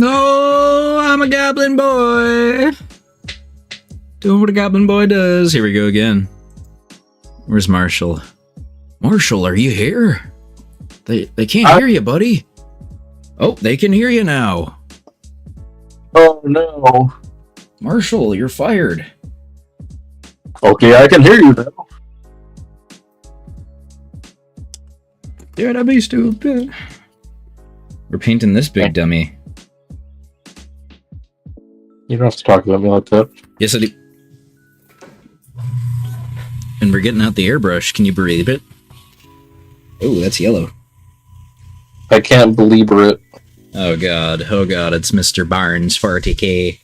No, I'm a goblin boy. Doing what a goblin boy does. Here we go again. Where's Marshall? Marshall, are you here? They can't hear you, buddy. Oh, they can hear you now. Oh no. Marshall, you're fired. Okay, I can hear you now. Yeah, that'd be stupid. We're painting this big dummy. You don't have to talk about me like that. Yes, I do. And we're getting out the airbrush. Can you breathe it? Oh, that's yellow. I can't believe it. Oh god, it's Mr. Barnes, Farty K.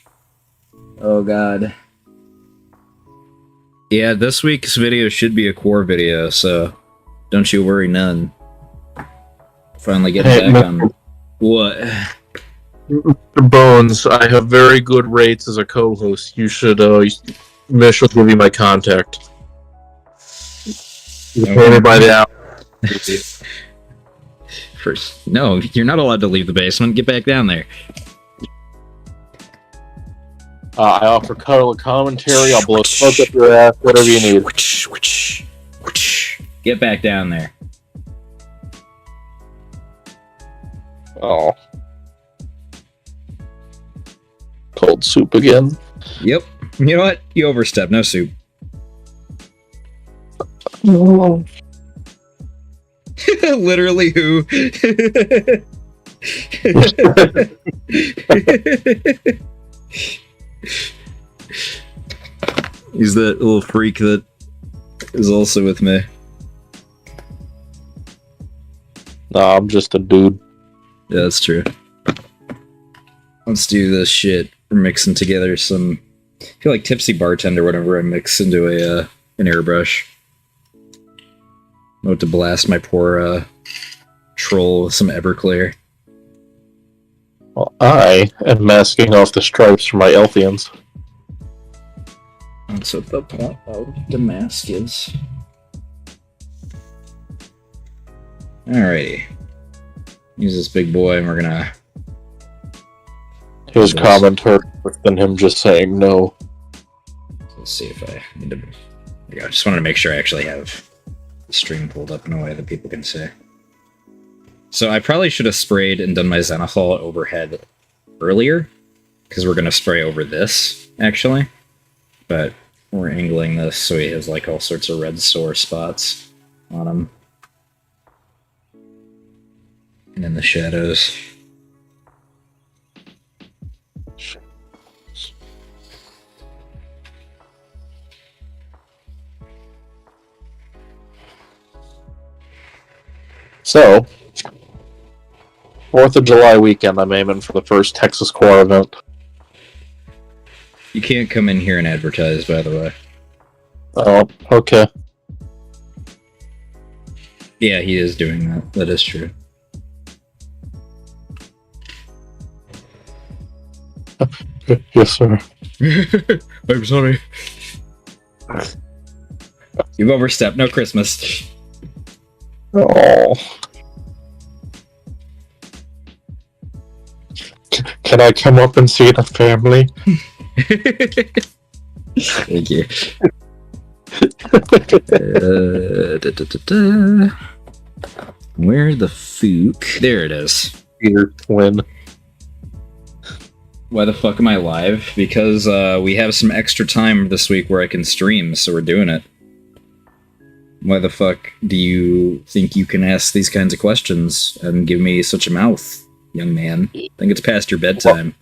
Oh god. Yeah, this week's video should be a Quar video, so don't you worry none. Finally getting back on... What? Mr. Bones, I have very good rates as a co-host. You should, Mish will give you my contact. You pay me by the hour. First, no, you're not allowed to leave the basement. Get back down there. I offer cuddle commentary. I'll blow smoke up your ass. Whatever you need. Get back down there. Oh. Cold soup again. Yep. You know what? You overstepped. No soup. No. Literally who? He's that little freak that is also with me. Nah, I'm just a dude. Yeah, that's true. Let's do this shit. We're mixing together some... I feel like tipsy bartender whenever I mix into an airbrush. I'm about to blast my poor troll with some Everclear. Well, I am masking off the stripes for my Elfians. That's what the point of the mask is. Alrighty. Use this big boy and we're gonna... His comment hurt worse than him just saying no. Let's see if I need to... Yeah, I just wanted to make sure I actually have the stream pulled up in a way that people can see. So I probably should have sprayed and done my Zenithal overhead earlier, because we're going to spray over this, actually. But we're angling this so he has like all sorts of red sore spots on him. And in the shadows. So, 4th of July weekend, I'm aiming for the first Texas Quar event. You can't come in here and advertise, by the way. Oh, okay. Yeah, he is doing that. That is true. Yes, sir. I'm sorry. You've overstepped. No Christmas. Oh. Can I come up and see the family? Thank you. Where the fook? There it is. Peter Twin. Why the fuck am I live? Because we have some extra time this week where I can stream, so we're doing it. Why the fuck do you think you can ask these kinds of questions and give me such a mouth, young man? I think it's past your bedtime.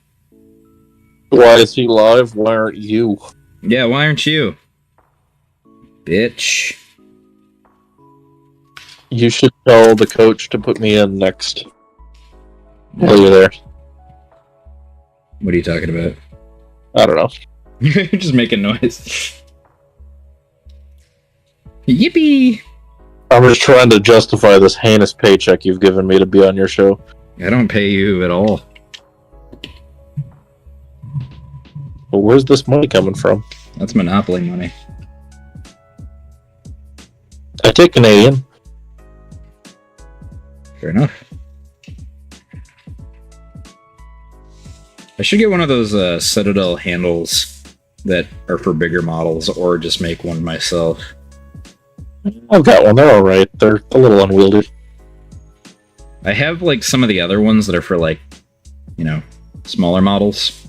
Why is he live? Why aren't you? Yeah, why aren't you? Bitch. You should tell the coach to put me in next. While you're there. What are you talking about? I don't know. Just making noise. Yippee! I'm just trying to justify this heinous paycheck you've given me to be on your show. I don't pay you at all. Well, where's this money coming from? That's Monopoly money. I take Canadian. Fair enough. I should get one of those Citadel handles that are for bigger models, or just make one myself. I've got one. They're alright. They're a little unwieldy. I have like some of the other ones that are for like, smaller models,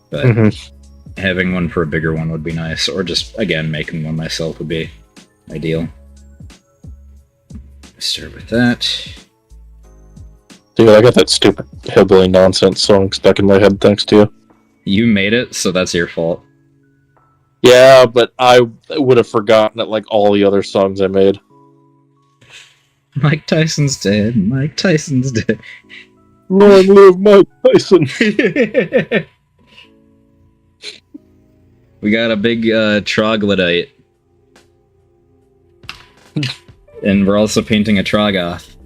but having one for a bigger one would be nice, or just again making one myself would be ideal. Start with that. Dude, I got that stupid hillbilly nonsense song stuck in my head thanks to you. You made it, so that's your fault. Yeah, but I would have forgotten it like all the other songs I made. Mike Tyson's dead. Mike Tyson's dead. Long live Mike Tyson. We got a big troglodyte. And we're also painting a Trogoth.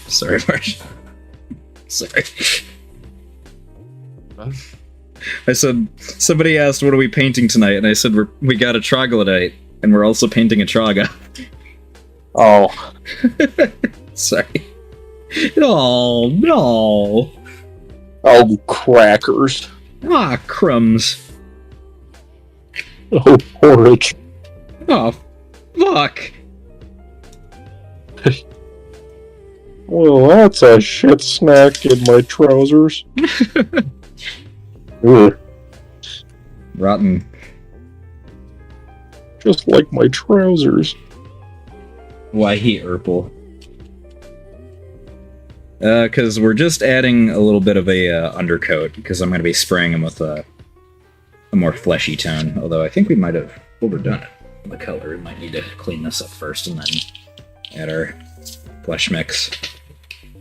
Sorry, Marsh. Sorry. I said, somebody asked, what are we painting tonight? And I said, we got a troglodyte, and we're also painting a Trogoth. Oh. Sorry. Oh, no. Oh, crackers. Ah, crumbs. Oh, porridge. Oh, fuck. Well, that's a shit snack in my trousers. Ugh. Rotten. Just like my trousers. Why he Urple? Because we're just adding a little bit of a undercoat, because I'm going to be spraying him with a more fleshy tone, although I think we might have overdone it. The color, we might need to clean this up first and then add our flesh mix.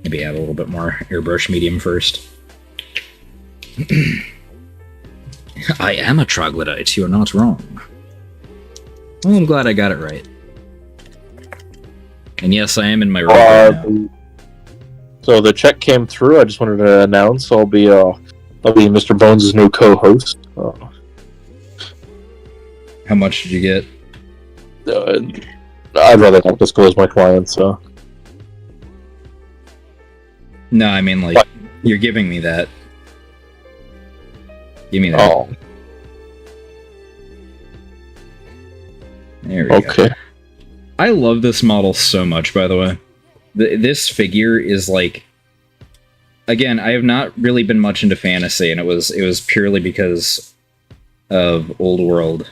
Maybe add a little bit more airbrush medium first. I am a troglodyte, you're not wrong. Well, I'm glad I got it right. And yes, I am in my room right now. So the check came through. I just wanted to announce I'll be Mr. Bones' new co-host. How much did you get? I'd rather not disclose my clients, so. No, I mean, like, you're giving me that. Give me that. Oh. There we go. I love this model so much, by the way. This figure is like... Again, I have not really been much into fantasy, and it was purely because of Old World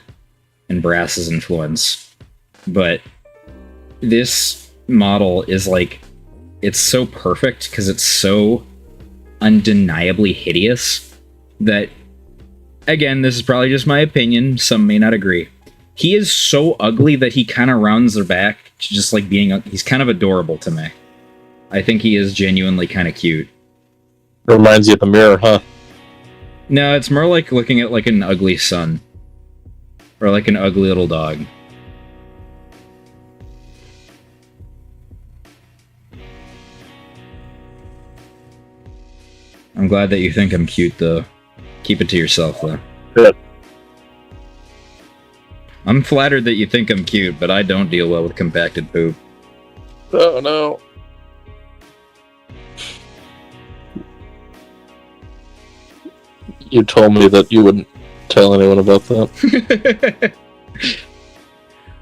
and Brass's influence. But this model is like... It's so perfect, because it's so undeniably hideous, that... Again, this is probably just my opinion, some may not agree. He is so ugly that he kind of rounds their back to just like being... He's kind of adorable to me. I think he is genuinely kind of cute. Reminds you of the mirror, huh? No, it's more like looking at like an ugly son. Or like an ugly little dog. I'm glad that you think I'm cute, though. Keep it to yourself, though. Good. I'm flattered that you think I'm cute, but I don't deal well with compacted poop. Oh, no. You told me that you wouldn't tell anyone about that.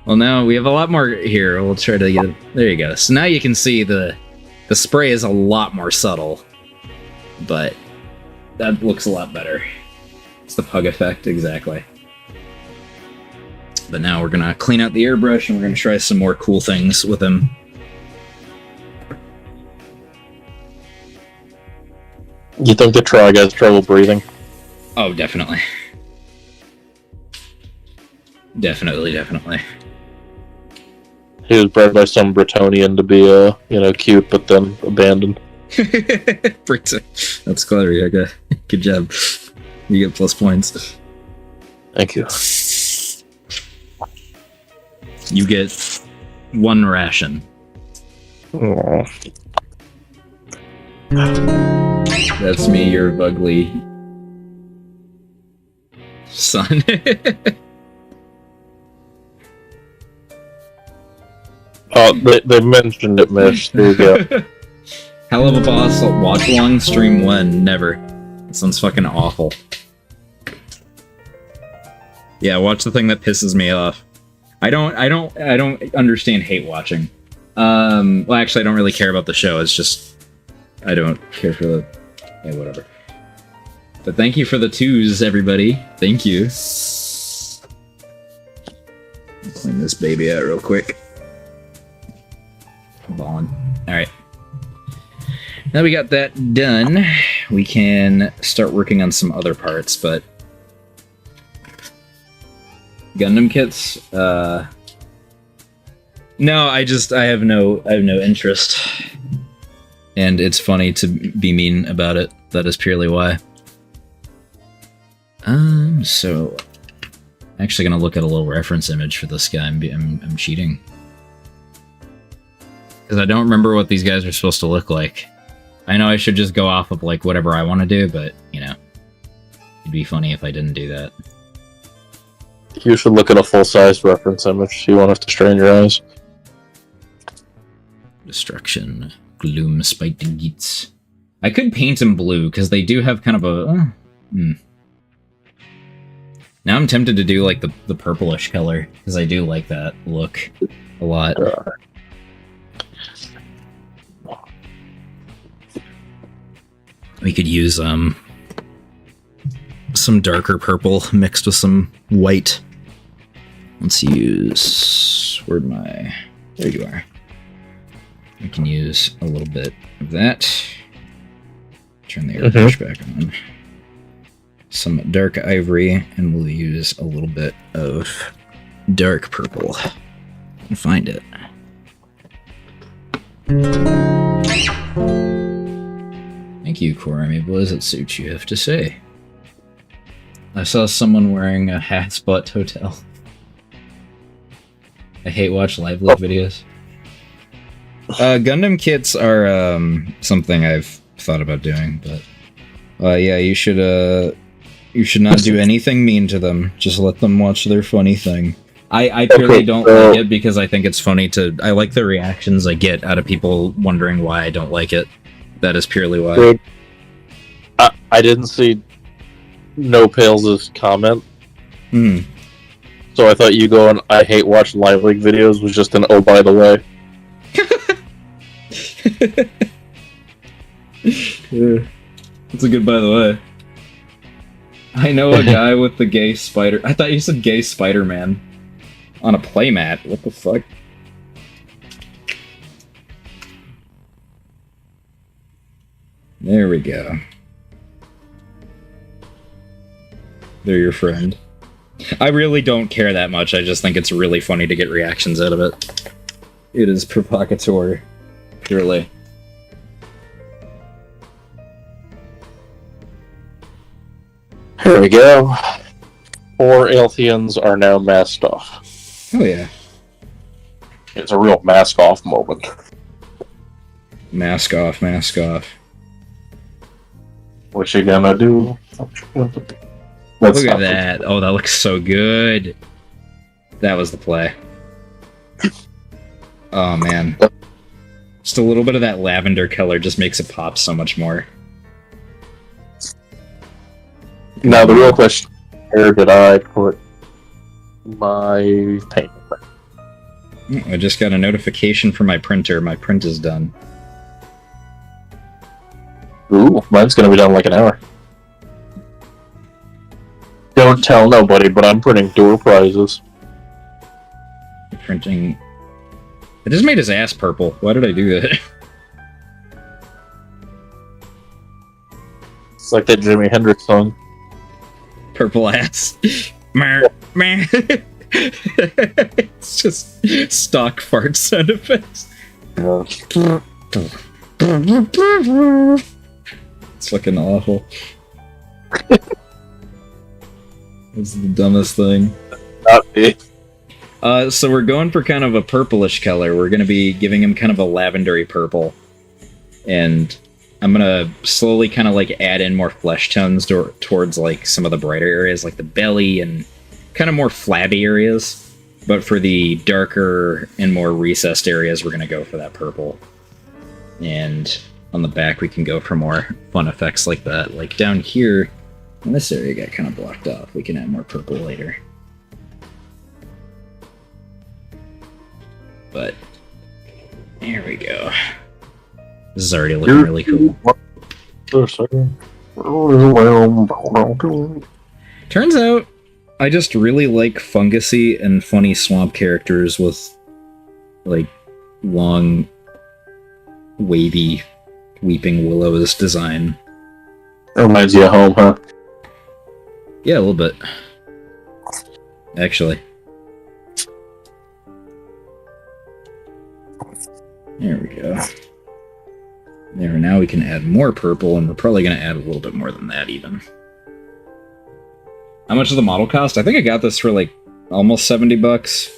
Well, now we have a lot more here. We'll try to get... There you go. So now you can see the spray is a lot more subtle. But that looks a lot better. It's the pug effect, exactly. But now we're gonna clean out the airbrush and we're gonna try some more cool things with him. You think the Trog has trouble breathing? Oh, definitely. Definitely. He was bred by some Bretonian to be, cute, but then abandoned. That's clever, Yoga. Good job. You get plus points. Thank you. You get 1 ration. Aww. That's me, your ugly son. Oh, they mentioned it, Mish. There you go. Hell of a boss. Watch along stream when? Never. That sounds fucking awful. Yeah, watch the thing that pisses me off. I don't understand hate watching. Well, actually, I don't really care about the show. It's just I don't care for the. Yeah, whatever. But thank you for the 2s, everybody. Thank you. Clean this baby out real quick. Ballin'. Alright. Now we got that done, we can start working on some other parts, but... Gundam kits? No, I have no interest. And it's funny to be mean about it. That is purely why. So... I'm actually gonna look at a little reference image for this guy. I'm cheating. Because I don't remember what these guys are supposed to look like. I know I should just go off of, like, whatever I want to do, but, you know. It'd be funny if I didn't do that. You should look at a full-size reference image. You won't have to strain your eyes. Destruction. Gloom, spiked geets. I could paint them blue, because they do have kind of a... Now I'm tempted to do, like, the purplish color, because I do like that look a lot. We could use, some darker purple mixed with some white. Let's use... Where'd my... There you are. We can use a little bit of that. Turn the airbrush back on. Some dark ivory, and we'll use a little bit of dark purple. And find it. Thank you, Quar. What does it suit you have to say? I saw someone wearing a Hatspot Hotel. I hate watch live leak videos. Gundam kits are something I've thought about doing, but yeah, you should not do anything mean to them. Just let them watch their funny thing. I purely don't like it because I think it's funny I like the reactions I get out of people wondering why I don't like it. That is purely why. Dude, I didn't see No Pales' comment. So I thought you going, I hate watch live leak videos was just an oh by the way. It's a good by the way. I know a guy with the gay spider. I thought you said gay Spider-Man on a playmat. What the fuck? There we go. They're your friend. I really don't care that much. I just think it's really funny to get reactions out of it. It is provocateur, purely. Here we go. 4 Altheans are now masked off. Oh yeah. It's a real mask off moment. Mask off, mask off. What you gonna do? Look at that. Oh, that looks so good. That was the play. Oh, man. Just a little bit of that lavender color just makes it pop so much more. Now, the real question, where did I put my paint? I just got a notification from my printer. My print is done. Ooh, mine's gonna be done in like an hour. Don't tell nobody, but I'm printing door prizes. Printing... It just made his ass purple. Why did I do that? It's like that Jimi Hendrix song. Purple ass. Meh, meh. It's just stock fart sound effects. It's fucking awful. It's the dumbest thing. Not me. So we're going for kind of a purplish color. We're going to be giving him kind of a lavendery purple. And I'm going to slowly kind of like add in more flesh tones towards like some of the brighter areas, like the belly and kind of more flabby areas. But for the darker and more recessed areas, we're going to go for that purple. And on the back we can go for more fun effects like that. Like down here, in this area got kind of blocked off. We can add more purple later. But there we go. This is already looking really cool. Turns out I just really like fungusy and funny swamp characters with like long wavy weeping willows design. That reminds you of home, huh? Yeah, a little bit. Actually. There we go. There, now we can add more purple, and we're probably going to add a little bit more than that, even. How much does the model cost? I think I got this for, like, almost $70,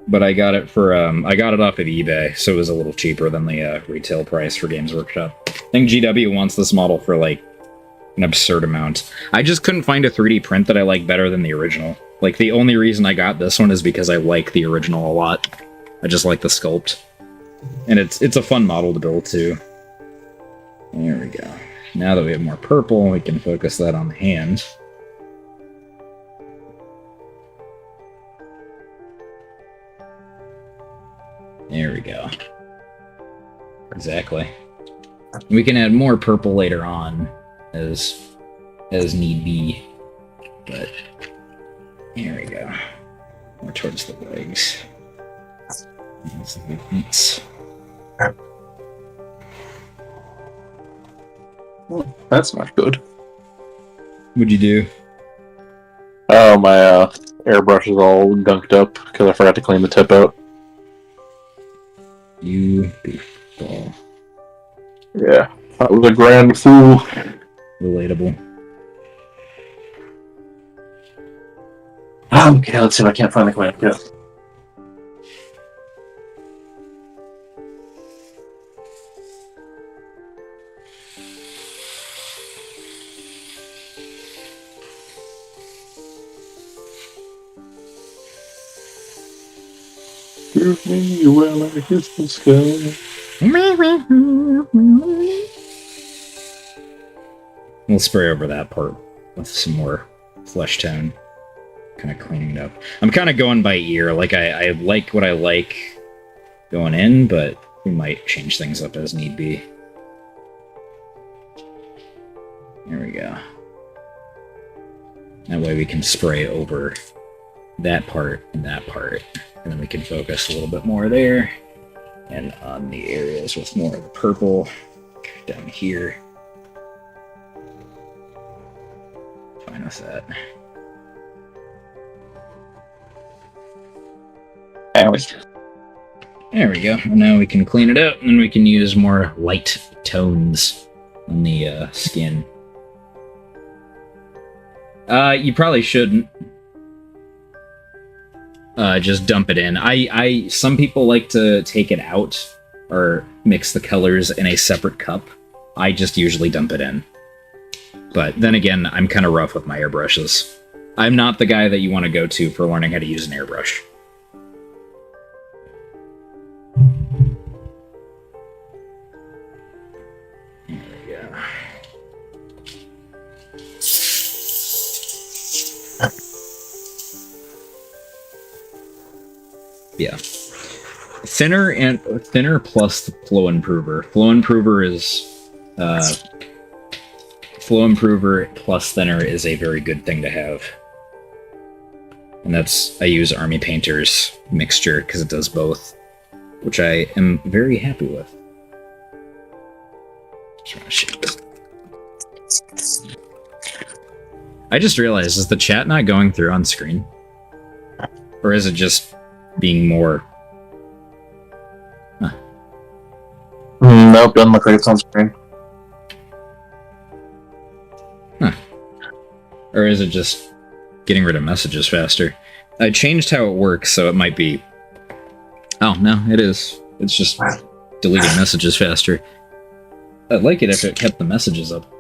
but I got it for, I got it off of eBay, so it was a little cheaper than the retail price for Games Workshop. I think GW wants this model for, like, an absurd amount. I just couldn't find a 3D print that I like better than the original. Like, the only reason I got this one is because I like the original a lot. I just like the sculpt. And it's a fun model to build, too. There we go. Now that we have more purple, we can focus that on the hand. There we go. Exactly. We can add more purple later on as need be. But here we go. More towards the legs. That's the movements. Well, that's not good. What'd you do? Oh, my airbrush is all gunked up because I forgot to clean the tip out. You goofball. Yeah, that was a grand fool. Relatable. Okay, let's see if I can't find the command. Yeah. Give me well, I kiss the sky. We'll spray over that part with some more flesh tone. Kind of cleaning it up. I'm kind of going by ear. Like, I like what I like going in, but we might change things up as need be. There we go. That way we can spray over that part and that part. And then we can focus a little bit more there. And on the areas with more of the purple. Down here. Fine with that. There we go. And now we can clean it out, and then we can use more light tones on the skin. You probably shouldn't. Just dump it in. Some people like to take it out or mix the colors in a separate cup. I just usually dump it in. But then again, I'm kind of rough with my airbrushes. I'm not the guy that you want to go to for learning how to use an airbrush. There we go. Yeah. Thinner plus the flow improver. Flow improver plus thinner is a very good thing to have. And I use Army Painter's mixture because it does both, which I am very happy with. I just realized, is the chat not going through on screen? Or is it just being more... Huh. Nope, doesn't look like it's on screen. Huh. Or is it just getting rid of messages faster? I changed how it works, so it might be... Oh, no, it is. It's just deleting messages faster. I'd like it if it kept the messages up.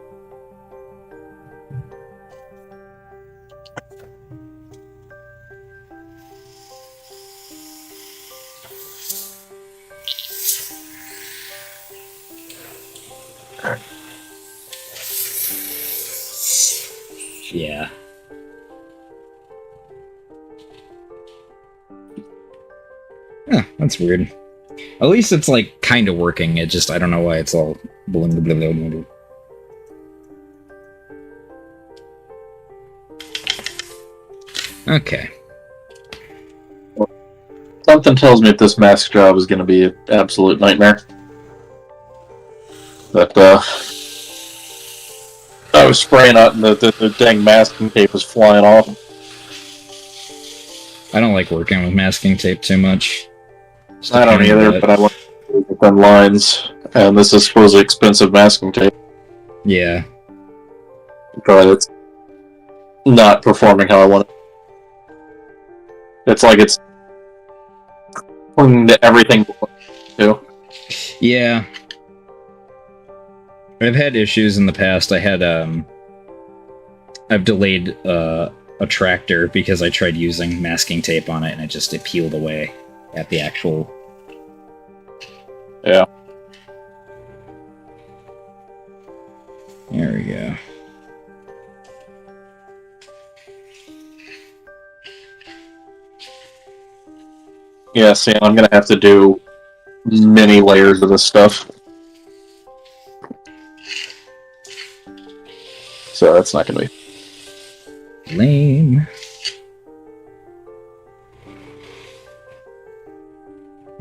Yeah. Huh, that's weird. At least it's like kind of working. It just, I don't know why it's all blah, blah, blah, blah, blah. Okay. Something tells me that this mask job is going to be an absolute nightmare. But, I was spraying out and the dang masking tape was flying off. I don't like working with masking tape too much. Just I don't either, bit. but I want to get them lines, and this is supposedly expensive masking tape. Yeah. But it's not performing how I want it. It's like it's clinging to everything too. Yeah. I've had issues in the past. I had, I've delayed, a tractor because I tried using masking tape on it and it peeled away at the actual... Yeah. There we go. Yeah, see, I'm gonna have to do many layers of this stuff. So that's not gonna be... Lame.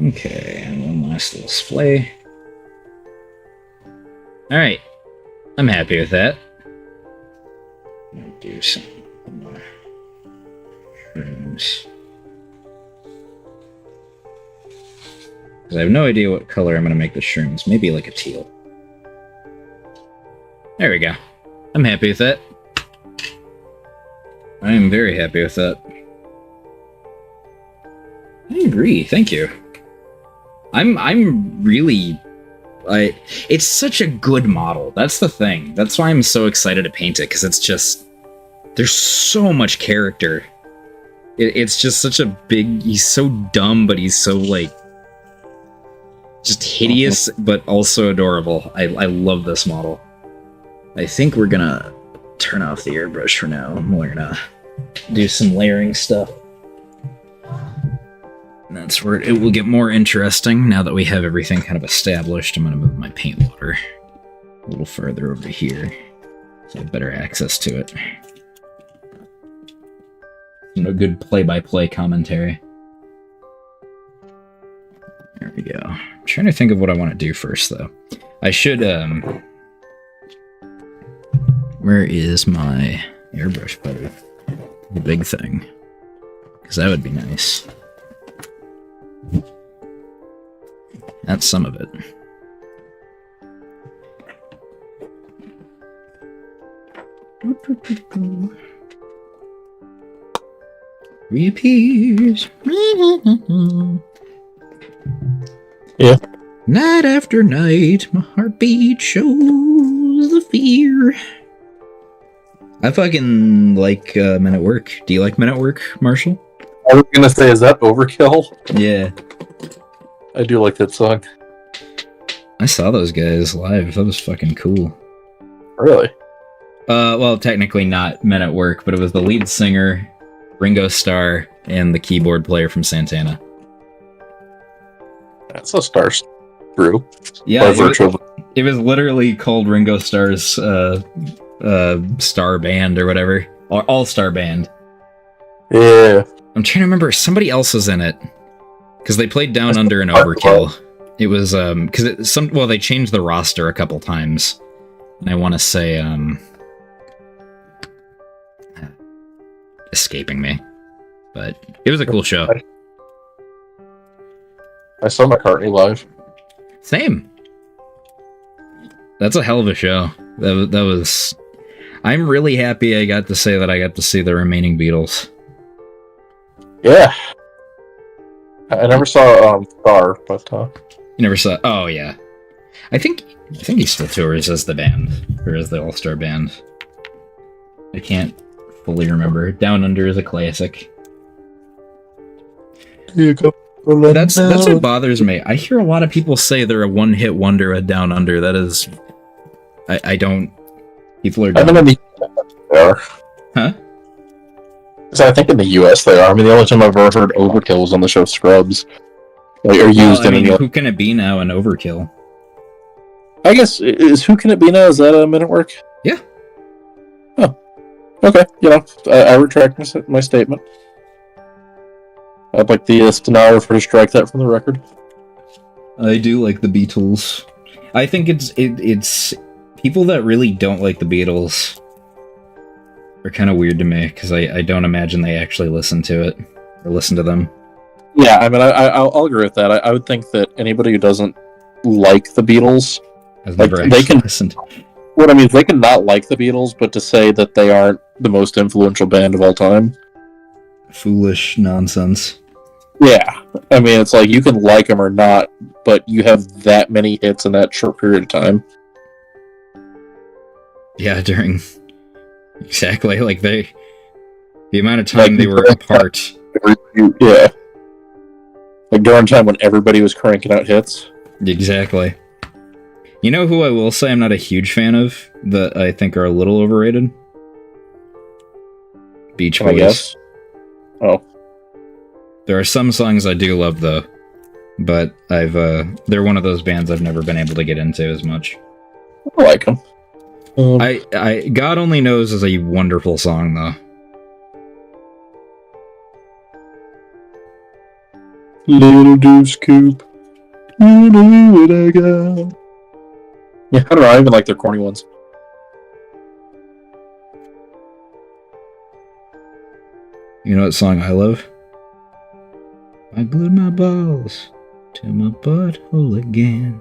Okay, and one last little splay. Alright. I'm happy with that. I'm gonna do some more shrooms. Because I have no idea what color I'm going to make the shrooms. Maybe like a teal. There we go. I'm happy with that. I am very happy with that. I agree. Thank you. I'm really... it's such a good model. That's the thing. That's why I'm so excited to paint it, because it's just... There's so much character. It's just such a big... He's so dumb, but he's so, like... Just hideous, but also adorable. I love this model. I think we're gonna turn off the airbrush for now. We're gonna do some layering stuff. And that's where it will get more interesting now that we have everything kind of established. I'm gonna move my paint water a little further over here so I have better access to it. No good play-by-play commentary. There we go. I'm trying to think of what I want to do first, though. I should, where is my airbrush putter? The big thing. Because that would be nice. That's some of it. Reappears. Yeah. Night after night, my heartbeat shows the fear. I fucking like Men at Work. Do you like Men at Work, Marshall? I was gonna say, is that Overkill? Yeah. I do like that song. I saw those guys live. That was fucking cool. Really? Well, technically not Men at Work, but it was the lead singer, Ringo Starr, and the keyboard player from Santana. That's a Star group. Yeah, it was literally called Ringo Starr's Star Band or whatever. Or All-Star Band. Yeah. I'm trying to remember. Somebody else was in it. Because they played Down Under and Overkill. It was, because they changed the roster a couple times. And I want to say, escaping me. But it was a cool show. I saw McCartney live. Same. That's a hell of a show. That was... I'm really happy I got to say that I got to see the remaining Beatles. Yeah. I never saw Star, but You never saw... Oh, yeah. I think he still tours as the band. Or as the All-Star Band. I can't fully remember. Down Under is a classic. you go. That's what bothers me. I hear a lot of people say they're a one-hit wonder at Down Under. That is I don't. People are I mean, dumb. in the they are. Huh? So I think in the U.S. they are. I mean, the only time I've ever heard overkill was on the show Scrubs. Like, are used Well, I in mean, any. who can it be now in Overkill? I guess is Who Can It Be Now? Is that a minute work? Yeah. Oh, okay. I retract my statement. I'd like the stenographer to strike that from the record. I do like the Beatles. I think it's people that really don't like the Beatles are kind of weird to me because I don't imagine they actually listen to it or listen to them. Yeah, I mean, I'll agree with that. I would think that anybody who doesn't like the Beatles, I've like, never they actually can. listened. What I mean is, they can not like the Beatles, but to say that they aren't the most influential band of all time. Foolish nonsense. Yeah, I mean, it's like you can like them or not, but you have that many hits in that short period of time. Yeah, exactly like the amount of time they were apart. Yeah, like during a time when everybody was cranking out hits. Exactly. You know who I will say I'm not a huge fan of that I think are a little overrated? Beach Boys. I guess. Oh. There are some songs I do love though, but they're one of those bands I've never been able to get into as much. I like them. I God Only Knows is a wonderful song though. Little Deuce Coupe, you know what I got. Yeah, I don't know. I even like their corny ones. You know what song I love? I glued my balls to my butthole again.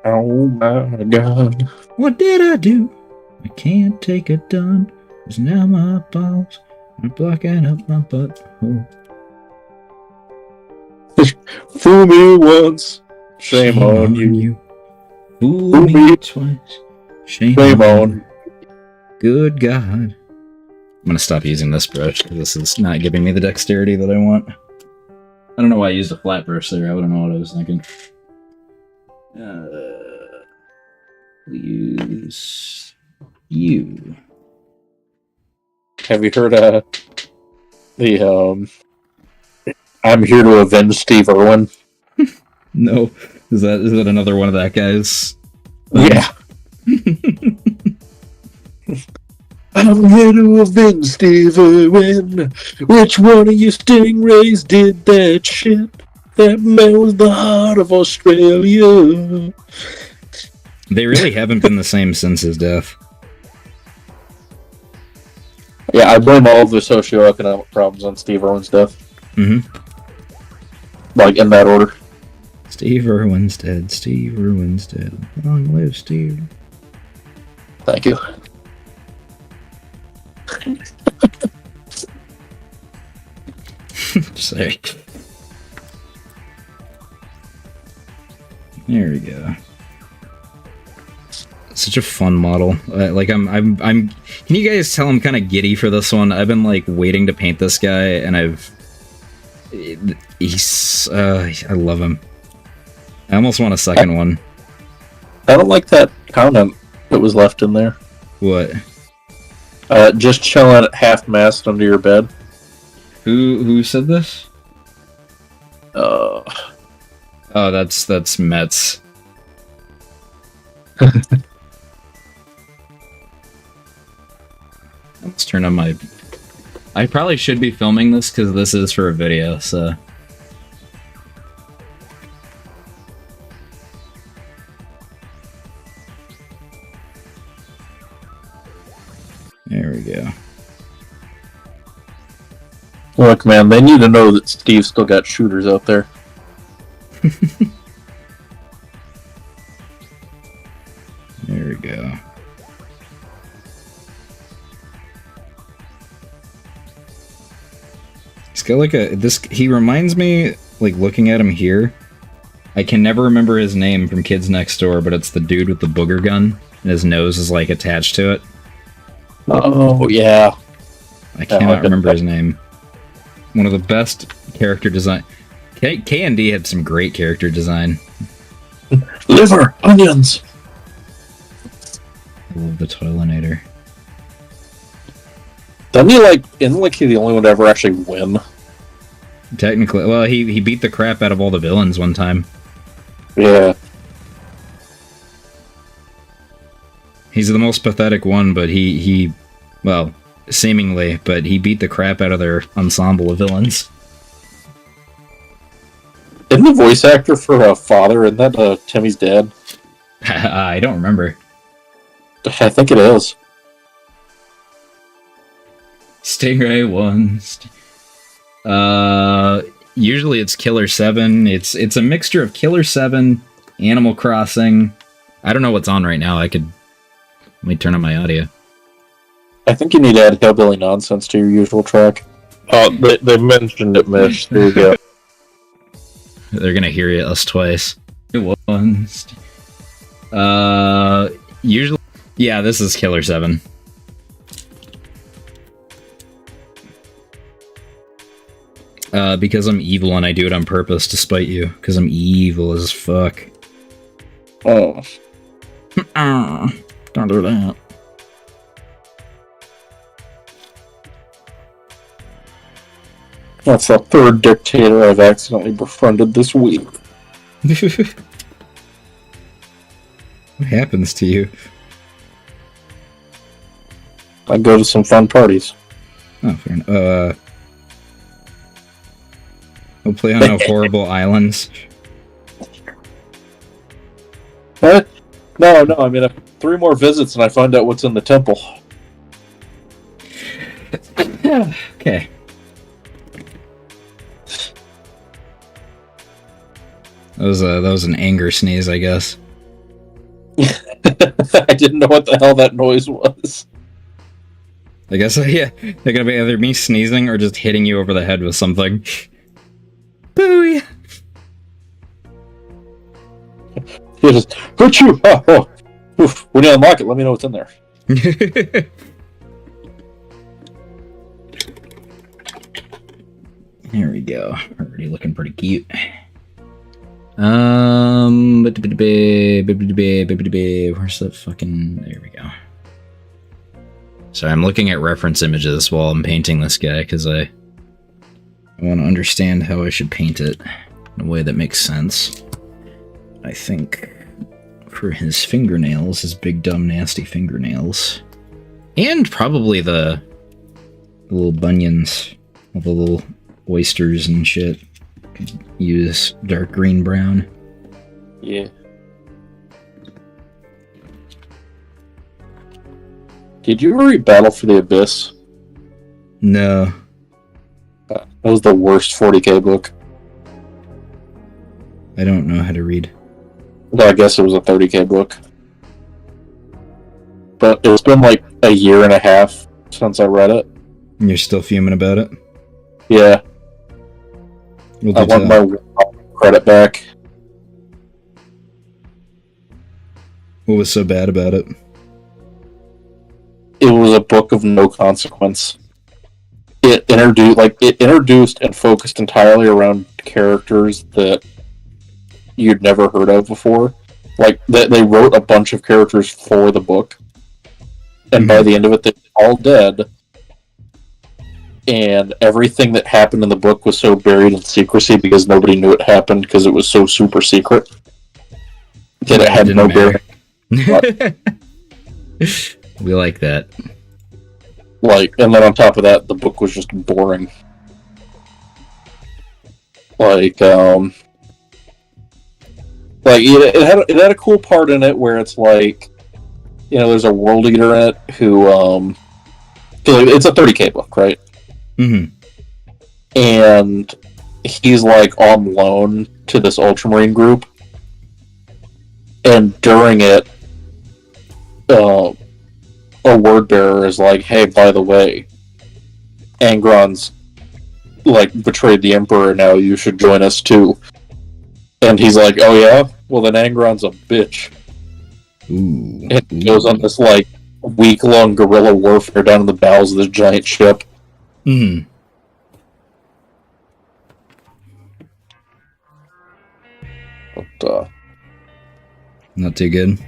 Oh my god. What did I do? I can't take it done. 'Cause now my balls are blocking up my butthole. Fool me once, shame on you. Fool me twice, shame on you. Good God. I'm gonna stop using this brush because this is not giving me the dexterity that I want. I don't know why I used a flat brush there. I wouldn't know what I was thinking. Use you. Have you heard the I'm here to avenge Steve Irwin? No. Is that another one of that guy's? Yeah. I'm here to avenge Steve Irwin. Which one of you stingrays did that shit? That man was the heart of Australia. They really haven't been the same since his death. Yeah, I blame all of the socioeconomic problems on Steve Irwin's death. Mm-hmm. Like, in that order. Steve Irwin's dead. Steve Irwin's dead. Long live Steve. Thank you. Sorry. There we go. Such a fun model. Like I'm. Can you guys tell I'm kind of giddy for this one? I've been like waiting to paint this guy, and he's. I love him. I almost want a second one. I don't like that comment that was left in there. What? Just chilling half-mast under your bed. Who said this? Uh. Oh, that's Mets. Let's turn on my... I probably should be filming this because this is for a video, so... There we go. Look, man, they need to know that Steve's still got shooters out there. There we go. He's got like he reminds me, like looking at him here, I can never remember his name from Kids Next Door, but it's the dude with the booger gun, and his nose is like attached to it. Oh, yeah. I cannot remember his name. One of the best character design. K&D had some great character design. Liver, onions. Love the Toilinator. Doesn't he isn't he the only one to ever actually win? Technically, well, he beat the crap out of all the villains one time. Yeah. He's the most pathetic one, but he well, seemingly, but he beat the crap out of their ensemble of villains. Isn't the voice actor for Father, isn't that Timmy's dad? I don't remember. I think it is. Stingray 1. Usually it's Killer 7. It's a mixture of Killer 7, Animal Crossing. I don't know what's on right now. Let me turn on my audio. I think you need to add Hillbilly Nonsense to your usual track. Oh, they mentioned it, Mish. There you go. They're gonna hear us twice. Once. Usually, yeah, this is Killer 7. Because I'm evil and I do it on purpose to spite you. Because I'm evil as fuck. Oh. Don't do that. That's the third dictator I've accidentally befriended this week. What happens to you? I go to some fun parties. Oh, fair enough. We'll play on no horrible islands. What? No, I mean, 3 more visits and I find out what's in the temple. Okay. That was an anger sneeze, I guess. I didn't know what the hell that noise was. I guess, yeah. They're gonna be either me sneezing or just hitting you over the head with something. Booey! You just hurt you! Oh. Oof. When you unlock it, let me know what's in there. Here we go. Already looking pretty cute. Where's the fucking... There we go. So I'm looking at reference images while I'm painting this guy, because I want to understand how I should paint it in a way that makes sense. I think for his fingernails, his big, dumb, nasty fingernails, and probably the little bunions of the little oysters and shit, could use dark green brown. Yeah. Did you ever read Battle for the Abyss? No. That was the worst 40k book. I don't know how to read. Well, I guess it was a 30k book. But it's been like a year and a half since I read it. And you're still fuming about it? Yeah. We'll I want my credit back. What was so bad about it? It was a book of no consequence. It introduced and focused entirely around characters that you'd never heard of before. Like, they wrote a bunch of characters for the book, and by the end of it, they're all dead. And everything that happened in the book was so buried in secrecy because nobody knew it happened because it was so super secret that it had no bearing. We like that. And then on top of that, the book was just boring. It had a cool part in it where it's like, there's a world eater in it who, it's a 30k book, right? Mm-hmm. And he's on loan to this Ultramarine group. And during it, a word bearer is like, hey, by the way, Angron's betrayed the Emperor, now you should join us too. And he's like, oh yeah? Well then Angron's a bitch. Ooh. And he goes on this week-long guerrilla warfare down in the bowels of this giant ship. Mm. But, not too good.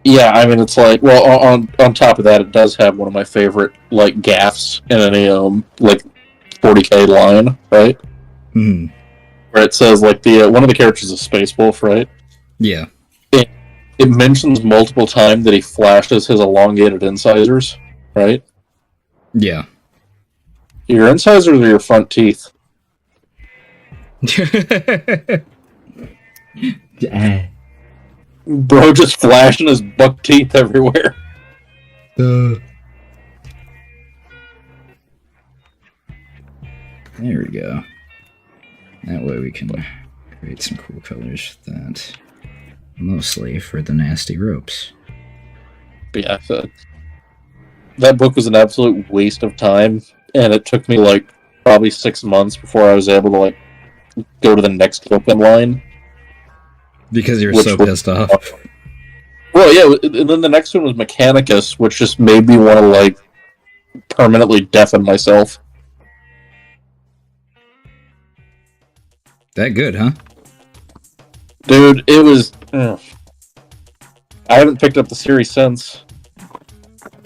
Yeah, I mean, it's like, well, on top of that, it does have one of my favorite, like, gaffs in any, like, 40k line, right? Hmm. Where it says, like, one of the characters is Space Wolf, right? Yeah. It mentions multiple times that he flashes his elongated incisors, right? Yeah. Your incisors are your front teeth. Bro just flashing his buck teeth everywhere. There we go. That way we can create some cool colors with that. Mostly for the nasty ropes. But yeah, that book was an absolute waste of time, and it took me like probably 6 months before I was able to like go to the next book in line. Because you're so pissed off. Well, yeah, and then the next one was Mechanicus, which just made me want to like permanently deafen myself. That good, huh? Dude, it was... I haven't picked up the series since.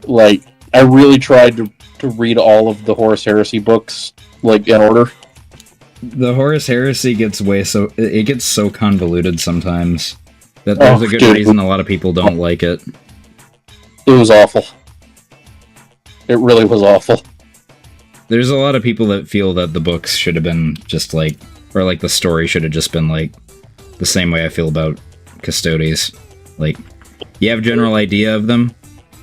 Like, I really tried to read all of the Horus Heresy books, like, in order. The Horus Heresy gets so convoluted sometimes that there's a good reason a lot of people don't like it. It was awful. It really was awful. There's a lot of people that feel that the books should have been just like, or like the story should have just been like, the same way I feel about Custodes. Like, you have a general idea of them,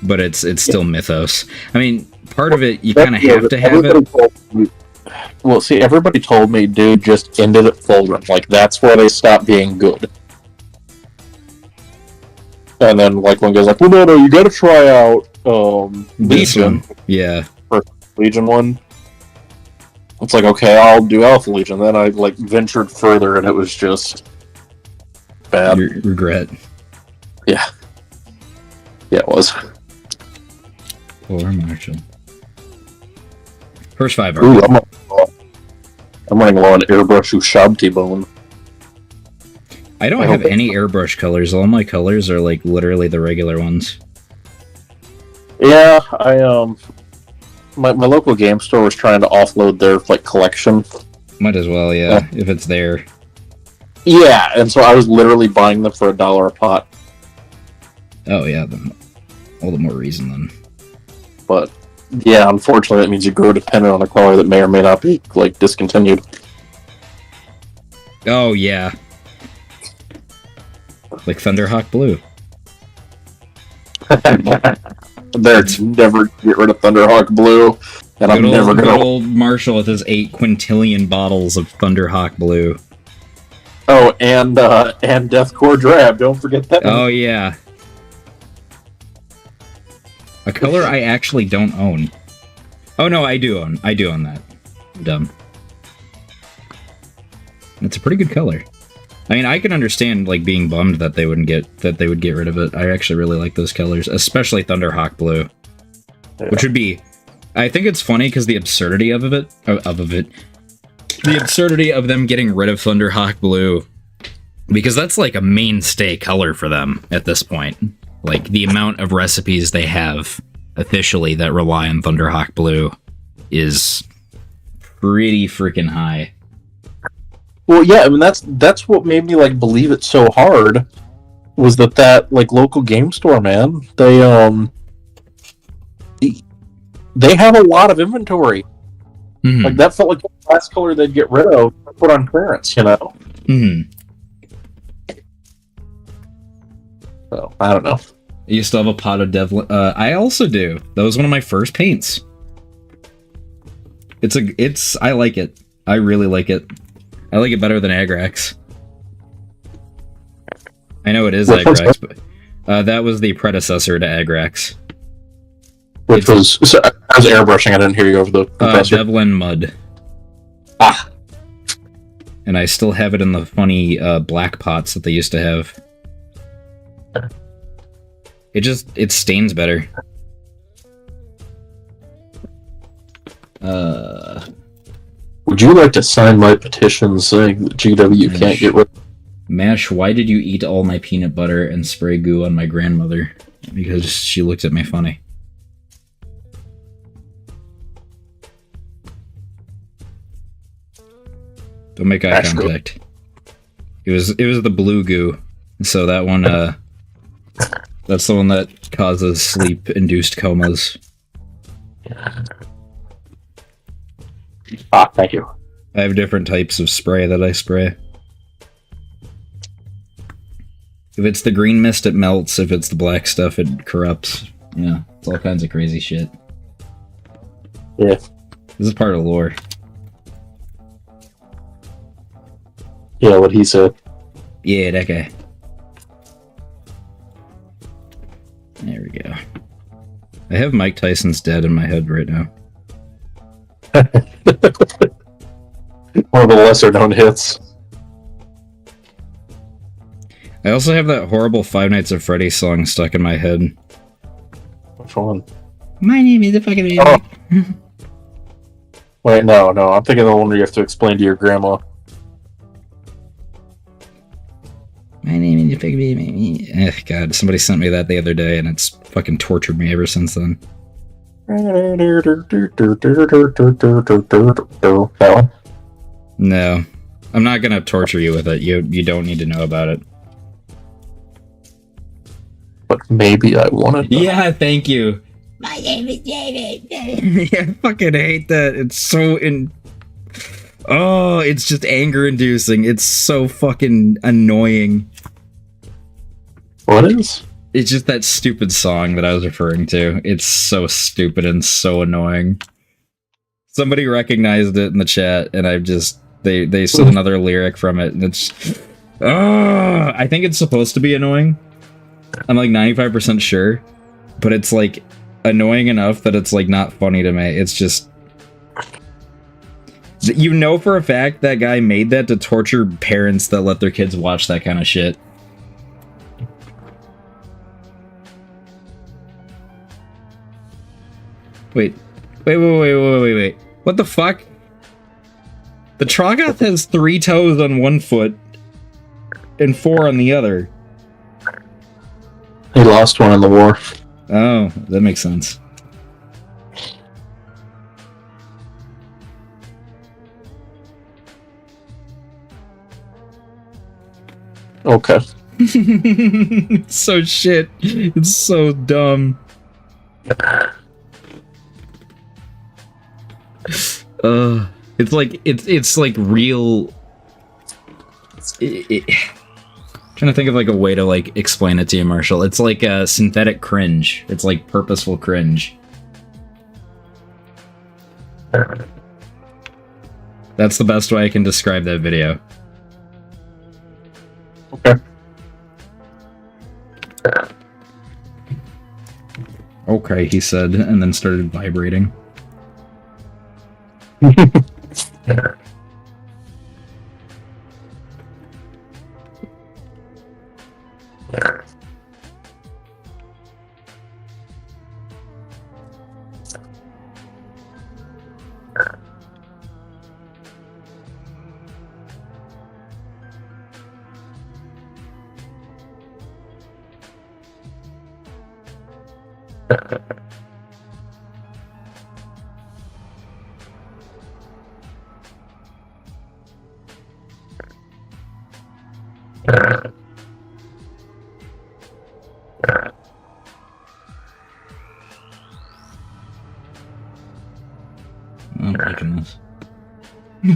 but it's still mythos. I mean, part of it, you kind of have to have it. Well, see, everybody told me, dude, just ended at Fulgrim. Like, that's where they stopped being good. And then, like, one guy's like, well, no, you gotta try out, Legion. Yeah. First Legion one. It's like, okay, I'll do Alpha Legion. Then I, like, ventured further, and it was just... bad. Your regret. Yeah. Yeah, it was. Poor Marshall. First 5 Ooh, I'm running low on Airbrush Ushabti Bone. I don't have any airbrush colors. All my colors are like literally the regular ones. Yeah, my local game store was trying to offload their like collection. Might as well, yeah, if it's there. Yeah, and so I was literally buying them for $1 a pot. Oh yeah, then all the more reason then. But yeah, unfortunately, that means you grow dependent on a color that may or may not be like discontinued. Oh yeah, like Thunderhawk Blue. They're never get rid of Thunderhawk Blue, and I'm never gonna. Good old Marshall with his 8 quintillion bottles of Thunderhawk Blue. Oh, and Deathcore Drab. Don't forget that. Oh yeah. A color I actually don't own. Oh no, I do own that. I'm dumb. It's a pretty good color. I mean, I can understand like being bummed that they would get rid of it. I actually really like those colors, especially Thunderhawk Blue, which would be. I think it's funny because the absurdity of it, the absurdity of them getting rid of Thunderhawk Blue, because that's like a mainstay color for them at this point. Like, the amount of recipes they have officially that rely on Thunderhawk Blue is pretty freaking high. Well, yeah, I mean that's what made me like believe it so hard was that like local game store, man. They have a lot of inventory. Mm-hmm. Like that felt like the last color they'd get rid of, put on clearance, you know. Mm-hmm. So I don't know. You still have a pot of Devlin. I also do. That was one of my first paints. I like it. I really like it. I like it better than Agrax. I know it is Agrax, but that was the predecessor to Agrax. I was airbrushing. I didn't hear you over the compressor. Devlin Mud. Ah. And I still have it in the funny black pots that they used to have. It stains better. Would you like to sign my petition saying that GW can't get rid of... Mash, why did you eat all my peanut butter and spray goo on my grandmother? because she looked at me funny. Don't make eye contact. It was the blue goo. So that one, that's the one that causes sleep-induced comas. Ah, thank you. I have different types of spray that I spray. If it's the green mist, it melts. If it's the black stuff, it corrupts. Yeah, it's all kinds of crazy shit. Yeah. This is part of lore. Yeah, what he said. Yeah, that guy. There we go. I have Mike Tyson's dead in my head right now. One of the lesser known hits. I also have that horrible Five Nights at Freddy's song stuck in my head. Which one? My name is the fucking... Oh. Wait, no. I'm thinking of the one where you have to explain to your grandma. My name is the fucking baby. God, somebody sent me that the other day, and it's fucking tortured me ever since then. That one? No. I'm not gonna torture you with it. You don't need to know about it. But maybe I want to. Yeah, thank you. My name is David. Yeah, I fucking hate that. It's so Oh, it's just anger-inducing. It's so fucking annoying. What is? It's just that stupid song that I was referring to. It's so stupid and so annoying. Somebody recognized it in the chat, and they said another lyric from it, and it's... I think it's supposed to be annoying. I'm like 95% sure, but it's like annoying enough that it's like not funny to me. It's just... You know for a fact that guy made that to torture parents that let their kids watch that kind of shit. Wait. What the fuck? The Troggoth has 3 toes on one foot and 4 on the other. He lost one in the war. Oh, that makes sense. Okay. It's so shit. It's so dumb. It's like real. Trying to think of like a way to like explain it to you, Marshall. It's like a synthetic cringe. It's like purposeful cringe. That's the best way I can describe that video. Okay. Okay, he said, and then started vibrating. I'm liking this.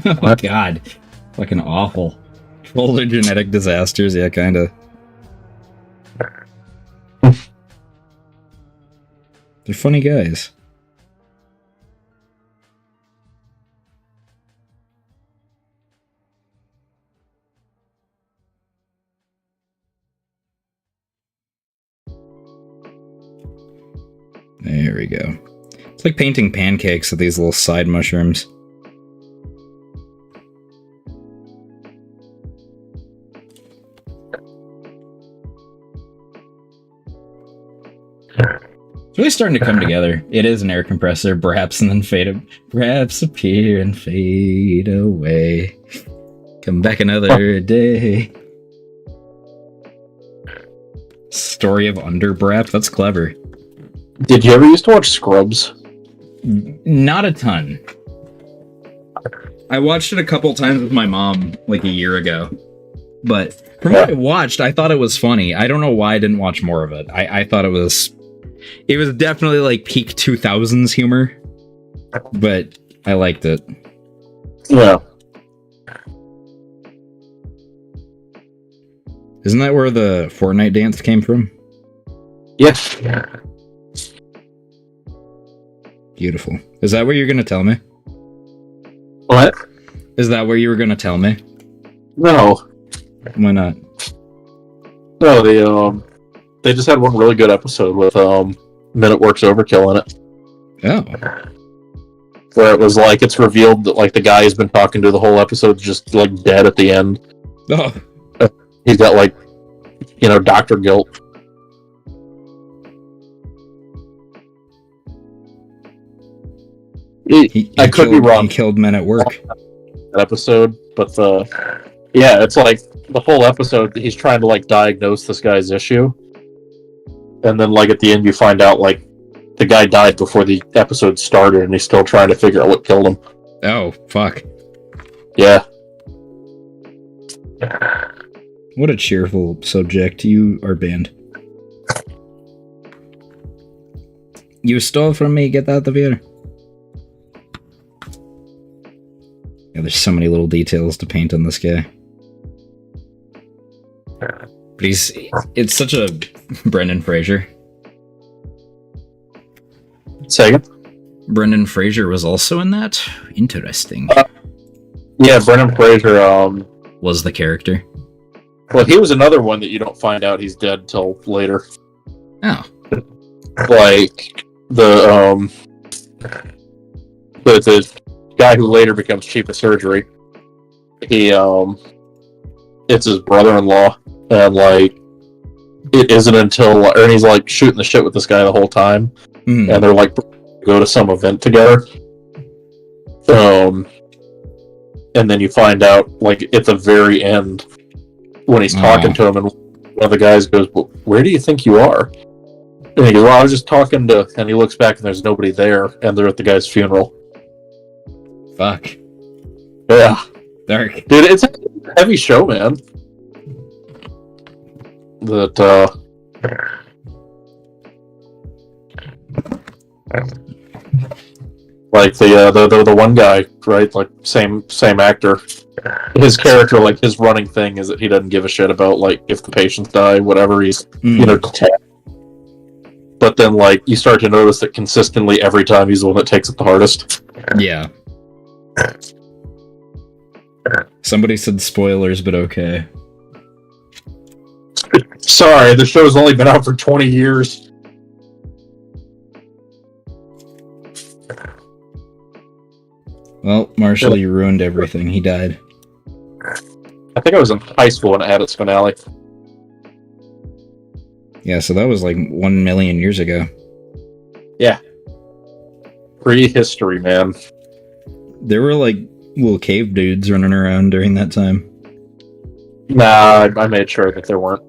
Oh god. Fucking awful. Trolls are genetic disasters, yeah, kinda. They're funny guys. There we go. It's like painting pancakes with these little side mushrooms. It's really starting to come together. It is an air compressor, perhaps, and then perhaps appear and fade away. Come back another day. Story of Underbrap? That's clever. Did you ever used to watch Scrubs? Not a ton. I watched it a couple times with my mom, like a year ago. But from what I watched, I thought it was funny. I don't know why I didn't watch more of it. I thought it was definitely like peak 2000s humor. But I liked it. Yeah. Isn't that where the Fortnite dance came from? Yes. Beautiful. Is that what you're going to tell me? What? Is that what you were going to tell me? No. Why not? No, they just had one really good episode with Men at Work's Overkill in it. Oh. Where it was like it's revealed that like the guy who's been talking to the whole episode is just like dead at the end. Oh. He's got like, doctor guilt. I could be wrong. He killed Men at Work. That episode, but it's like the whole episode he's trying to like diagnose this guy's issue, and then like at the end you find out like the guy died before the episode started, and he's still trying to figure out what killed him. Oh, fuck. Yeah. What a cheerful subject. You are banned. You stole from me. Get out of here. Yeah, there's so many little details to paint on this guy. But it's such a Brendan Fraser. Second? Brendan Fraser was also in that? Interesting. Yeah, Brendan Fraser, was the character. well, he was another one that you don't find out he's dead till later. Oh. Like, the guy who later becomes chief of surgery, it's his brother-in-law, and like it isn't until Ernie's like shooting the shit with this guy the whole time, and they're like go to some event together, and then you find out like at the very end when he's talking to him, and one of the guys goes, well, "Where do you think you are?" And he goes, "Well, I was just talking to," and he looks back and there's nobody there, and they're at the guy's funeral. Fuck. Yeah. Dark. Dude, it's a heavy show, man. That, like the one guy, right? Like same actor. His character, like his running thing is that he doesn't give a shit about like if the patients die, whatever. He's but then like you start to notice that consistently every time he's the one that takes it the hardest. Yeah. Somebody said spoilers, but okay. Sorry, the show's only been out for 20 years. Well, Marshall, you ruined everything. He died. I think I was in high school when it had its finale. Yeah, so that was like 1 million years ago. Yeah. Prehistory, man. There were like little cave dudes running around during that time. Nah, I made sure that there weren't.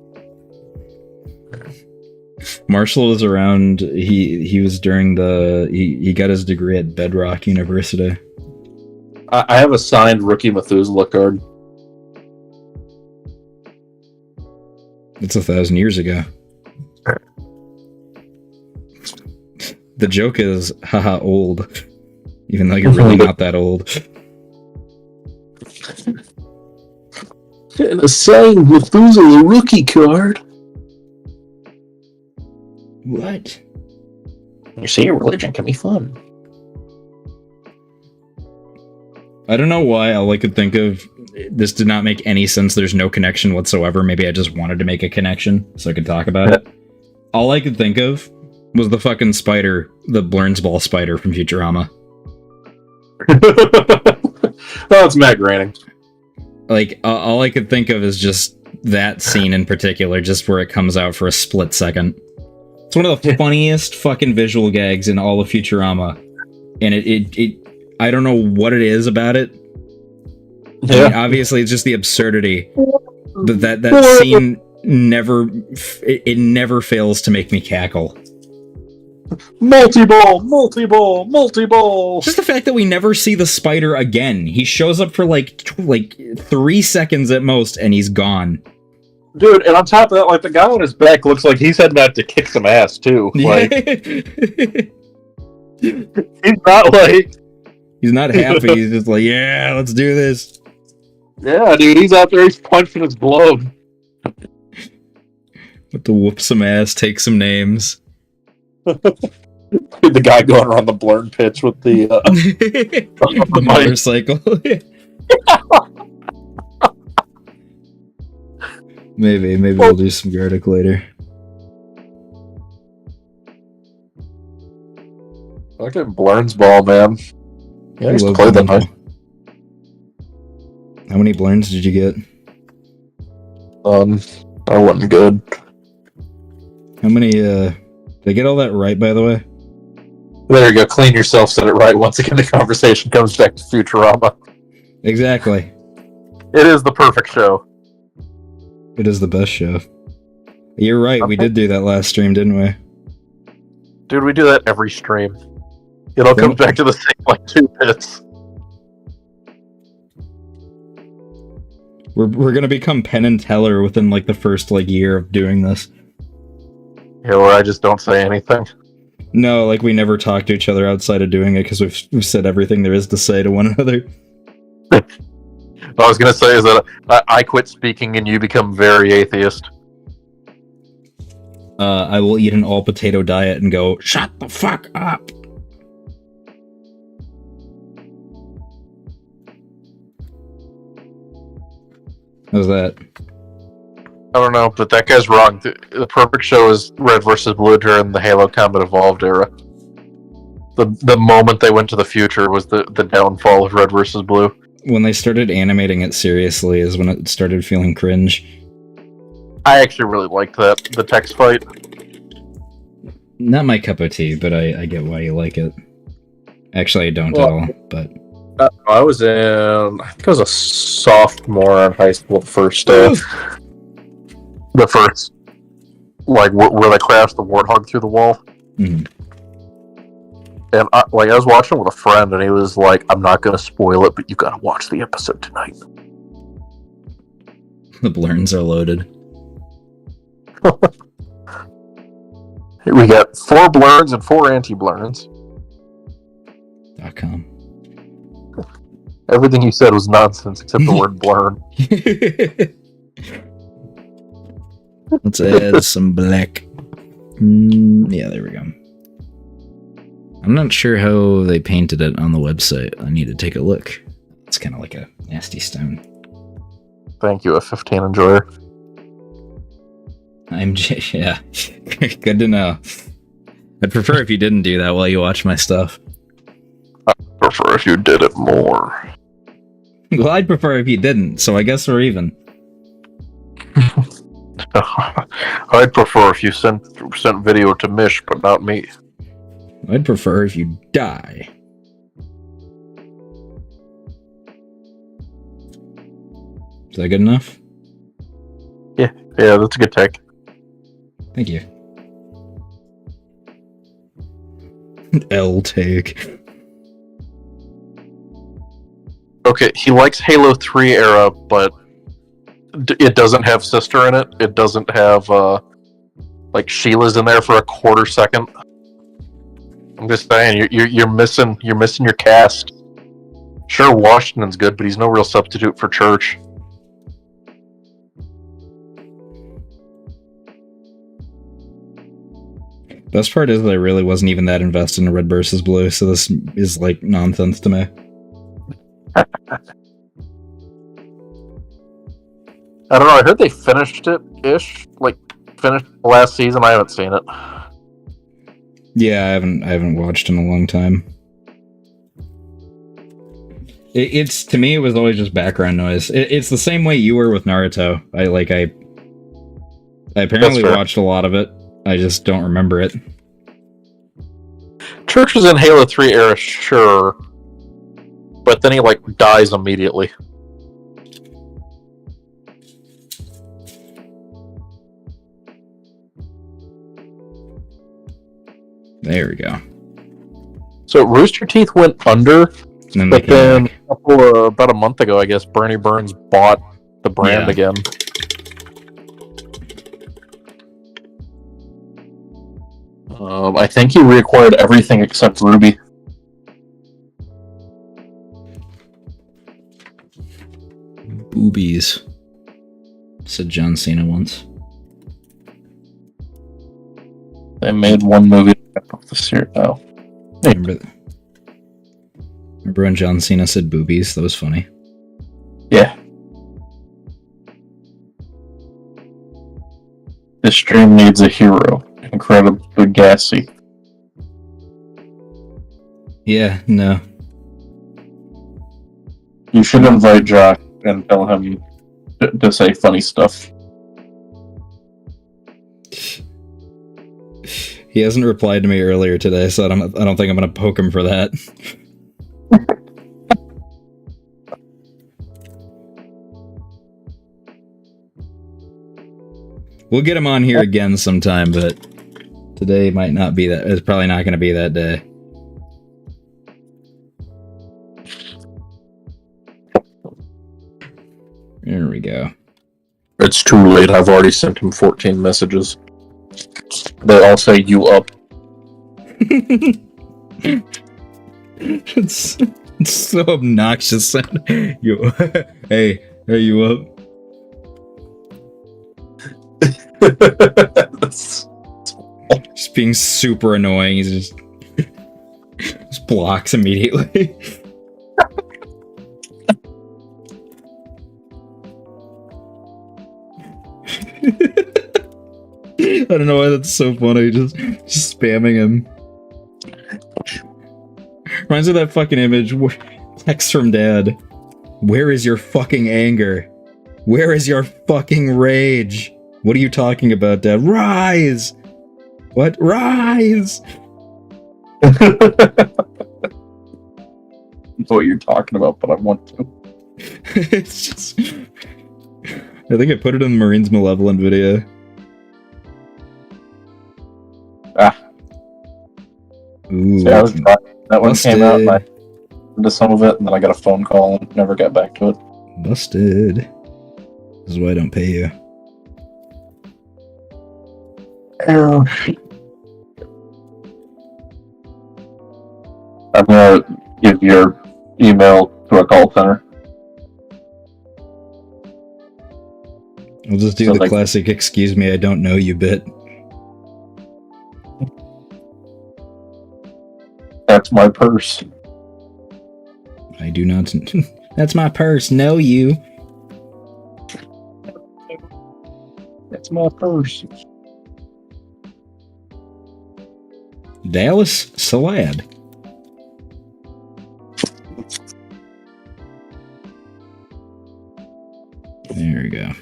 Marshall was around. He was during he got his degree at Bedrock University. I have a signed Rookie Methuselah card. It's 1,000 years ago. The joke is, haha, old. Even though you're really not that old. And a signed Methuselah rookie card. What? You see, religion can be fun. I don't know why. All I could think of, this did not make any sense. There's no connection whatsoever. Maybe I just wanted to make a connection so I could talk about it. All I could think of was the fucking spider, the Blurnsball spider from Futurama. Oh, it's Matt Groening. Like, all I could think of is just that scene in particular, just where it comes out for a split second. It's one of the funniest fucking visual gags in all of Futurama. And it I don't know what it is about it. Yeah. I mean, obviously, it's just the absurdity. But that scene it never fails to make me cackle. Multi-ball. Just the fact that we never see the spider again. He shows up for like 3 seconds at most, and he's gone. Dude, and on top of that, like, the guy on his back looks like he's heading out to kick some ass, too. Like, he's not like... He's not happy, he's just like, yeah, let's do this. Yeah, dude, he's out there, he's punching his glove. But to whoop some ass, take some names. The guy going around the blurred pitch with the motorcycle. Maybe we'll do some Gartic later. Fucking Blurns ball, man. Yeah, I used to play that night. How many Blurns did you get? I wasn't good. How many, did I get all that right, by the way? There you go, clean yourself, said it right. Once again, the conversation comes back to Futurama. Exactly. It is the perfect show. It is the best show. You're right, we did do that last stream, didn't we? Dude, we do that every stream. It all comes back to the same, like, 2 bits. We're gonna become Penn and Teller within, like, the first, like, year of doing this. Yeah, where I just don't say anything. No, like, we never talk to each other outside of doing it, because we've said everything there is to say to one another. What I was gonna say is that I quit speaking and you become very atheist. I will eat an all-potato diet and go, shut the fuck up! How's that? I don't know, but that guy's wrong. The perfect show is Red vs. Blue during the Halo Combat Evolved era. The moment they went to the future was the downfall of Red vs. Blue. When they started animating it seriously is when it started feeling cringe. I actually really liked that, the text fight. Not my cup of tea, but I get why you like it. Actually, I don't at all, but... I was in... I think I was a sophomore in high school the first, like, where they crashed the warthog through the wall. Mm-hmm. And I was watching with a friend, and he was like, I'm not going to spoil it, but you got to watch the episode tonight. The blurns are loaded. We got 4 blurns and 4 anti-blurns. .com. Everything you said was nonsense except the word blurn. Let's add some black. Yeah, there we go. I'm not sure how they painted it on the website. I need to take a look. It's kind of like a nasty stone. Thank you, F15 enjoyer. Yeah. Good to know. I'd prefer if you didn't do that while you watch my stuff. I'd prefer if you did it more. Well, I'd prefer if you didn't, so I guess we're even. I'd prefer if you sent video to Mish, but not me. I'd prefer if you die. Is that good enough? Yeah, that's a good take. Thank you. L take. Okay, he likes Halo 3 era, but it doesn't have Sister in it. It doesn't have, like, Sheila's in there for a quarter second. I'm just saying, you're missing your cast. Sure, Washington's good, but he's no real substitute for Church. Best part is that I really wasn't even that invested in Red vs. Blue, so this is, like, nonsense to me. I don't know, I heard they finished it-ish. Like, finished the last season, I haven't seen it. Yeah, I haven't watched in a long time. It's to me, it was always just background noise. It's the same way you were with Naruto. I apparently watched a lot of it. I just don't remember it. Church was in Halo 3 era, sure. But then he, like, dies immediately. There we go. So Rooster Teeth went under, And then they but came then back. about a month ago, I guess, Bernie Burns bought the brand again. I think he reacquired everything except Ruby. Boobies, said John Cena once. They made one movie of the series. Oh. Remember when John Cena said boobies? That was funny. Yeah. This stream needs a hero. Incredibly gassy. Yeah, no. You should invite Josh and tell him to say funny stuff. He hasn't replied to me earlier today, so I don't think I'm gonna poke him for that. We'll get him on here again sometime, but today might not be that. It's probably not gonna be that day. There we go. It's too late. I've already sent him 14 messages. They all say you up. It's so obnoxious. You, hey, are you up? Just being super annoying. He's just blocks immediately. I don't know why that's so funny. Just spamming him. Reminds me of that fucking image. Text from Dad. Where is your fucking anger? Where is your fucking rage? What are you talking about, Dad? Rise! What? Rise! I know what you're talking about, but I want to. It's just... I think I put it in the Marines Malevolent video. Ooh. See, I was trying. That one Busted. came out, and I listened to some of it, and then I got a phone call and never got back to it. Busted. This is why I don't pay you. I'm gonna give your email to a call center. We'll just do So, the like- classic "excuse me, I don't know you" bit. That's my purse. I do not. That's my purse. Know you. That's my purse. Dallas Salad. There we go.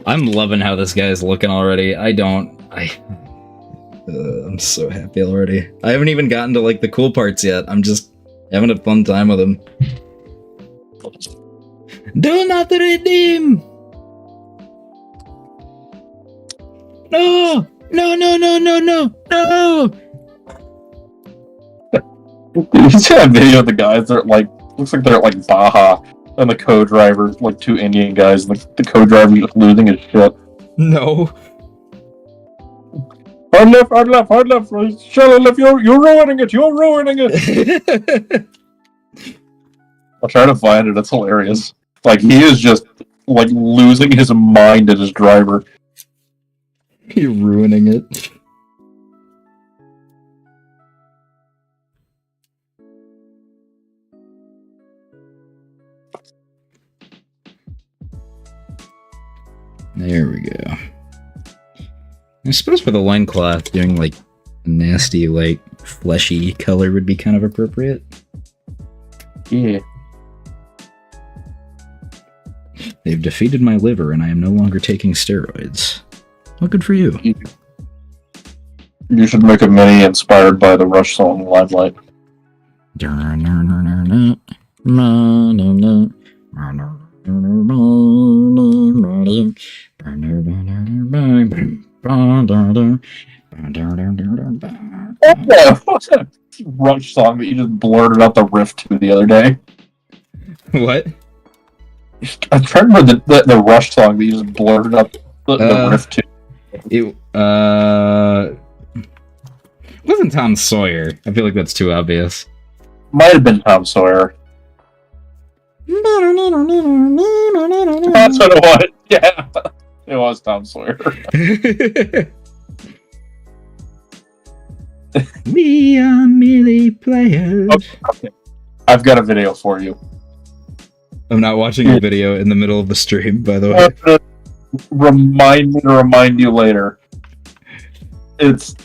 I'm loving how this guy's looking already. I'm so happy already. I haven't even gotten to like the cool parts yet. I'm just having a fun time with him. Do not redeem! No! No, no, no, no, no, no! You see that video of the guys that are like, looks like they're at like Baja, and the co-driver, like two Indian guys, and the co-driver just losing his shit. No. Hard left, hard left, hard left, shallow left, you're ruining it, you're ruining it! I'll try to find it, it's hilarious. Like, he is just, like, losing his mind as his driver. You're ruining it. There we go. I suppose for the loincloth, doing like a nasty, like fleshy color would be kind of appropriate. Yeah. They've defeated my liver and I am no longer taking steroids. Well, good for you. You should make a mini inspired by the Rush song Limelight. yeah, what's that Rush song that you just blurted out the riff to the other day? What? I'm trying to remember the Rush song that you just blurted out the riff to. It wasn't Tom Sawyer. I feel like that's too obvious. Might have been Tom Sawyer. That's what it was. Yeah, it was Tom Sawyer. We are merely players. Okay. I've got a video for you. I'm not watching a video in the middle of the stream, by the way. Remind me to remind you later. It's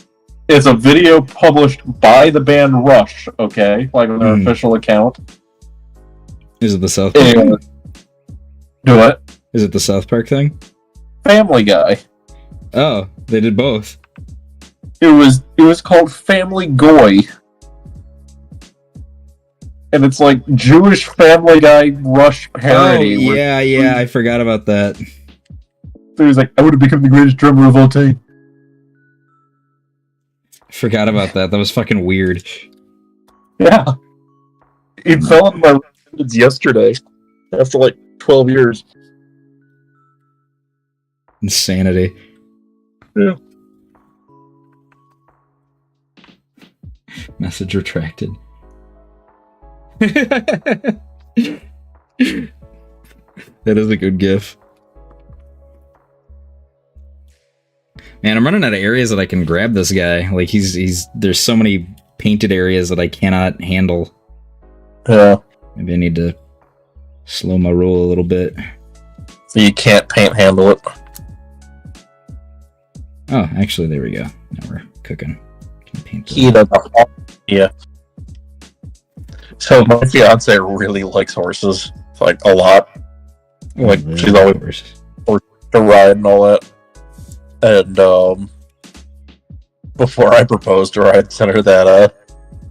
a video published by the band Rush, okay? Like on their official account. Is it the South Park thing? Do what? Is it the South Park thing? Family Guy. Oh, they did both. It was called Family Goy. And it's like Jewish Family Guy Rush parody. Oh, yeah, I forgot about that. So he's like, I would have become the greatest drummer of all time. Forgot about that. That was fucking weird. Yeah. He fell in my hands yesterday. After like 12 years. Insanity. Yeah. Message retracted. That is a good gif. Man, I'm running out of areas that I can grab this guy. Like he's there's so many painted areas that I cannot handle. Yeah. Maybe I need to slow my roll a little bit. So you can't paint handle it. Oh, actually, there we go. Now we're cooking. Can paint Yeah. So my fiance really likes horses, like a lot. Like she's always to ride and all that. And before I proposed to her, I'd sent her that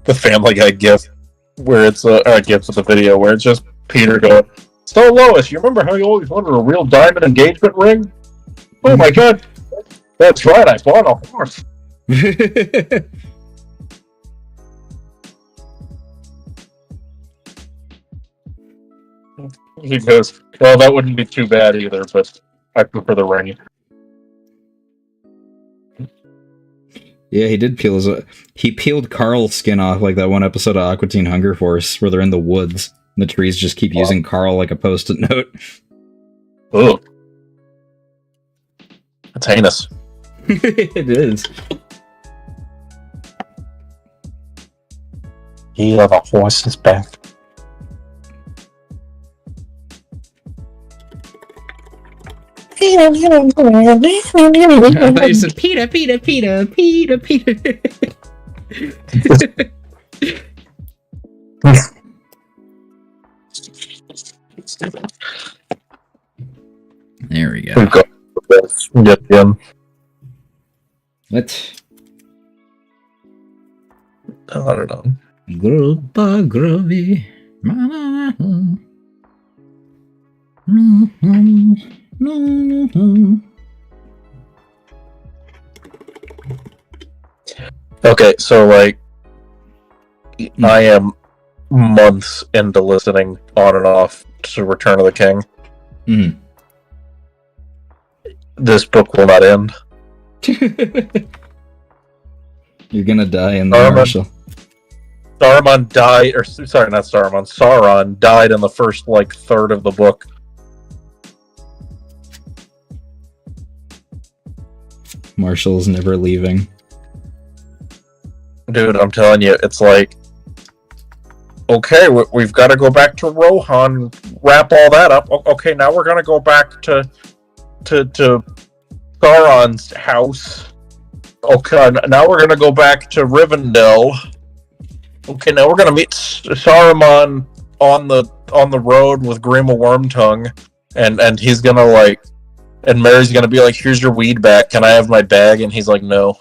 the Family Guy gif where it's a gif of the video where it's just Peter going, "So Lois, you remember how you always wanted a real diamond engagement ring? Oh my god, that's right, I bought a horse." He goes, "Well, that wouldn't be too bad either, but I prefer the ring." Yeah, he did peel he peeled Carl's skin off like that one episode of Aqua Teen Hunger Force where they're in the woods. And the trees just keep using Carl like a post-it note. Oh. That's heinous. It is. He have a horse's back. I thought you said Peter. There we go. Get him. What? I don't know. Grupa Groovy. Okay, so like I am months into listening on and off to Return of the King. Mm. This book will not end. You're gonna die in the Marshall. Sauron died, or sorry, not Saruman. Sauron died in the first like third of the book. Marshall's never leaving. Dude, I'm telling you, it's like, okay, we've got to go back to Rohan, wrap all that up. Okay, now we're gonna go back to Sauron's house. Okay, now we're gonna go back to Rivendell. Okay, now we're gonna meet Saruman on the road with Grima Wormtongue, and he's gonna like, and Mary's gonna be like, "Here's your weed back. Can I have my bag?" And he's like, "No."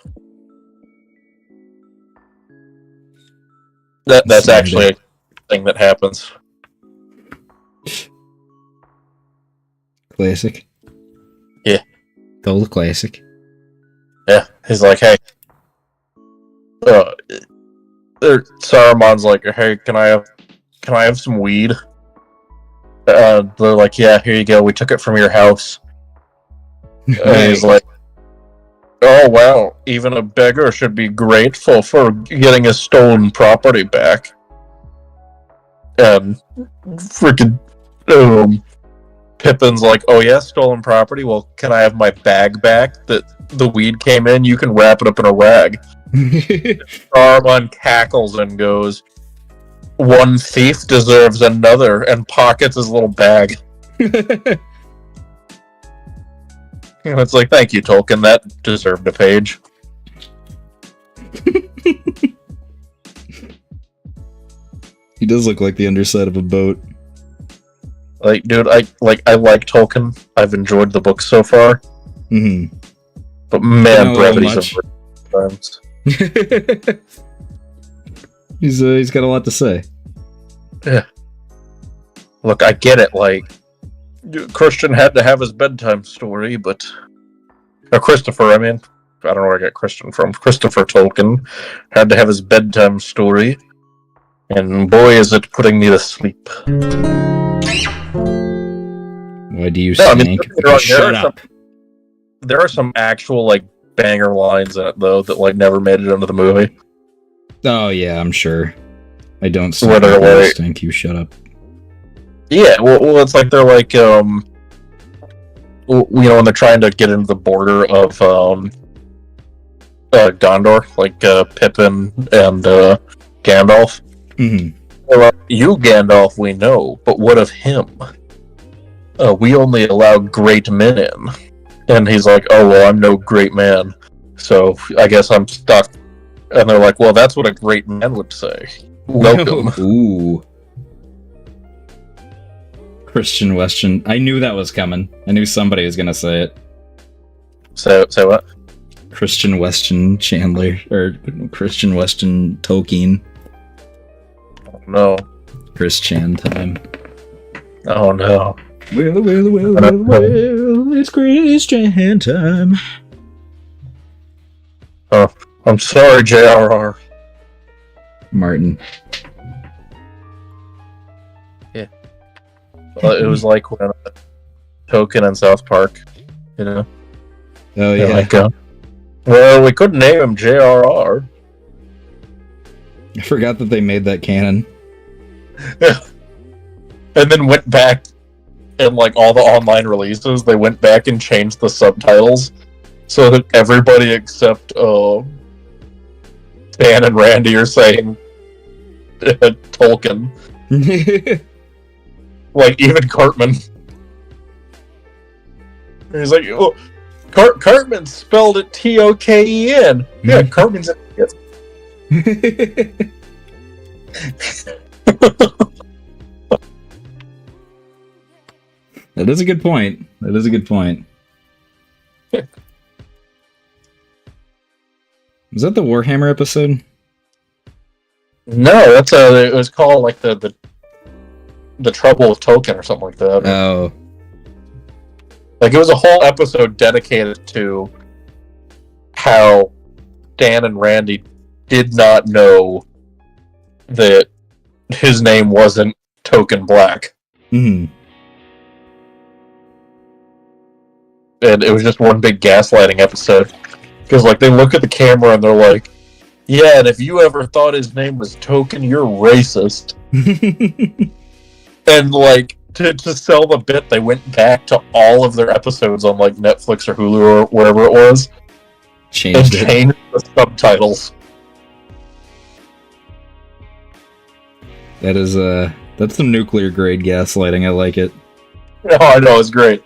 That's actually a thing that happens. Classic. Yeah. The old classic. Yeah, he's like, hey, Saruman's like, hey, can I have some weed? They're like, yeah, here you go. We took it from your house. And he's like, oh wow, even a beggar should be grateful for getting his stolen property back. And freaking Pippin's like, oh yeah, stolen property? Well, can I have my bag back that the weed came in? You can wrap it up in a rag. Saruman cackles and goes, one thief deserves another, and pockets his little bag. And it's like, thank you, Tolkien, that deserved a page. He does look like the underside of a boat. Like, dude, I like Tolkien. I've enjoyed the book so far. Mm-hmm. But man, brevity's of times. He's got a lot to say. Yeah. Look, I get it, like, Christian had to have his bedtime story, but... Christopher, I mean. I don't know where I got Christian from. Christopher Tolkien had to have his bedtime story. And boy, is it putting me to sleep. Why do you stink? Shut up. There are some actual, like, banger lines in it, though, that, like, never made it into the movie. Oh, yeah, I'm sure. I don't stink, you shut up. Yeah, well, it's like they're like, you know, when they're trying to get into the border of Gondor, like Pippin and Gandalf. Mm-hmm. Like, you, Gandalf, we know, but what of him? We only allow great men in. And he's like, oh, well, I'm no great man, so I guess I'm stuck. And they're like, well, that's what a great man would say. Welcome. Ooh. Christian Weston. I knew that was coming. I knew somebody was gonna say it. Say what? Christian Weston Chandler, or Christian Weston Tolkien. Oh, no. Chris Chan time. Oh no. Well, it's Christian time. Oh, I'm sorry, J.R.R. Martin. Yeah. Well, it was like when Tolkien in South Park, you know? Oh, yeah. Like, well, we couldn't name him J.R.R. I forgot that they made that canon. And then went back, and like all the online releases, they went back and changed the subtitles so that everybody except Dan and Randy are saying Tolkien. Like, even Cartman. He's like, oh, Cartman spelled it T-O-K-E-N. Yeah, Cartman's an idiot. That is a good point. Was that the Warhammer episode? No, that's it was called like the Trouble with Tolkien or something like that. Oh. Like, it was a whole episode dedicated to how Dan and Randy did not know that his name wasn't Token Black. Mm-hmm. And it was just one big gaslighting episode. Because, like, they look at the camera and they're like, yeah, and if you ever thought his name was Token, you're racist. And, like, to sell the bit, they went back to all of their episodes on, like, Netflix or Hulu or wherever it was. Changed the subtitles. That is, that's some nuclear grade gaslighting. I like it. Oh, I know, it's great.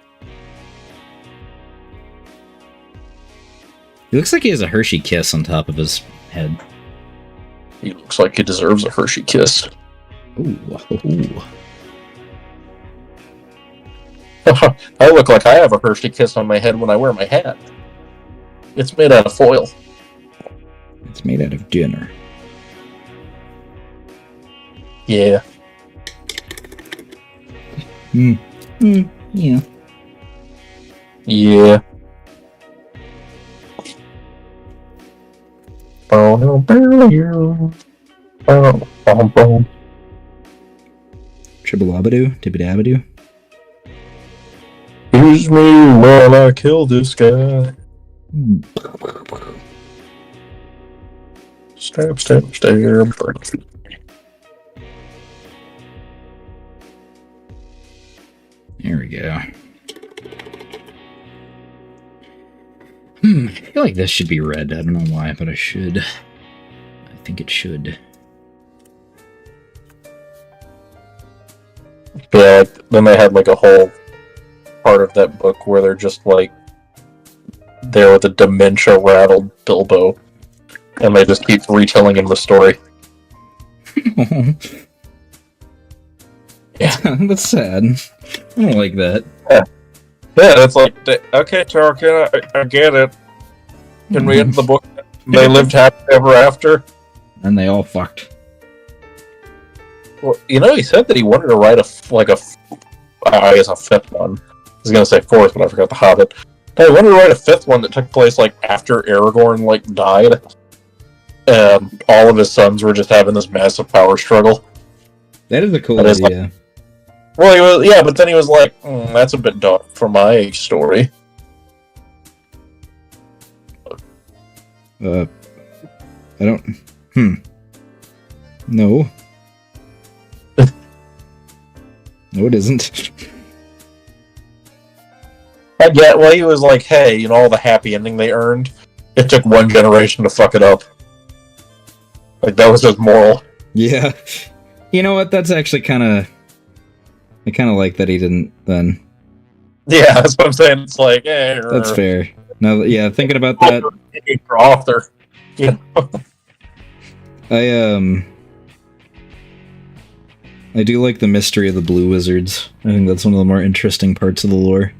He looks like he has a Hershey kiss on top of his head. He looks like he deserves a Hershey kiss. Ooh. I look like I have a Hershey kiss on my head when I wear my hat. It's made out of foil. It's made out of dinner. Yeah. Yeah. Yeah. Tribble-abadoo? Dibbidi-abadoo? Use me while I kill this guy. Stab, stab, stab. There we go. I feel like this should be red. I don't know why, but I should. I think it should. Yeah, then they had like a whole part of that book where they're just like there with a dementia-rattled Bilbo, and they just keep retelling him the story. Yeah, that's sad. I don't like that. Yeah, that's like, okay, Tarkin, I get it. Can we end the book? They lived happy ever after. And they all fucked. Well, you know, he said that he wanted to write a fifth one. I was gonna say fourth, but I forgot the Hobbit. No, he wanted to write a fifth one that took place like after Aragorn like died. All of his sons were just having this massive power struggle. That is a cool idea. Like, well, he was, yeah, but then he was like, that's a bit dark for my story. I don't... No. No, it isn't. I get, well, he was like, hey, you know, all the happy ending they earned, it took one generation to fuck it up. Like, that was his moral. Yeah. You know what, that's actually kind of... I kind of like that he didn't, then. Yeah, that's what I'm saying. It's like, that's fair. Now, yeah, thinking about that... Author. Yeah. I do like the mystery of the Blue Wizards. I think that's one of the more interesting parts of the lore.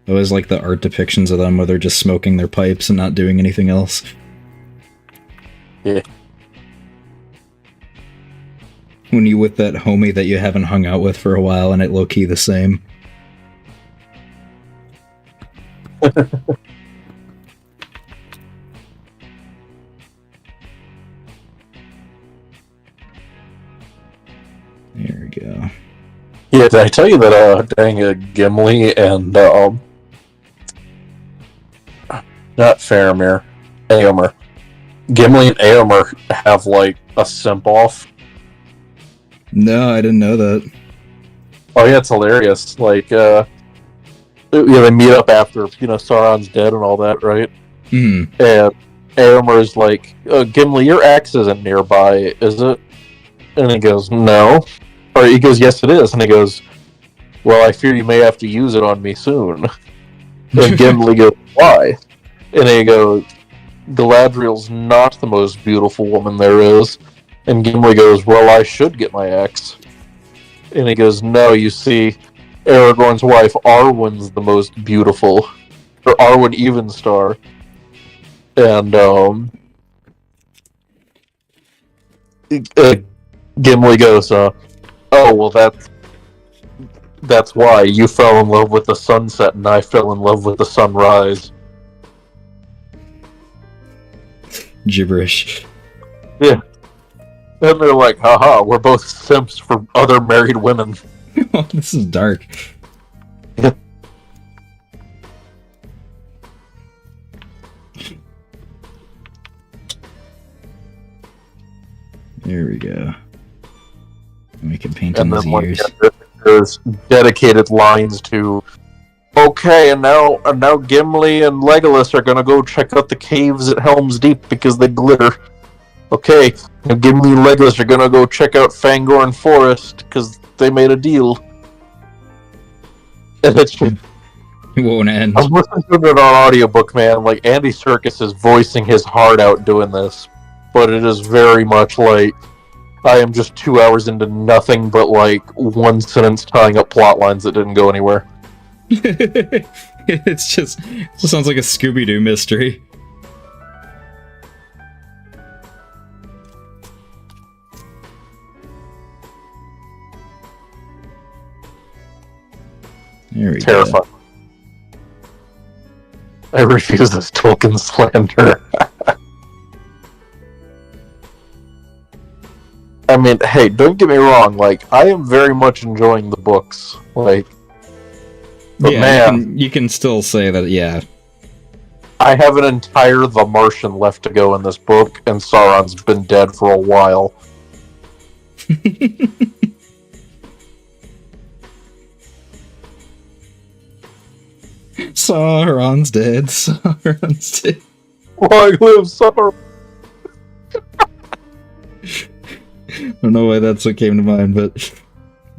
I always like the art depictions of them where they're just smoking their pipes and not doing anything else. Yeah. When you with that homie that you haven't hung out with for a while and it low-key the same. There we go. Yeah, did I tell you that Gimli and not Faramir, Éomer. Gimli and Éomer have like a simp-off. No, I didn't know that. Oh yeah, it's hilarious. Like, yeah, they meet up after, you know, Sauron's dead and all that, right? Hmm. And Éomer's like, Gimli, your axe isn't nearby, is it? And he goes, no. Or he goes, yes it is. And he goes, well, I fear you may have to use it on me soon. And Gimli goes, why? And he goes, Galadriel's not the most beautiful woman there is. And Gimli goes, well, I should get my axe. And he goes, no, you see, Aragorn's wife, Arwen's the most beautiful. Or Arwen Evenstar. And, Gimli goes, oh, well, that's why you fell in love with the sunset and I fell in love with the sunrise. Gibberish. Yeah. And they're like, haha, we're both simps for other married women. Oh, this is dark. Yeah. There we go. And we can paint And on his then ears. there's dedicated lines to, okay, and now Gimli and Legolas are gonna go check out the caves at Helm's Deep because they glitter. Okay, and Gimli and Legolas are gonna go check out Fangorn Forest because they made a deal. And it's just, It won't end. I was listening to it on audiobook, man. Like, Andy Serkis is voicing his heart out doing this. But it is very much like, I am just 2 hours into nothing but, like, one sentence tying up plot lines that didn't go anywhere. It just sounds like a Scooby-Doo mystery. There we Terrifying. I refuse this Tolkien slander. I mean, hey, don't get me wrong. Like, I am very much enjoying the books. Like, but yeah, man, you can still say that. Yeah, I have an entire The Martian left to go in this book, and Sauron's been dead for a while. Sauron's dead. Sauron's dead. Long live Sauron! I don't know why that's what came to mind, but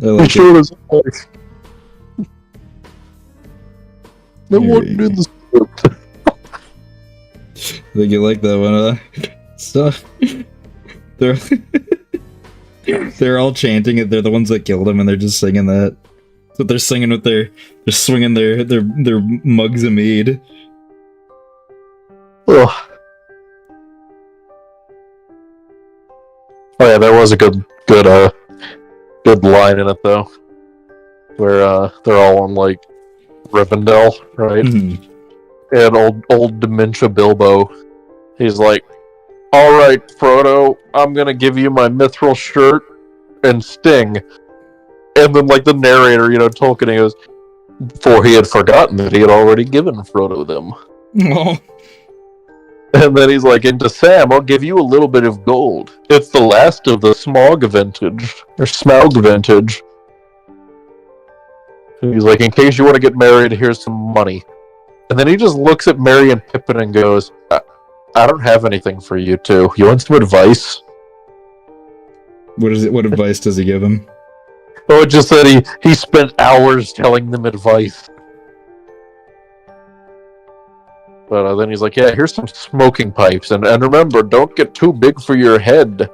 I He like showed it. his life. That wasn't in the script. I think you like that one, So they're they're all chanting it. They're the ones that killed him, and they're just singing that. So they're singing with they're swinging their mugs of mead. Ugh. Oh yeah, there was a good line in it though, where they're all on like Rivendell, right? Mhm. And old dementia Bilbo, he's like, "All right, Frodo, I'm gonna give you my mithril shirt and Sting." And then like the narrator, Tolkien, he goes, for he had forgotten that he had already given Frodo them. Oh. And then he's like, and to Sam, I'll give you a little bit of gold. It's the last of the Smaug vintage. And he's like, in case you want to get married, here's some money. And then he just looks at Merry and Pippin and goes, I don't have anything for you two. You want some advice? What advice does he give him? Oh, it just said he spent hours telling them advice. But then he's like, yeah, here's some smoking pipes. And remember, don't get too big for your head.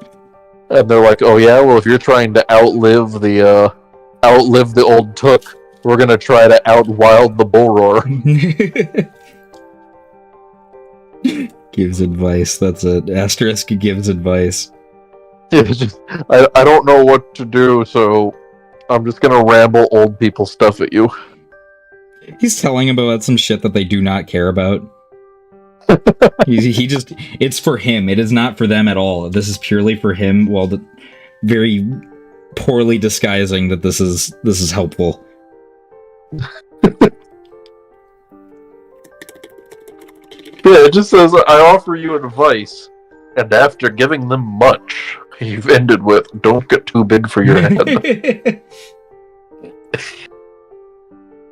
And they're like, oh yeah, well, if you're trying to outlive the old Took, we're going to try to outwild the bull roar. Gives advice. That's it. Asterisk gives advice. I don't know what to do, so I'm just going to ramble old people stuff at you. He's telling him about some shit that they do not care about. he just, it's for him. It is not for them at all. This is purely for him, while very poorly disguising that this is helpful. Yeah, it just says, I offer you advice, and after giving them much, you've ended with, don't get too big for your head.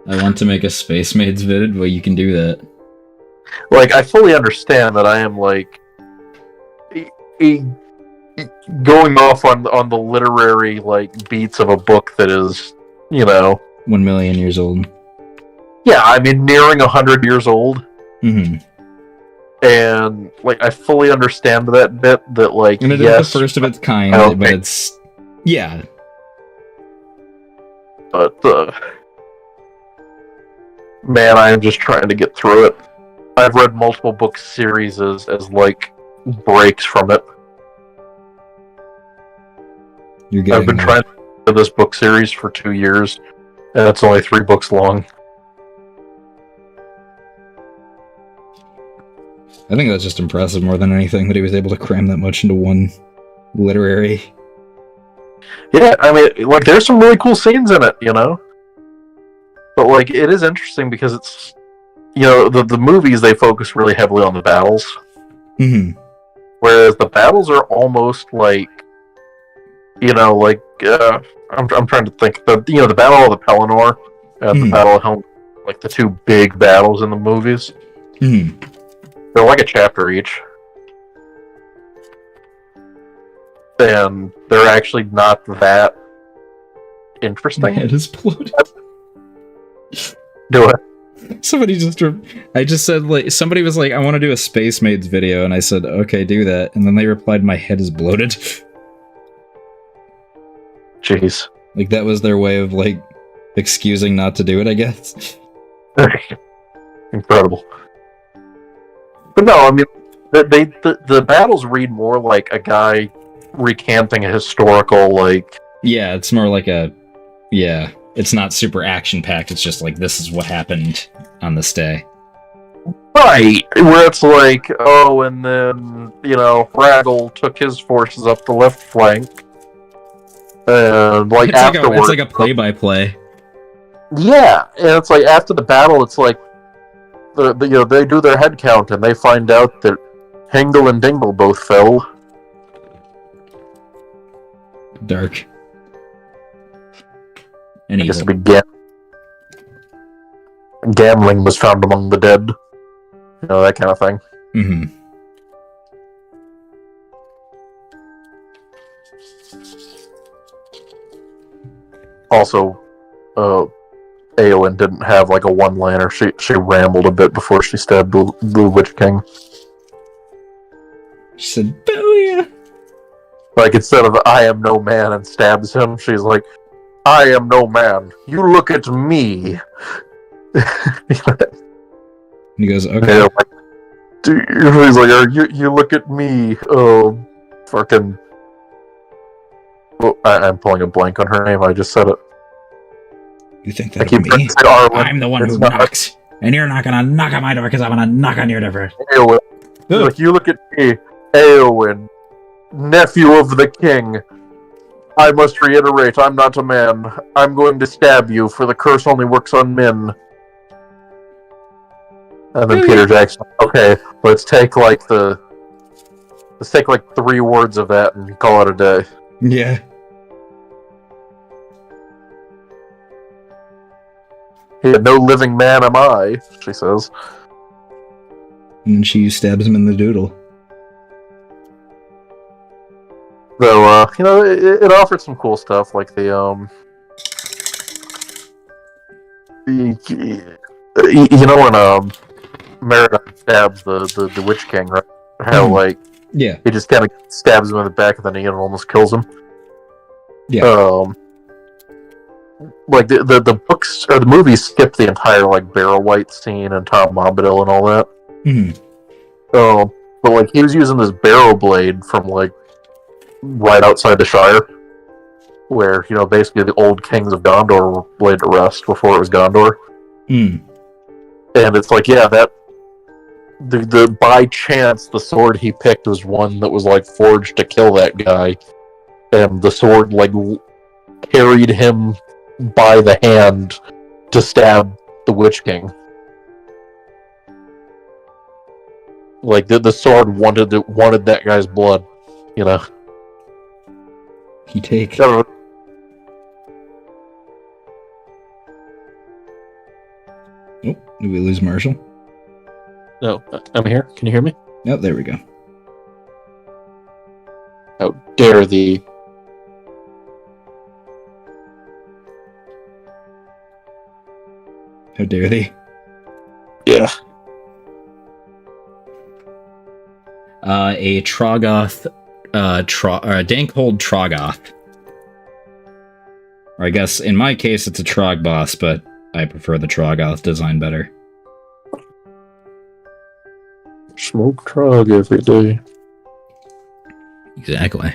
I want to make a Space Maids vid. Well, you can do that. Like, I fully understand that I am, like, going off on the literary, like, beats of a book that is, 1 million years old. Yeah, I mean, nearing 100 years old. Mm-hmm. And, like, I fully understand that bit, that, like, and it is the first of its kind, but it's... Yeah. But, man, I am just trying to get through it. I've read multiple book series as like, breaks from it. I've been trying to do this book series for 2 years, and it's only 3 books long. I think that's just impressive more than anything, that he was able to cram that much into one literary. Yeah, I mean, like, there's some really cool scenes in it, But, like, it is interesting because it's, the movies, they focus really heavily on the battles. Mm-hmm. Whereas the battles are almost like, I'm trying to think. The Battle of the Pelennor and the Battle of Helm, like the 2 big battles in the movies. Mm-hmm. They're like a chapter each. And they're actually not that interesting. My head is bloated. Do it. I just said, like, somebody was like, I want to do a Space Maids video, and I said, okay, do that. And then they replied, my head is bloated. Jeez. Like, that was their way of, like, excusing not to do it, I guess. Incredible. But no, I mean, the battles read more like a guy recanting a historical, like... Yeah, it's more like a... Yeah. it's not super action-packed, it's just like, this is what happened on this day. Right, where it's like, oh, and then, Raggle took his forces up the left flank. And, like, afterwards... It's like a play-by-play. Yeah, and it's like, after the battle, it's like, they do their head count, and they find out that Hingle and Dingle both fell. Dark. I guess it'd be gambling was found among the dead. That kind of thing. Mm-hmm. Also, Eowyn didn't have like a one-liner. She rambled a bit before she stabbed the Witch King. She said, "Booyah!" Like, instead of "I am no man" and stabs him, she's like, "I am no man. You look at me." And he goes, "Okay." Yeah, like, he's like, you look at me. Fucking. Well, I'm pulling a blank on her name. I just said it. You think that of me? I'm the one who knocks, and you're not gonna knock on my door because I'm gonna knock on your door. Eowyn. Like, you look at me, Eowyn, nephew of the king. I must reiterate, I'm not a man. I'm going to stab you, for the curse only works on men. And then Peter Jackson, okay, let's take like 3 words of that and call it a day. Yeah. Yeah, no living man am I, she says. And she stabs him in the doodle. Though, it offered some cool stuff, like when Merida stabs the Witch King, right? How, yeah, he just kind of stabs him in the back of the knee and almost kills him. Yeah. Like, the books, or the movies skip the entire, Barrow White scene and Tom Bombadil and all that. Mm-hmm. But, he was using this barrow blade from, right outside the Shire, where, basically the old kings of Gondor were laid to rest before it was Gondor. Mm. And it's like, yeah, that the by chance the sword he picked was one that was forged to kill that guy, and the sword carried him by the hand to stab the Witch King. The sword wanted that guy's blood, He take. Oh, did we lose Marshall? no, I'm here. Can you hear me? Oh, there we go. How dare thee. How dare they? Yeah. A Troggoth, Dankhold Troggoth. Or I guess, in my case, it's a Trog boss, but I prefer the Troggoth design better. Smoke Trog every day. Exactly.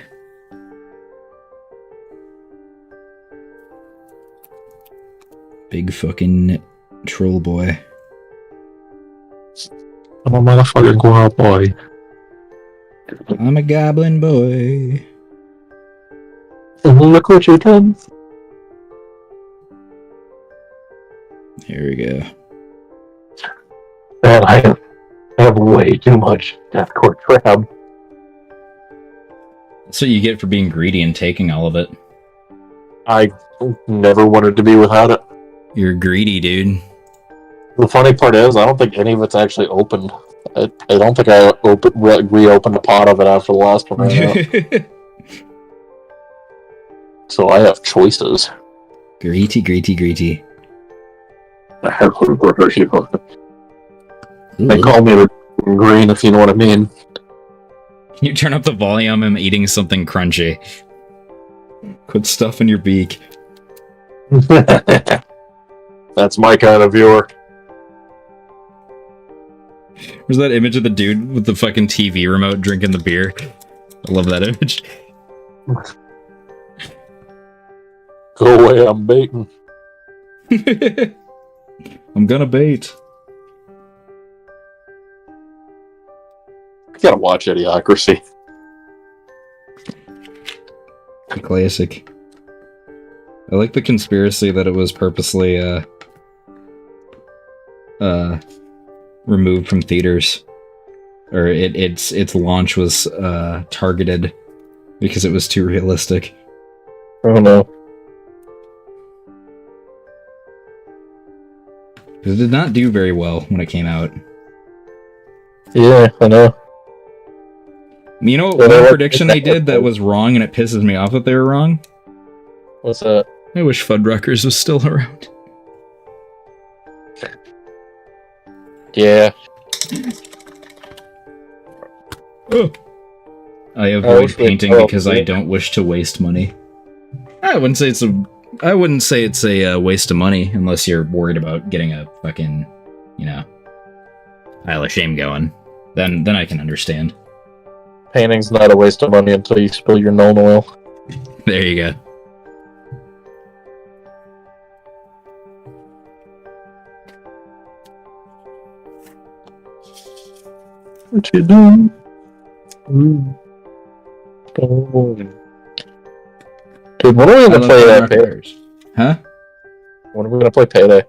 Big fucking troll boy. I'm a motherfucking Quar boy. I'm a goblin boy. Look what you done. Here we go. Man, I have way too much Deathcore crab. That's what you get for being greedy and taking all of it. I never wanted to be without it. You're greedy, dude. The funny part is, I don't think any of it's actually opened. I don't think I reopened a pot of it after the last one. So I have choices. Greedy. They call me the green, if you know what I mean. You turn up the volume, I'm eating something crunchy. Put stuff in your beak. That's my kind of viewer. Where's that image of the dude with the fucking TV remote drinking the beer? I love that image. Go away, I'm baiting. I'm gonna bait. You gotta watch Idiocracy. A classic. I like the conspiracy that it was purposely removed from theaters, or its launch was targeted because it was too realistic. Oh no. It did not do very well when it came out. Yeah, I know. You know, Well, one prediction they did that was wrong, and it pisses me off that they were wrong. What's that? I wish Fuddruckers was still around. Yeah. Oh. I I avoid wish we- painting oh, because I yeah. don't wish to waste money. I wouldn't say it's a waste of money unless you're worried about getting a fucking, pile of shame going. Then I can understand. Painting's not a waste of money until you spill your known oil. There you go. What you do? Oh. Dude, when are we gonna play that Payday? Huh? When are we gonna play Payday?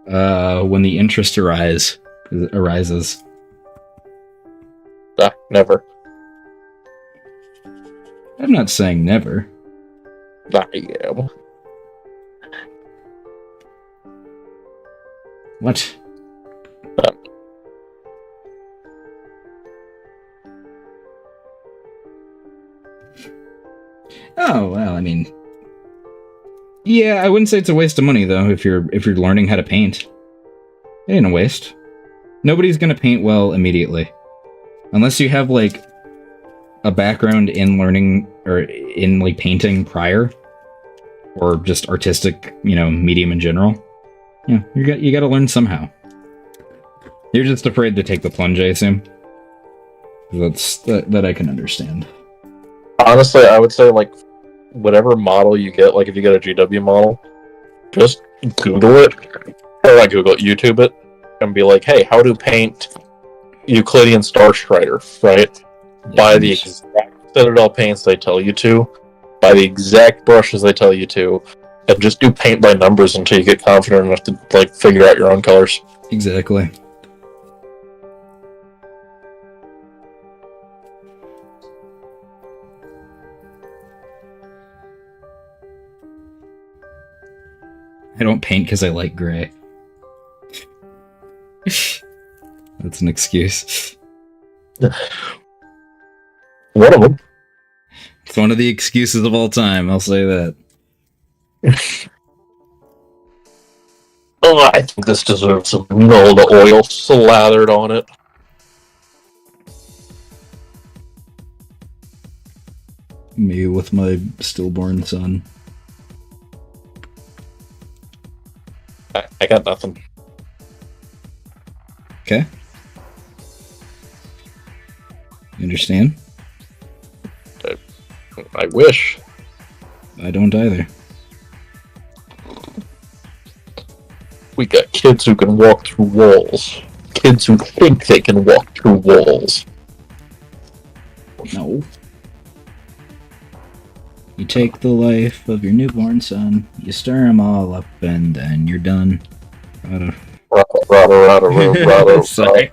When the interest arises. Never. I'm not saying never. Yeah. What? Oh, well, I mean, yeah, I wouldn't say it's a waste of money though. If you're learning how to paint, it ain't a waste. Nobody's gonna paint well immediately, unless you have like a background in learning or in like painting prior, or just artistic, medium in general. Yeah, you got to learn somehow. You're just afraid to take the plunge, I assume. That I can understand. Honestly, I would say, like, whatever model you get, like, if you get a GW model, just Google it. Or not Google it, YouTube it. And be like, hey, how to paint Euclidean Star Strider, right? Buy the exact Citadel paints they tell you to. Buy the exact brushes they tell you to. And just do paint by numbers until you get confident enough to, like, figure out your own colors. Exactly. I don't paint because I like gray. That's an excuse. One of them. It's one of the excuses of all time, I'll say that. Oh, I think this deserves some Nola oil slathered on it. Me with my stillborn son. I got nothing. Okay. You understand? I wish. I don't either. We got kids who can walk through walls. Kids who think they can walk through walls. No. You take the life of your newborn son, you stir him all up, and then you're done. Sorry.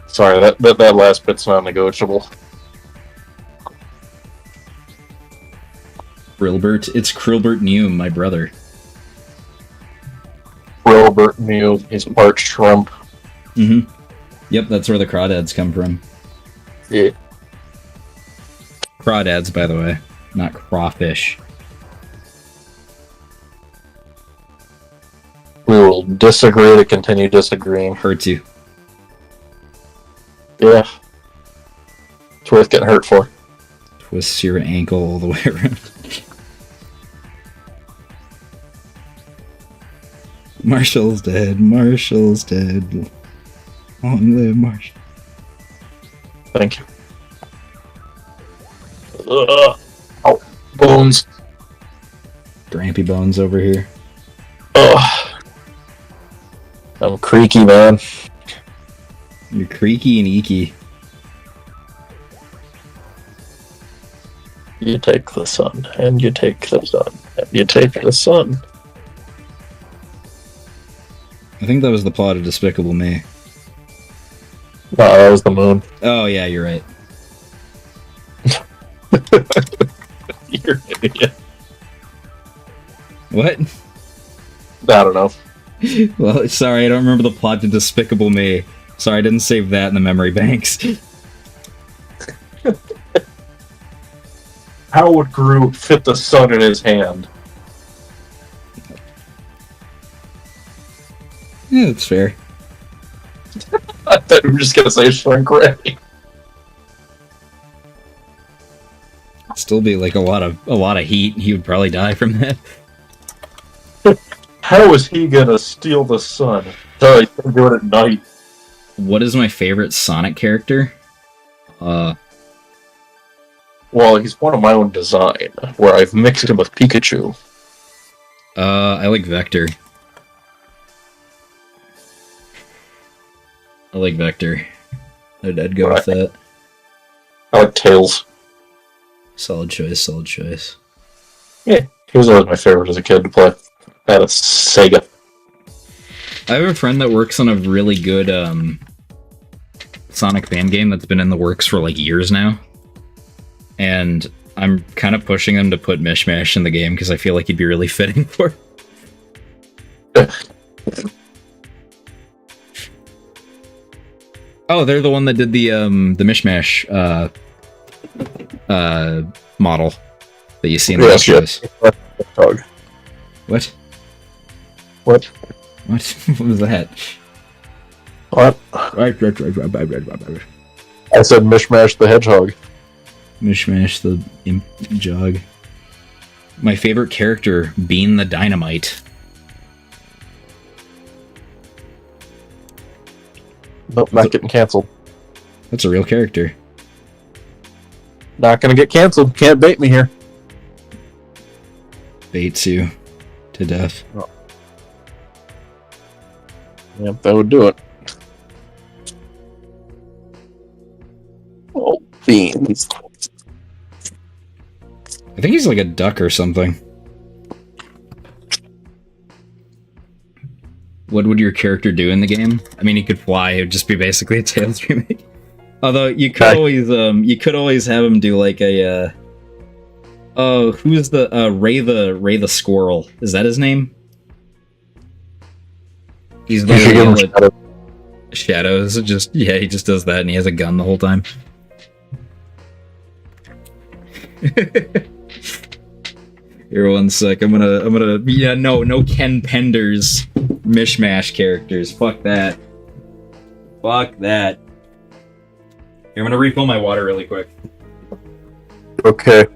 Sorry, that last bit's not negotiable. Krilbert, it's Krilbert Neum, my brother. Robert knew he's part shrimp. Mm-hmm. Yep, that's where the crawdads come from. Yeah. Crawdads, by the way, not crawfish. We will disagree to continue disagreeing. Hurts you. Yeah. It's worth getting hurt for. Twists your ankle all the way around. Marshall's dead. Marshall's dead. Long live Marshall. Thank you. Ugh. Oh, bones. Grampy Bones over here. Ugh. I'm creaky, man. You're creaky and eeky. You take the sun, and you take the sun, and you take the sun. I think that was the plot of Despicable Me. No, that was the moon. Oh, yeah, you're right. You're an idiot. What? I don't know. Well, sorry, I don't remember the plot to Despicable Me. Sorry, I didn't save that in the memory banks. How would Groot fit the sun in his hand? Yeah, that's fair. I thought we were just gonna say shrink ray. Still be like a lot of heat. He would probably die from that. How is he gonna steal the sun? So he's gonna do it at night. What is my favorite Sonic character? Well, he's one of my own design, where I've mixed him with Pikachu. I like Vector. I'd go with that. I like Tails. Solid choice. Yeah, he was always my favorite as a kid to play. I had a Sega. I have a friend that works on a really good Sonic fan game that's been in the works for like years now. And I'm kind of pushing them to put Mishmash in the game because I feel like he'd be really fitting for it. Oh, they're the one that did the Mishmash model that you see in the shows. Dog. What? What? What was that? What? I said Mishmash the Hedgehog. Mishmash the imp jog. My favorite character, Bean the Dynamite. Nope, not getting canceled. That's a real character. Not gonna get canceled. Can't bait me here. Baits you to death. Oh. Yep, that would do it. Oh, beans. I think he's like a duck or something. What would your character do in the game? I mean, he could fly. It would just be basically a Tails remake. Although you could always have him do like a. Oh, who's the Ray the Squirrel? Is that his name? He's the yellow shadows. He just does that, and he has a gun the whole time. Here, one sec. I'm gonna. Yeah, no Ken Penders Mishmash characters. Fuck that. Here, I'm gonna refill my water really quick. Okay.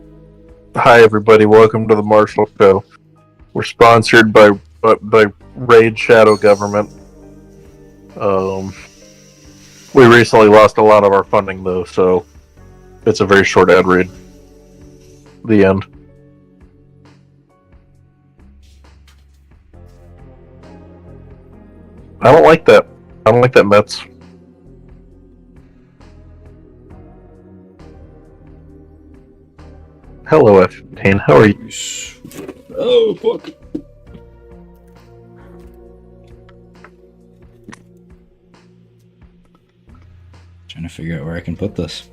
Hi, everybody. Welcome to the Marshall Show. We're sponsored by Raid Shadow Government. We recently lost a lot of our funding, though, so it's a very short ad read. The end. I don't like that. I don't like that, Mets. Hello, F-15. How are you? Oh, fuck. Trying to figure out where I can put this.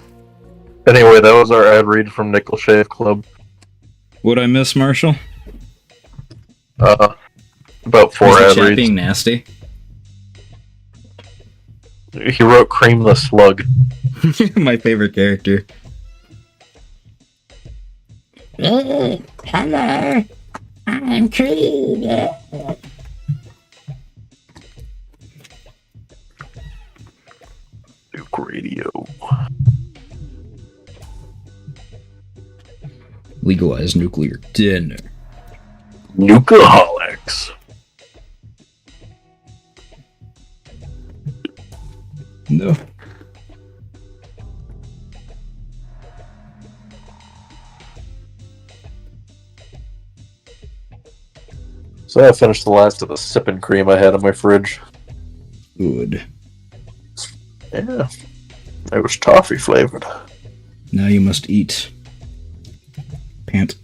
Anyway, that was our ad read from Nickel Shave Club. What'd I miss, Marshall? About 4 Was the ad chat reads. being nasty? He wrote Cream the Slug. My favorite character. Hello, I'm Creed. Duke Radio. Legalize nuclear dinner. Nukeaholics. No. So I finished the last of the sipping cream I had in my fridge. Good. Yeah. It was toffee flavored. Now you must eat. Pant.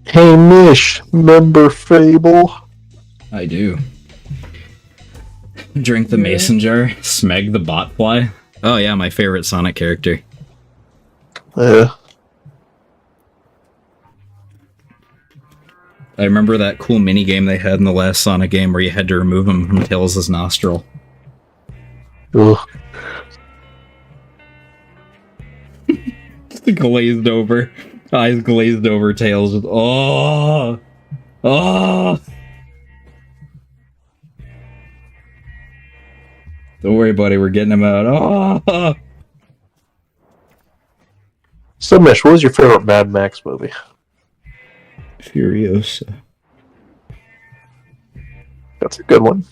Hey Mish, remember Fable? I do. Drink the mason jar. Smeg the botfly. Oh yeah, my favorite Sonic character. Yeah. I remember that cool mini game they had in the last Sonic game where you had to remove him from Tails' nostril. Ugh. Just glazed over. Eyes glazed over Tails with oh! Oh! Don't worry, buddy, we're getting him out. Oh! So Mish, what was your favorite Mad Max movie? Furiosa. That's a good one.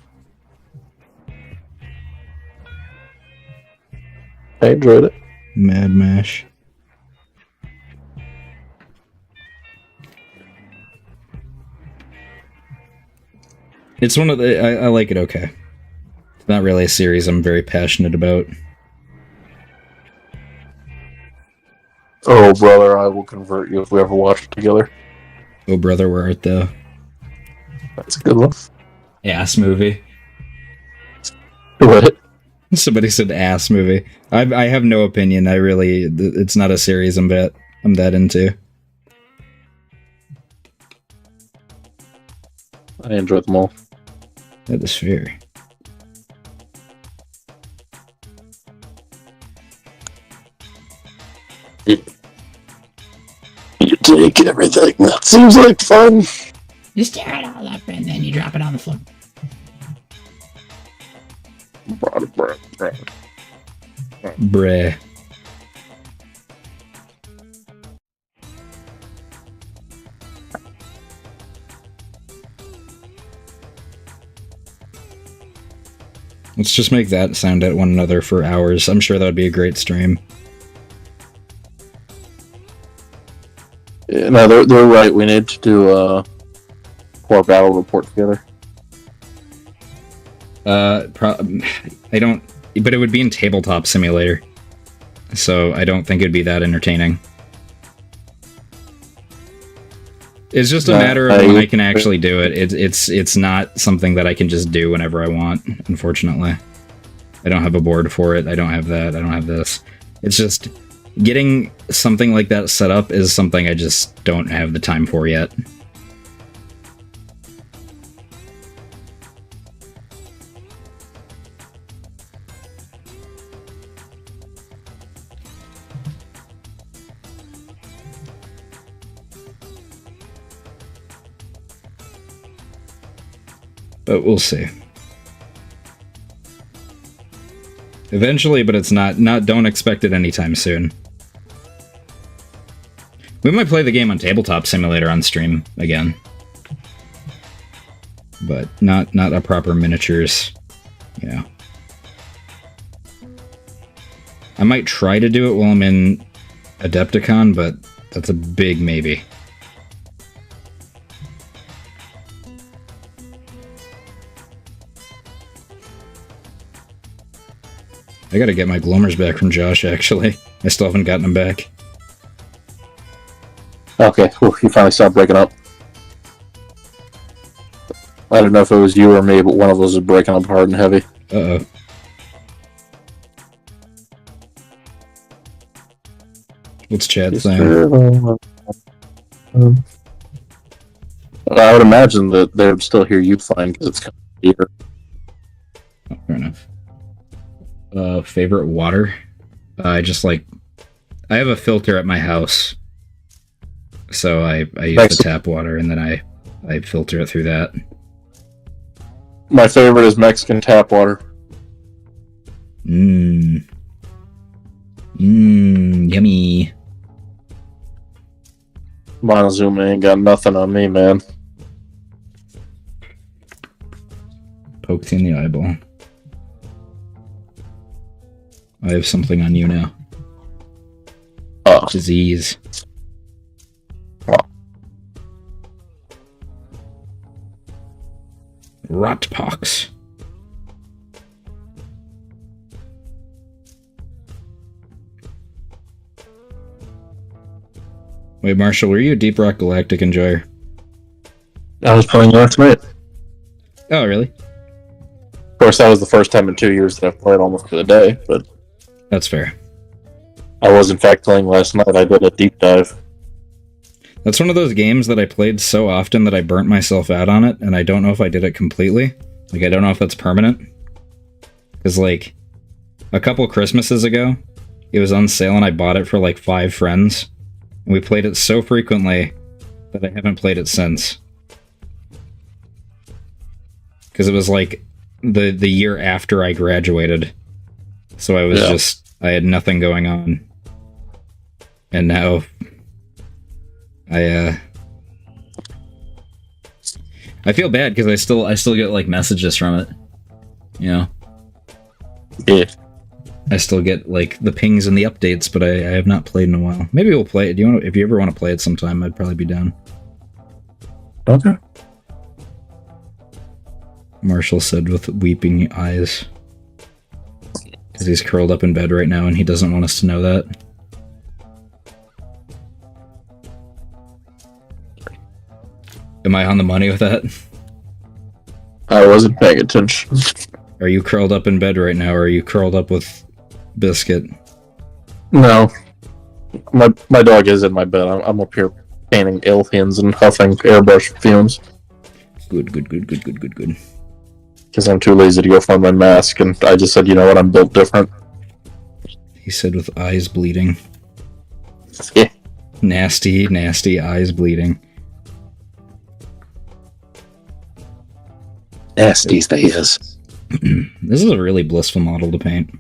I enjoyed it. Mad Mash. It's one of the... I like it okay. It's not really a series I'm very passionate about. Oh, brother, I will convert you if we ever watch it together. Oh, brother, where art thou? That's a good one. Ass movie. What? Somebody said ass movie. I have no opinion. I really... It's not a series I'm that into. I enjoyed them all. That is fair. You take everything. That seems like fun. You stir it all up and then you drop it on the floor. Bruh. Let's just make that sound at one another for hours. I'm sure that would be a great stream. Yeah, no, they're right. We need to do a Quar battle report together. I don't... But it would be in Tabletop Simulator. So I don't think it'd be that entertaining. It's just a matter of when I can actually do it. It's not something that I can just do whenever I want, unfortunately. I don't have a board for it. I don't have that. I don't have this. It's just... Getting something like that set up is something I just don't have the time for yet. But we'll see. Eventually, but it's not don't expect it anytime soon. We might play the game on Tabletop Simulator on stream again. But not a proper miniatures, you know. I might try to do it while I'm in Adepticon, but that's a big maybe. I gotta get my Glommers back from Josh, actually. I still haven't gotten them back. Okay, you finally stopped breaking up. I don't know if it was you or me, but one of us is breaking up hard and heavy. Uh-oh. What's Chad saying? I would imagine that they would still hear you fine, because it's kind of deeper. Oh, fair enough. Favorite water? I just like... I have a filter at my house. So I use the tap water, and then I filter it through that. My favorite is Mexican tap water. Yummy. Montezuma ain't got nothing on me, man. Poked in the eyeball. I have something on you now. Oh. Disease. rot pox. Wait, Marshall, were you a Deep Rock Galactic enjoyer? I was playing last night. Oh, really? Of course, that was the first time in 2 years that I've played almost for the day, but That's fair. I was in fact playing last night. I did a deep dive. That's one of those games that I played so often that I burnt myself out on it, and I don't know if I did it completely. Like, I don't know if that's permanent. Because, like, a couple Christmases ago, it was on sale and I bought it for, like, 5 friends. And we played it so frequently that I haven't played it since. Because it was, like, the year after I graduated. So I was I had nothing going on. And now I feel bad because I still get like messages from it. You know? Yeah. I still get like the pings and the updates, but I have not played in a while. Maybe we'll play it. If you ever want to play it sometime, I'd probably be down. Okay. Marshall said with weeping eyes. Because he's curled up in bed right now and he doesn't want us to know that. Am I on the money with that? I wasn't paying attention. Are you curled up in bed right now, or are you curled up with Biscuit? No. My dog is in my bed. I'm up here painting alien and huffing airbrush fumes. Good. Because I'm too lazy to go find my mask, and I just said, you know what, I'm built different. He said with eyes bleeding. Yeah. Nasty eyes bleeding. Nasty they is. This is a really blissful model to paint.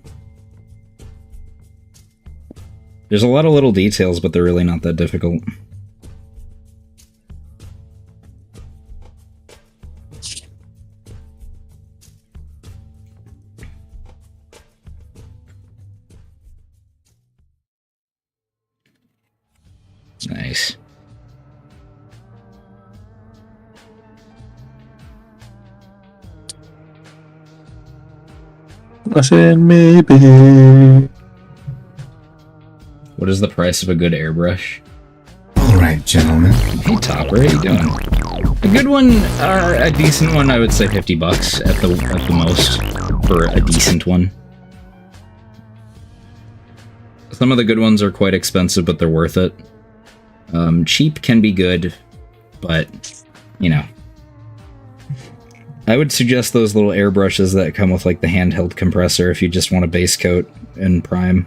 There's a lot of little details, but they're really not that difficult. Nice. I said maybe. What is the price of a good airbrush? Alright, gentlemen. Hey Topper, how you doing? A good one, or a decent one, I would say $50 at the most for a decent one. Some of the good ones are quite expensive, but they're worth it. Cheap can be good, but, you know. I would suggest those little airbrushes that come with like the handheld compressor if you just want a base coat and prime.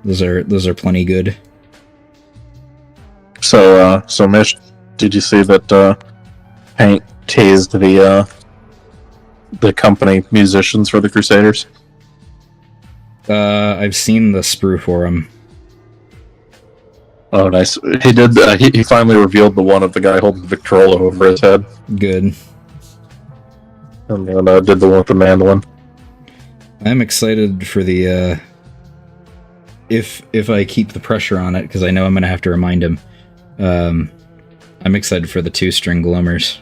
Those are plenty good. So Mish, did you see that Hank tased the company musicians for the Crusaders? I've seen the sprue for him. Oh, nice. He did. He finally revealed the one of the guy holding the Victrola over his head, Good. and then did the one with the mandolin. I'm excited for the, if I keep the pressure on it, because I know I'm going to have to remind him. I'm excited for the 2-string glommers.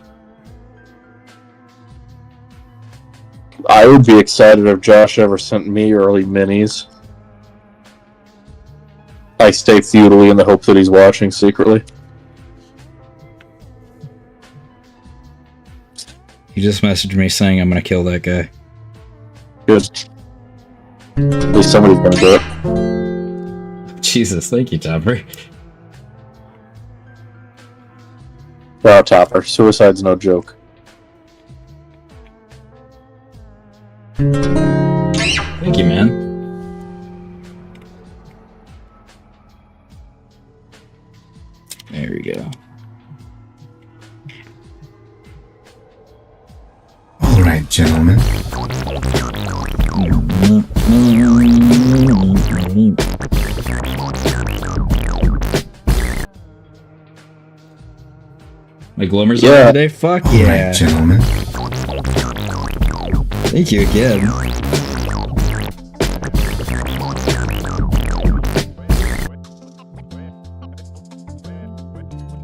I would be excited if Josh ever sent me early minis. I stay feudally in the hope that he's watching secretly. He just messaged me saying I'm going to kill that guy. Good. At least somebody's gonna do it. Jesus, thank you, Topper. Wow, Topper. Suicide's no joke. Thank you, man. There we go. Alright, gentlemen. My glommers Yeah. are today? Fuck Alright, yeah. gentlemen. Thank you again.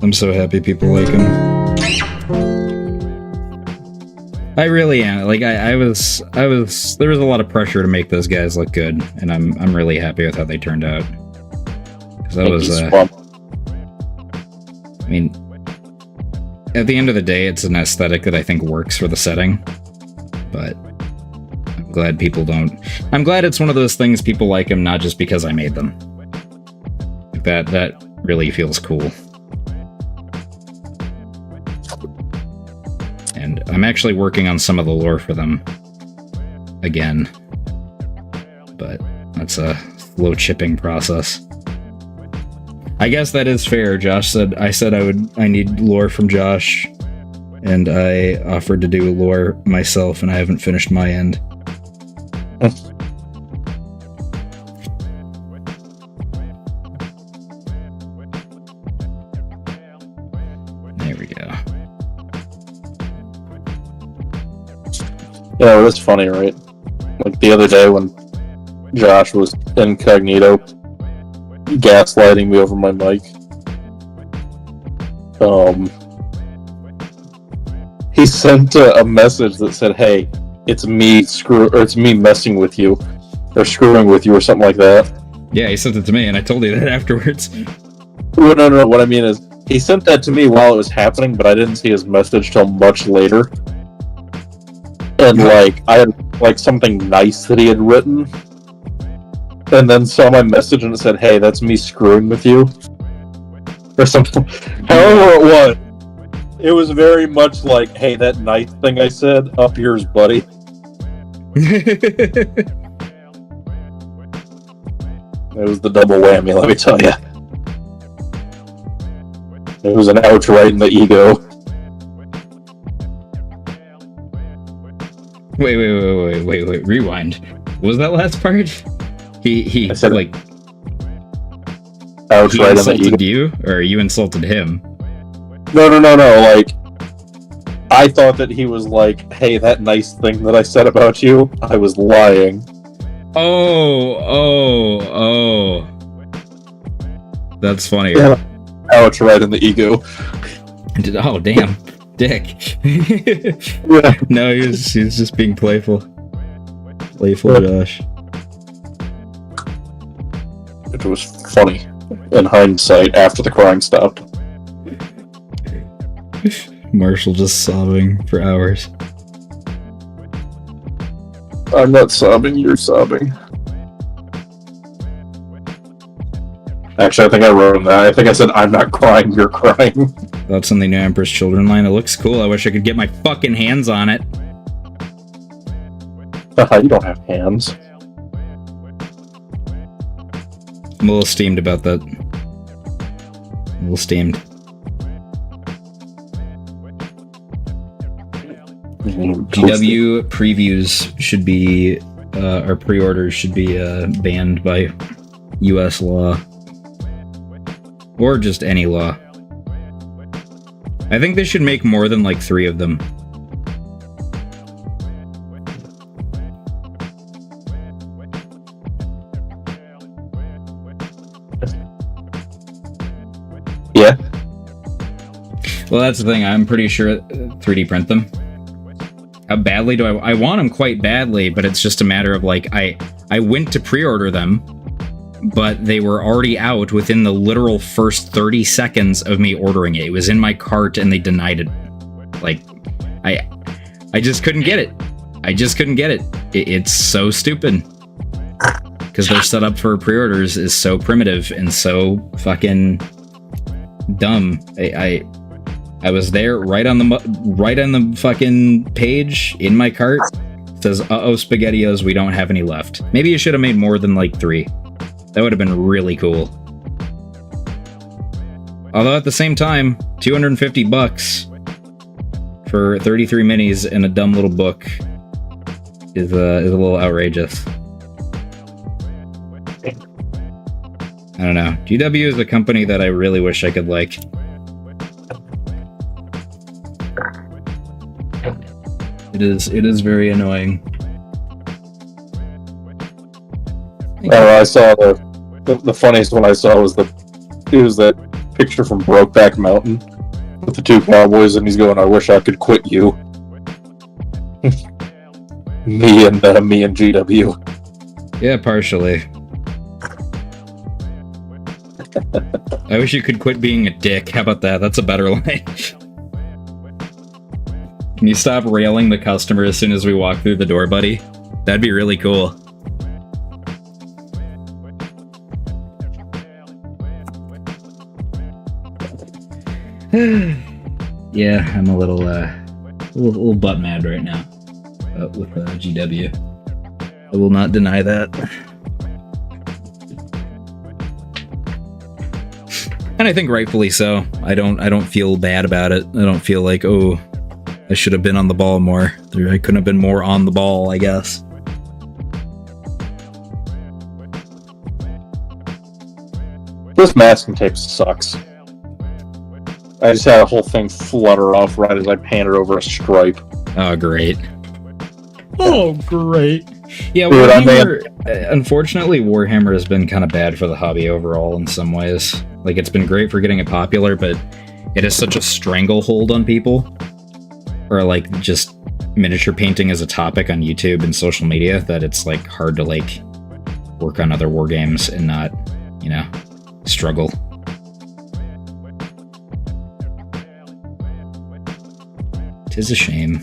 I'm so happy people like him. I really am. Like I was. There was a lot of pressure to make those guys look good, and I'm really happy with how they turned out. Because that was. I mean, at the end of the day, it's an aesthetic that I think works for the setting, but I'm glad people don't. I'm glad it's one of those things people like them not just because I made them. Like that really feels cool. And I'm actually working on some of the lore for them again, but that's a slow chipping process. I guess that is fair. I said I need lore from Josh, and I offered to do lore myself, and I haven't finished my end. There we go. Yeah, well, that's funny, right? Like the other day when Josh was incognito, gaslighting me over my mic. He sent a message that said, "Hey, it's me messing with you, or screwing with you, or something like that." Yeah, he sent it to me, and I told you that afterwards. Well, no. What I mean is, he sent that to me while it was happening, but I didn't see his message till much later. And I had something nice that he had written, and then saw my message and it said, "Hey, that's me screwing with you," or something. However it was very much like, "Hey, that nice thing I said, up yours, buddy." It was the double whammy, let me tell you. It was an ouch right in the ego. Wait, rewind. What was that last part? He I said, like... Ouch He right in the insulted ego. you, or you insulted him? No. I thought that he was like, "Hey, that nice thing that I said about you, I was lying." Oh. That's funny. Yeah. Ouch right in the ego. Oh, damn. Dick. Yeah. No, he's just being playful. Playful Josh. It was funny in hindsight after the crying stopped. Marshall just sobbing for hours. I'm not sobbing, you're sobbing. Actually, I think I wrote that. I think I said, "I'm not crying, you're crying." That's in the new Emperor's Children line. It looks cool. I wish I could get my fucking hands on it. You don't have hands. I'm a little steamed about that. A little steamed. GW previews should be, or pre-orders should be banned by US law. Or just any law. I think they should make more than like 3 of them. Yeah. Well, that's the thing. I'm pretty sure 3D print them. How badly do I want them? Quite badly, but it's just a matter of like I went to pre-order them, but they were already out within the literal first 30 seconds of me ordering it. It was in my cart and they denied it. Like I just couldn't get it. It's so stupid. Because their setup for pre-orders is so primitive and so fucking dumb. I was there right on the fucking page in my cart. It says, "Uh-oh, SpaghettiOs, we don't have any left." Maybe you should have made more than like 3. That would have been really cool. Although at the same time, $250 for 33 minis and a dumb little book is a little outrageous. I don't know. GW is a company that I really wish I could like. It is very annoying. I saw the funniest one I saw was that picture from Brokeback Mountain with the 2 cowboys, and he's going, "I wish I could quit you." Me and GW. Yeah, partially. I wish you could quit being a dick. How about that? That's a better line. Can you stop railing the customer as soon as we walk through the door, buddy? That'd be really cool. Yeah, I'm a little butt mad right now with GW. I will not deny that. And I think rightfully so. I don't feel bad about it. I don't feel like, oh, I should have been on the ball more. I couldn't have been more on the ball, I guess. This masking tape sucks. I just had a whole thing flutter off right as I panted over a stripe. Oh, great. Oh, great. Yeah, Dude, Warhammer, unfortunately, Warhammer has been kind of bad for the hobby overall in some ways. Like, it's been great for getting it popular, but it has such a stranglehold on people. Or, like, just miniature painting as a topic on YouTube and social media that it's, like, hard to, like, work on other war games and not, you know, struggle. Tis a shame.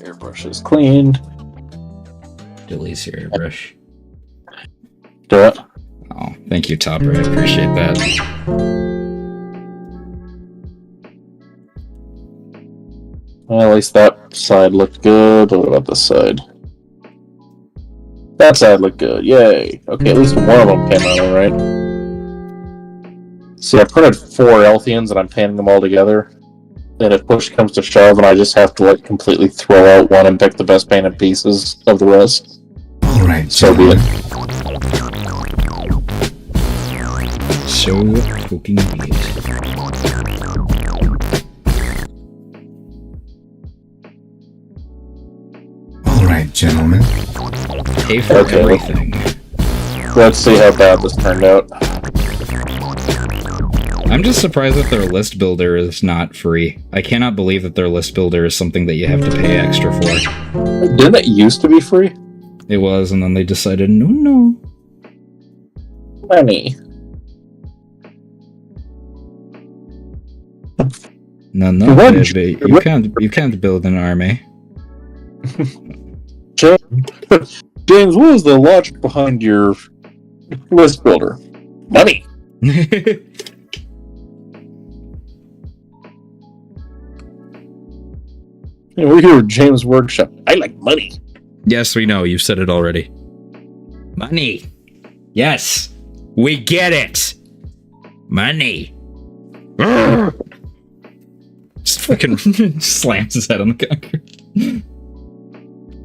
Airbrush is cleaned. Delete your airbrush. Do it. Oh, thank you, Topper. I appreciate that. Well, at least that side looked good. What about this side? That side looked good. Yay. Okay, at least one of them came out alright. See, I printed 4 Elthians and I'm painting them all together. And if push comes to shove, and I just have to like completely throw out one and pick the best painted pieces of the rest. Alright, So be it. So fucking be it. Alright, gentlemen. Pay for Okay. everything. Let's see how bad this turned out. I'm just surprised that their list builder is not free. I cannot believe that their list builder is something that you have to pay extra for. Didn't it used to be free? It was, and then they decided, no. Money. No, What? baby. You can't build an army. James, what was the logic behind your list builder? Money. Yeah, we're here at James Workshop. I like money. Yes, we know. You've said it already. Money. Yes. We get it. Money. Just fucking slams his head on the concrete.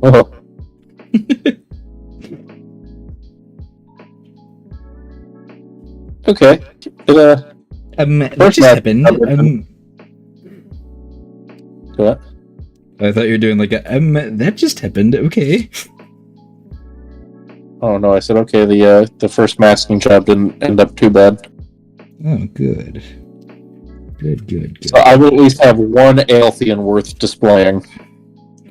Oh. Okay. That First just match- happened. What? I thought you were doing like a that just happened. Okay. Oh no, I said okay. The first masking job didn't end up too bad. Oh, good. Good. So I will at least have one Aelthian worth displaying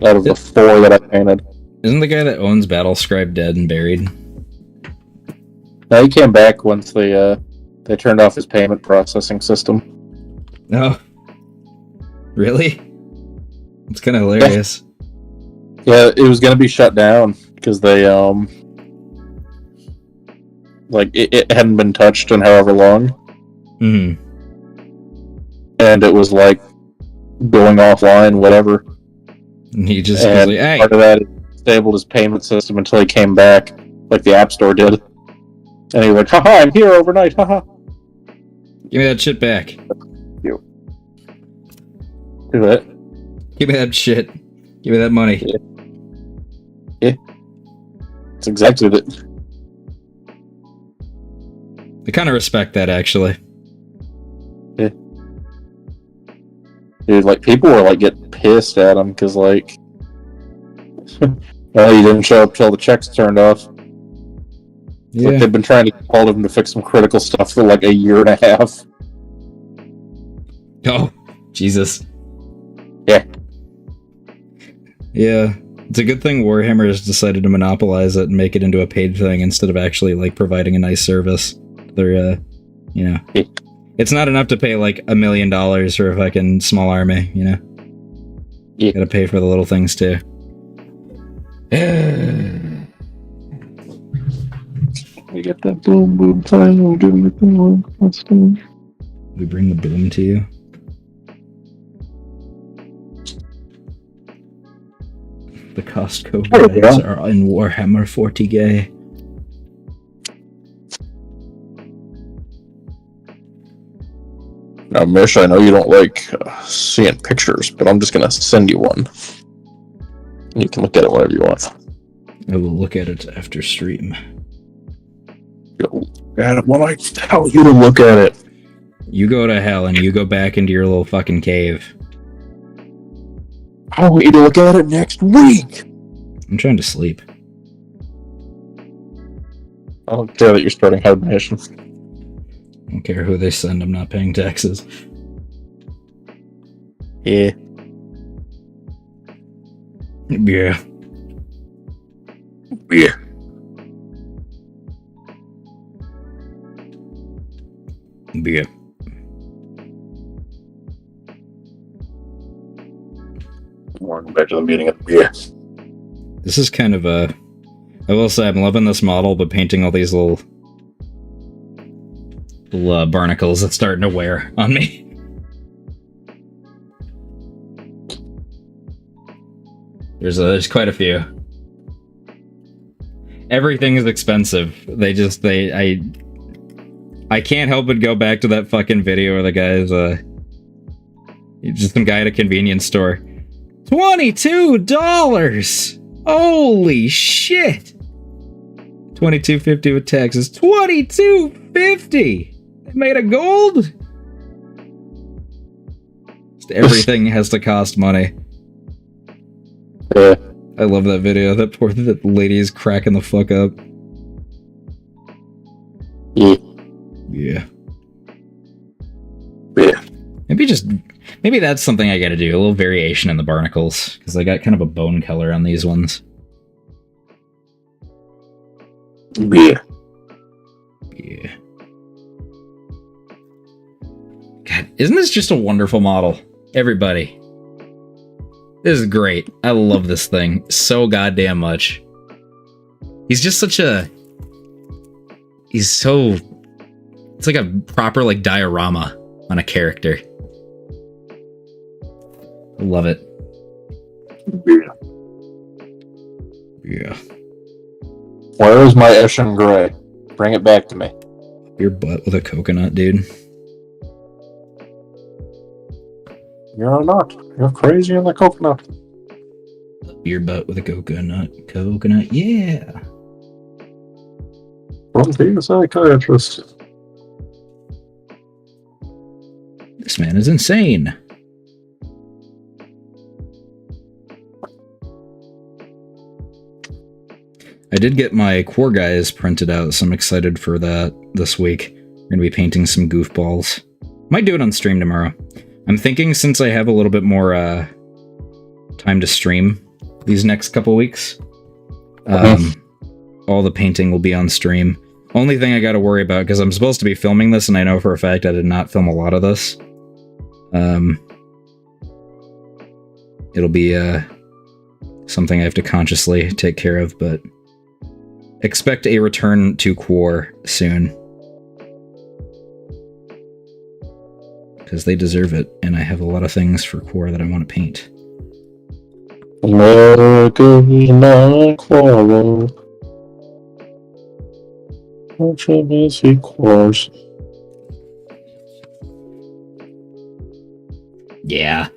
out of the 4 that I painted. Isn't the guy that owns Battlescribe dead and buried? Now he came back once they turned off his payment processing system. No. Really? It's kind of hilarious. Yeah, it was gonna be shut down because they like it hadn't been touched in however long, Hmm. and it was like going offline, whatever. And he just And goes like, hey, part of that, it disabled his payment system until he came back, like the App Store did. And he was like, haha, I'm here overnight, haha. give me that shit back. Do it. Give me that shit. Give me that money. It's exactly that. I kind of respect that, actually. Dude, like, people were, like, getting pissed at him, because, like, well, he didn't show up till the checks turned off. Yeah. Like they've been trying to call him to fix some critical stuff for like a year and a half. Oh, Jesus. Yeah. Yeah. It's a good thing Warhammer has decided to monopolize it and make it into a paid thing instead of actually, like, providing a nice service. They're, you know. Yeah. It's not enough to pay, like, $1 million for a fucking small army, you know? Yeah. Gotta pay for the little things, too. We get that boom time, we'll give it the one. Let's do it. We bring the boom to you. The Costco guys are in Warhammer 40K. Now, Mish, I know you don't like seeing pictures, but I'm just gonna send you one. You can look at it whenever you want. I will look at it after stream. Go at it when I tell you to look at it. You go to hell and you go back into your little fucking cave. I want you to look at it next week. I'm trying to sleep. I don't care that you're starting hibernation. I don't care who they send, I'm not paying taxes. Yeah. Yeah. Yeah. Yeah. We're going back to the meeting at the beer. This is kind of a... I will say, I'm loving this model, but painting all these little barnacles that's starting to wear on me. There's quite a few. Everything is expensive. I can't help but go back to that fucking video where the guy's just some guy at a convenience store. $22! Holy shit! $22.50 with taxes. $22.50! They made of gold? Just everything has to cost money. Yeah. I love that video. That lady is cracking the fuck up. Yeah. Yeah. Yeah. Maybe that's something I gotta do. A little variation in the barnacles. Because I got kind of a bone color on these ones. Yeah. Yeah. God, isn't this just a wonderful model? Everybody. This is great. I love this thing so goddamn much. He's just such a... He's so... It's like a proper, like, diorama on a character. I love it. Yeah. Yeah. Where is my Eshin Gray? Bring it back to me. Your butt with a coconut, dude. You're not. You're crazy on the coconut. Your butt with a coconut. Coconut, yeah. From being a psychiatrist. This man is insane. I did get my Quar guys printed out, so I'm excited for that this week. We're going to be painting some goofballs. Might do it on stream tomorrow. I'm thinking since I have a little bit more time to stream these next couple weeks, all the painting will be on stream. Only thing I got to worry about, because I'm supposed to be filming this, and I know for a fact I did not film a lot of this. It'll be something I have to consciously take care of, but expect a return to Quar soon. Because they deserve it, and I have a lot of things for Quar that I want to paint. America is not quarrel. Watch out, messy Quars. Yeah.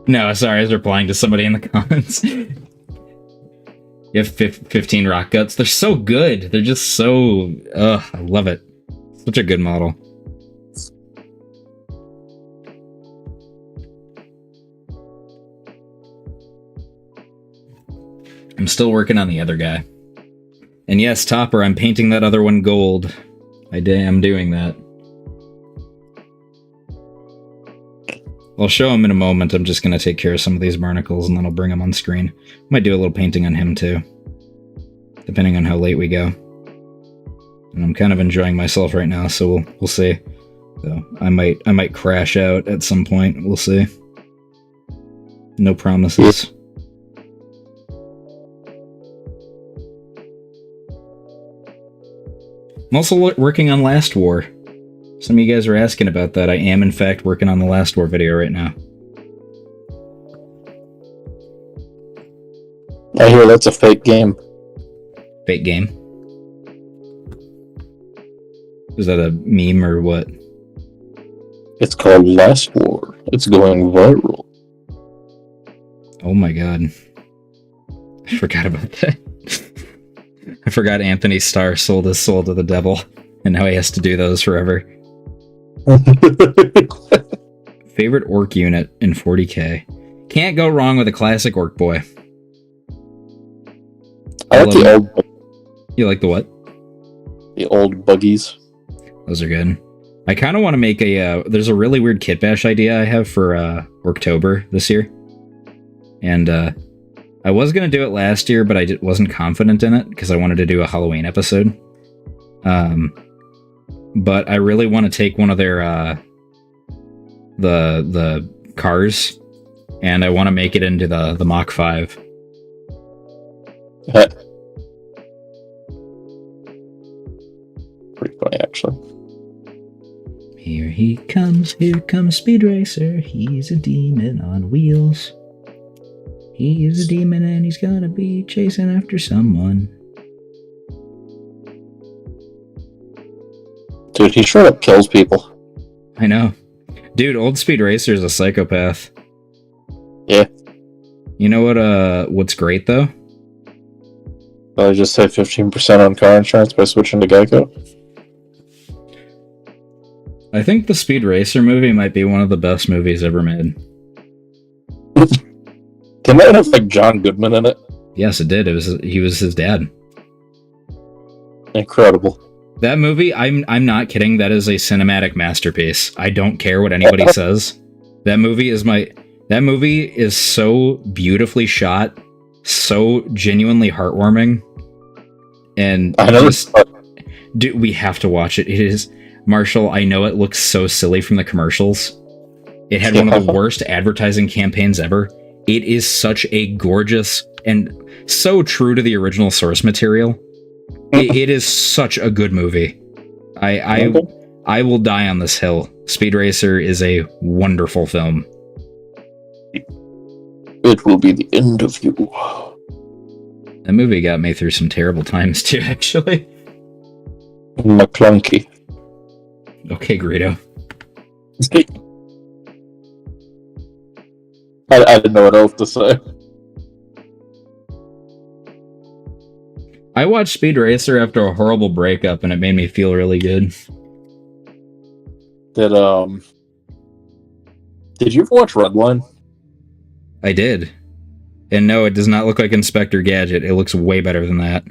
No, sorry, I was replying to somebody in the comments. You have 15 rock guts. They're so good. They're just so... I love it. Such a good model. I'm still working on the other guy. And yes, Topper, I'm painting that other one gold. I'm doing that. I'll show him in a moment. I'm just going to take care of some of these barnacles and then I'll bring him on screen. Might do a little painting on him too, depending on how late we go. And I'm kind of enjoying myself right now, so we'll see. So I might crash out at some point. We'll see. No promises. I'm also working on Last War. Some of you guys are asking about that. I am, in fact, working on the Last War video right now. I hear that's a fake game. Fake game? Is that a meme or what? It's called Last War. It's going viral. Oh my god. I forgot about that. I forgot Anthony Starr sold his soul to the devil, and now he has to do those forever. Favorite orc unit in 40k? Can't go wrong with a classic orc boy. I like the old. You like the what? The old buggies. Those are good. I kind of want to make a... there's a really weird Kitbash idea I have for Orktober this year. And I was going to do it last year, but I wasn't confident in it because I wanted to do a Halloween episode. But I really want to take one of their the cars, and I want to make it into the Mach 5. Pretty funny, actually. Here comes Speed Racer. He's a demon on wheels. He is a demon and he's gonna be chasing after someone. Dude, he straight up kills people. I know. Dude, old Speed Racer is a psychopath. Yeah. You know what's great though? I just saved 15% on car insurance by switching to Geico. I think the Speed Racer movie might be one of the best movies ever made. Didn't that have like John Goodman in it? Yes, it did. He was his dad. Incredible. That movie, I'm not kidding, that is a cinematic masterpiece. I don't care what anybody says. That movie is so beautifully shot, so genuinely heartwarming. And dude, we have to watch it. It is, Marshall, I know it looks so silly from the commercials. It had one of the worst advertising campaigns ever. It is such a gorgeous and so true to the original source material. It is such a good movie. I will die on this hill. Speed Racer is a wonderful film. It will be the end of you. That movie got me through some terrible times too, actually. McClunky. Okay, Greedo. I didn't know what else to say. I watched Speed Racer after a horrible breakup, and it made me feel really good. Did you ever watch Redline? I did. And no, it does not look like Inspector Gadget. It looks way better than that.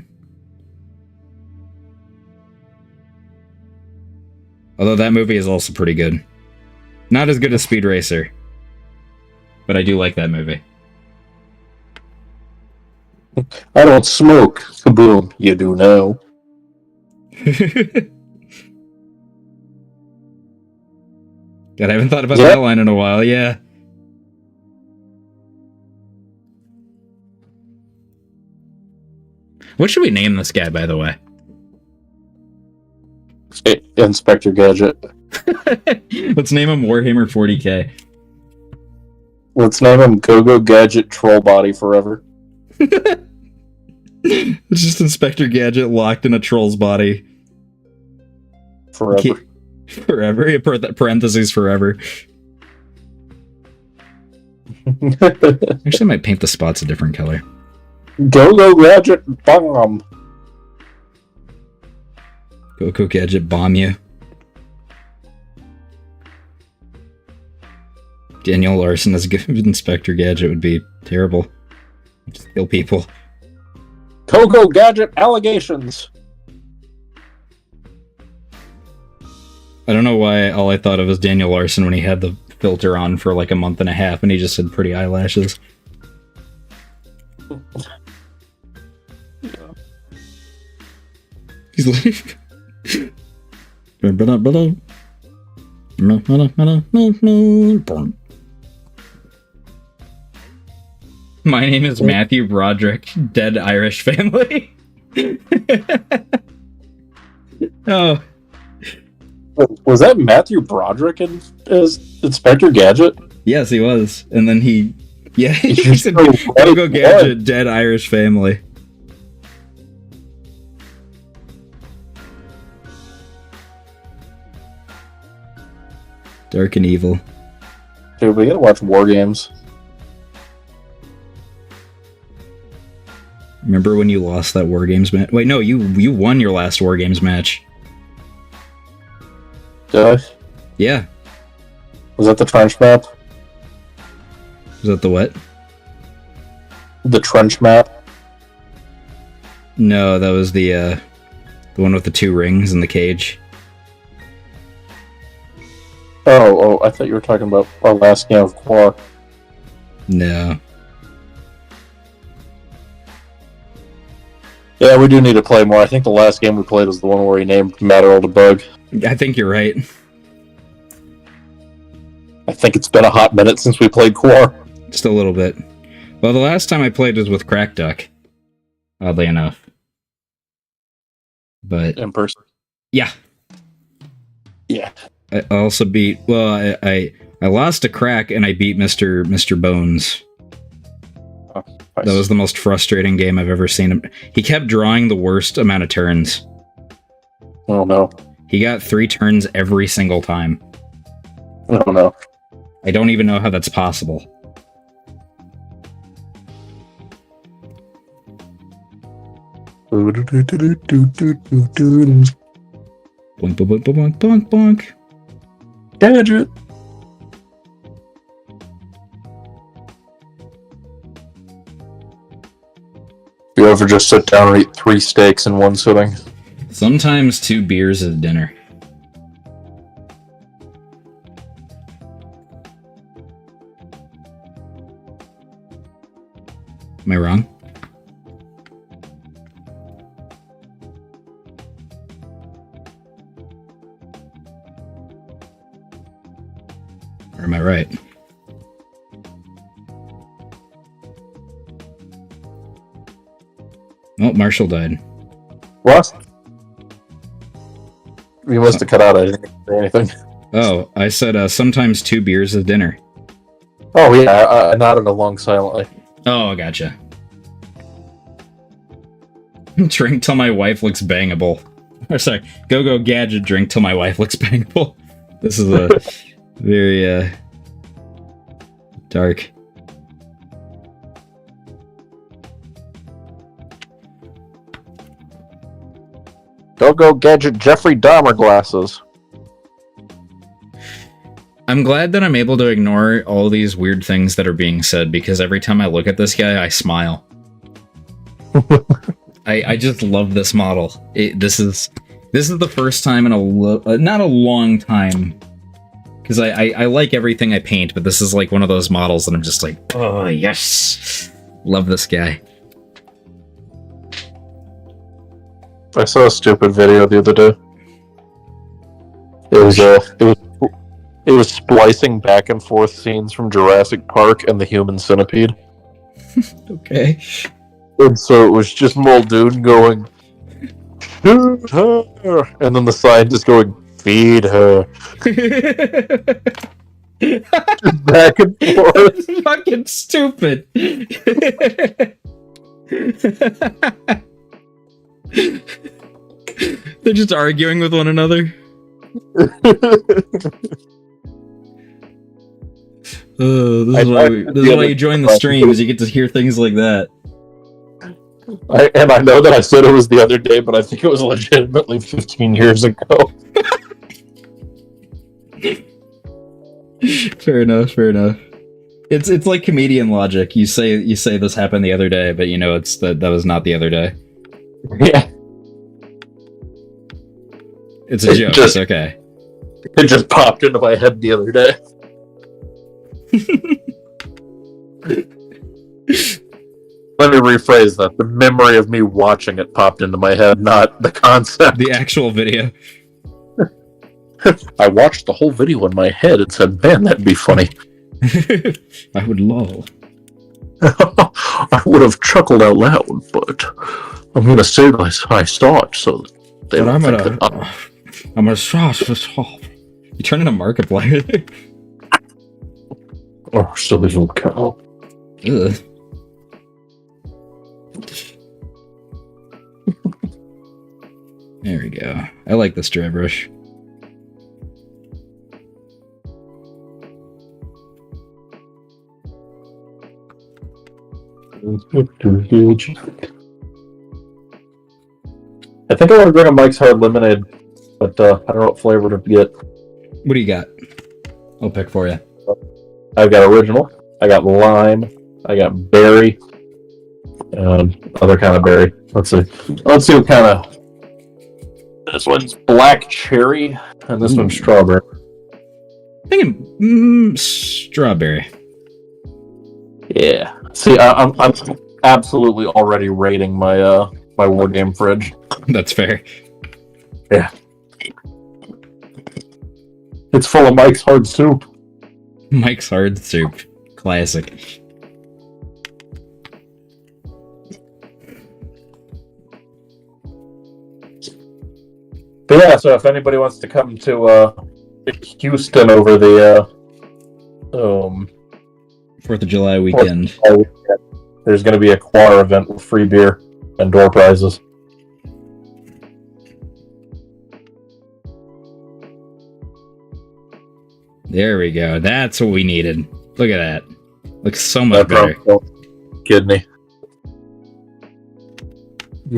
Although that movie is also pretty good. Not as good as Speed Racer. But I do like that movie. I don't smoke. Kaboom. You do now. God, I haven't thought about that line in a while, yeah. What should we name this guy, by the way? Inspector Gadget. Let's name him Warhammer 40k. Let's name him Go-Go Gadget Troll Body Forever. It's just Inspector Gadget locked in a troll's body. Forever. Forever? Parentheses forever. Actually, I might paint the spots a different color. Go-Go Gadget Bomb. Go-Go Gadget bomb you. Daniel Larson as Inspector Gadget would be terrible. Just kill people. Coco Gadget allegations. I don't know why all I thought of was Daniel Larson when he had the filter on for like a month and a half and he just had pretty eyelashes. He's like... My name is Matthew Broderick, dead Irish family. Oh. Was that Matthew Broderick as Inspector Gadget? Yes, he was. And then he He's said, so Go right. Gadget, dead Irish family. Dark and evil. Dude, we gotta watch War Games. Remember when you lost that War Games match? Wait, no, you won your last War Games match. Did I? Yeah. Was that the trench map? Was that the what? The trench map? No, that was the one with the 2 rings in the cage. Oh, I thought you were talking about our last game of Quar. No. Yeah, we do need to play more. I think the last game we played was the one where he named Matt Earl to Bug. I think you're right. I think it's been a hot minute since we played Quar. Just a little bit. Well, the last time I played was with Crack Duck. Oddly enough. But... In person. Yeah. Yeah. I also beat... Well, I lost to Crack and I beat Mr. Bones. Oh, nice. That was the most frustrating game I've ever seen him. He kept drawing the worst amount of turns. Oh no. He got 3 turns every single time. Oh no. I don't even know how that's possible. Boink, boink, boink, boink, boink, boink. Gadget. You ever just sit down and eat 3 steaks in one sitting? Sometimes 2 beers at dinner. Am I wrong? Or am I right? Oh, Marshall died. What? You must have cut out. I didn't say anything. Oh, I said sometimes 2 beers at dinner. Oh yeah, I nodded along silently. Oh, gotcha. Drink till my wife looks bangable. Or sorry, go gadget drink till my wife looks bangable. This is a very dark. Go gadget Jeffrey Dahmer glasses. I'm glad that I'm able to ignore all these weird things that are being said because every time I look at this guy, I smile. I just love this model. This is the first time in not a long time, because I like everything I paint, but this is like one of those models that I'm just like, oh yes, love this guy. I saw a stupid video the other day. It was splicing back and forth scenes from Jurassic Park and the Human Centipede. Okay. And so it was just Muldoon going, shoot her, and then the scientist going, feed her. Just back and forth. It's fucking stupid. They're just arguing with one another. This is why you join the streams. You get to hear things like that. I know that I said it was the other day, but I think it was legitimately 15 years ago. Fair enough, fair enough. It's like comedian logic. You say this happened the other day, but you know that was not the other day. Yeah. It's a joke. It's okay. It just popped into my head the other day. Let me rephrase that. The memory of me watching it popped into my head, not the concept. The actual video. I watched the whole video in my head and said, man, that'd be funny. I would lol. I would have chuckled out loud, but I'm going to say that I saw it, so they don't think that I'm gonna stop. You turn into Markiplier. Oh, silly little cow. Ugh. There we go. I like this dry brush. I think I want to drink a Mike's Hard Lemonade, but I don't know what flavor to get. What do you got? I'll pick for you. I've got original, I got lime, I got berry, and other kind of berry. Let's see what kind of... This one's black cherry, and this one's strawberry. I'm thinking strawberry. Yeah. See, I'm absolutely already rating my my war game fridge. That's fair. Yeah. It's full of Mike's Hard Soup. Mike's Hard Soup. Classic. But yeah, so if anybody wants to come to Houston over the 4th of July weekend. There's going to be a Quar event with free beer and door prizes. There we go. That's what we needed. Look at that. Looks so much better. Kidney.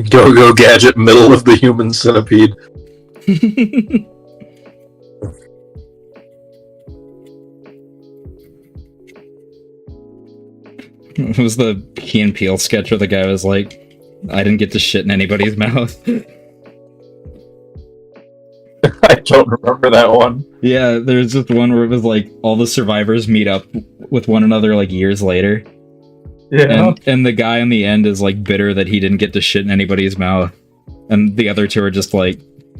Go gadget, middle of the human centipede. It was the Key and Peele sketch where the guy was like, I didn't get to shit in anybody's mouth. I don't remember that one. Yeah, there's just one where it was like all the survivors meet up with one another like years later. Yeah. And the guy in the end is like bitter that he didn't get to shit in anybody's mouth. And the other two are just like,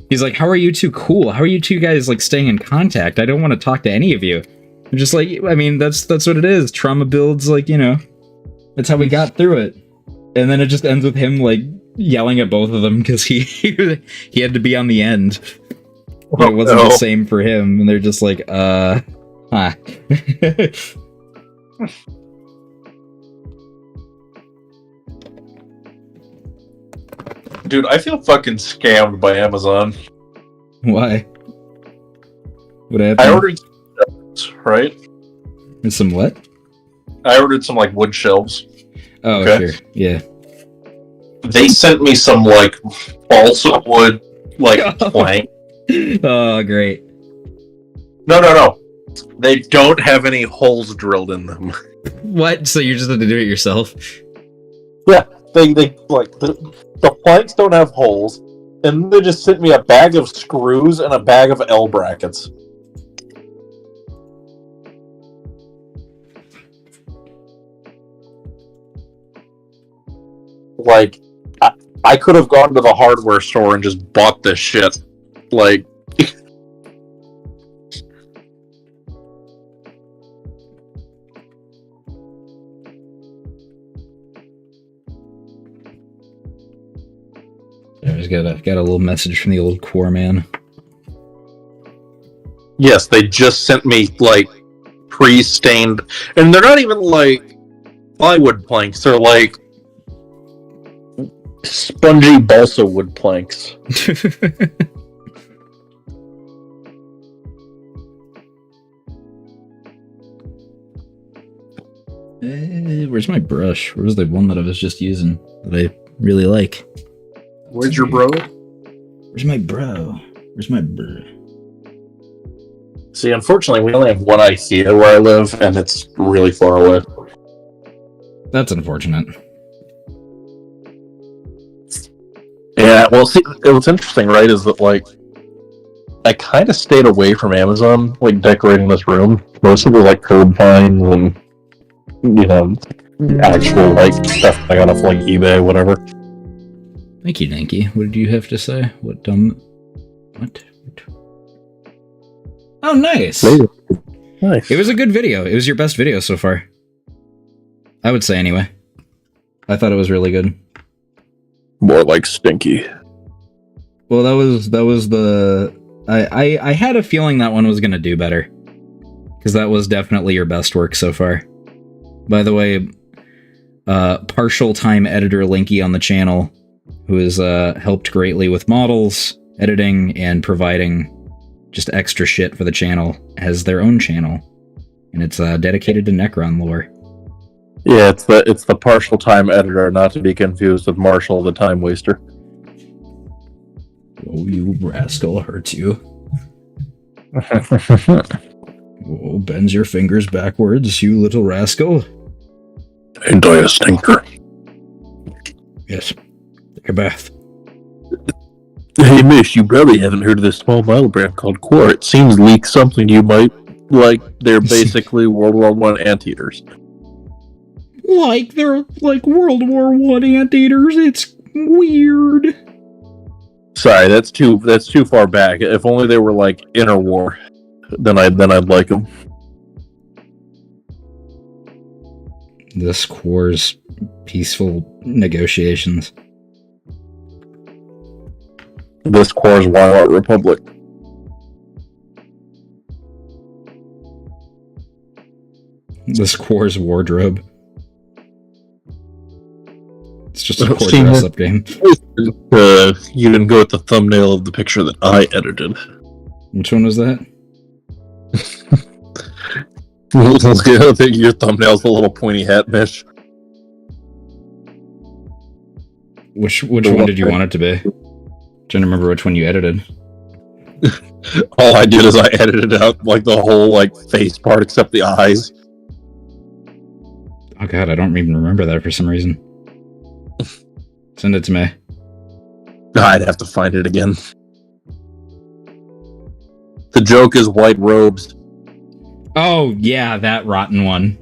he's like, how are you two cool? How are you two guys like staying in contact? I don't want to talk to any of you. I'm just like, I mean, that's what it is. Trauma builds, like, you know, that's how we got through it. And then it just ends with him like yelling at both of them because he had to be on the end. It wasn't the same for him, and they're just like, huh. Dude, I feel fucking scammed by Amazon. Why? What happened? I ordered some shelves, right? Some what? I ordered some, like, wood shelves. Oh, okay. Sure. Yeah. They sent me some, like, balsa wood, like, plank. Oh, great. No. They don't have any holes drilled in them. What? So you just have to do it yourself? Yeah, they like the planks don't have holes, and they just sent me a bag of screws and a bag of L brackets. Like, I could have gone to the hardware store and just bought this shit. Like, I just got a little message from the old Quar man. yes, they just sent me like pre-stained, and they're not even like plywood planks. They're like spongy balsa wood planks. Where's my brush? Where's the one that I was just using that I really like? Where's your bro? Where's my bro? Where's my bro? See, unfortunately, we only have one IKEA where I live, and it's really far away. That's unfortunate. Yeah, well, see, what's interesting, right, is that, like, I kind of stayed away from Amazon, like, decorating this room. Most of it, like, curb pines and, you know, actual, like, stuff I got off, like, eBay, whatever. Thank you, Nanky. What did you have to say? What dumb... What? Oh, nice! Nice. It was a good video. It was your best video so far. I would say, anyway. I thought it was really good. More like stinky. Well, that was the... I had a feeling that one was going to do better. Because that was definitely your best work so far. By the way, partial time editor Linky on the channel, who has helped greatly with models, editing, and providing just extra shit for the channel, has their own channel. And it's dedicated to Necron lore. Yeah, it's the partial time editor, not to be confused with Marshall, the time waster. Oh, you rascal, hurts you. Oh, bends your fingers backwards, you little rascal. Ain't I a stinker? Yes. Take a bath. Hey, miss, you probably haven't heard of this small model brand called Quar. It seems like something you might like. They're basically World War I anteaters. Like they're like World War I anteaters. It's weird. Sorry, that's too far back. If only they were like interwar, then I'd like them. This Quar's peaceful negotiations. This Quar's Wild Republic. This Quar's wardrobe. It's just a Quar See, dress-up game. You didn't go with the thumbnail of the picture that I edited. Which one was that? I think your thumbnail's a little pointy hat, Mish. Which one did you want it to be? Trying to remember which one you edited. All I did is I edited out like the whole like face part except the eyes. Oh god, I don't even remember that for some reason. Send it to me. I'd have to find it again. The joke is white robes. Oh, yeah, that rotten one.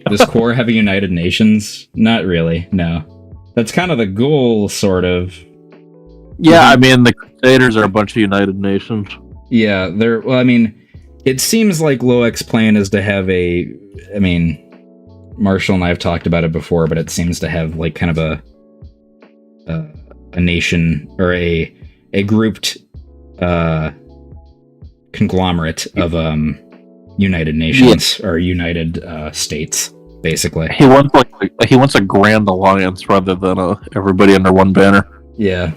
Does Quar have a United Nations? Not really, no. That's kind of the goal, sort of. Yeah, I mean, the Crusaders are a bunch of United Nations. Yeah, they're... Well, I mean, it seems like Loek's plan is to have a... I mean, Marshall and I have talked about it before, but it seems to have, like, kind of a nation, or a grouped conglomerate of United Nations, or United States, basically. He wants a grand alliance rather than everybody under one banner. Yeah.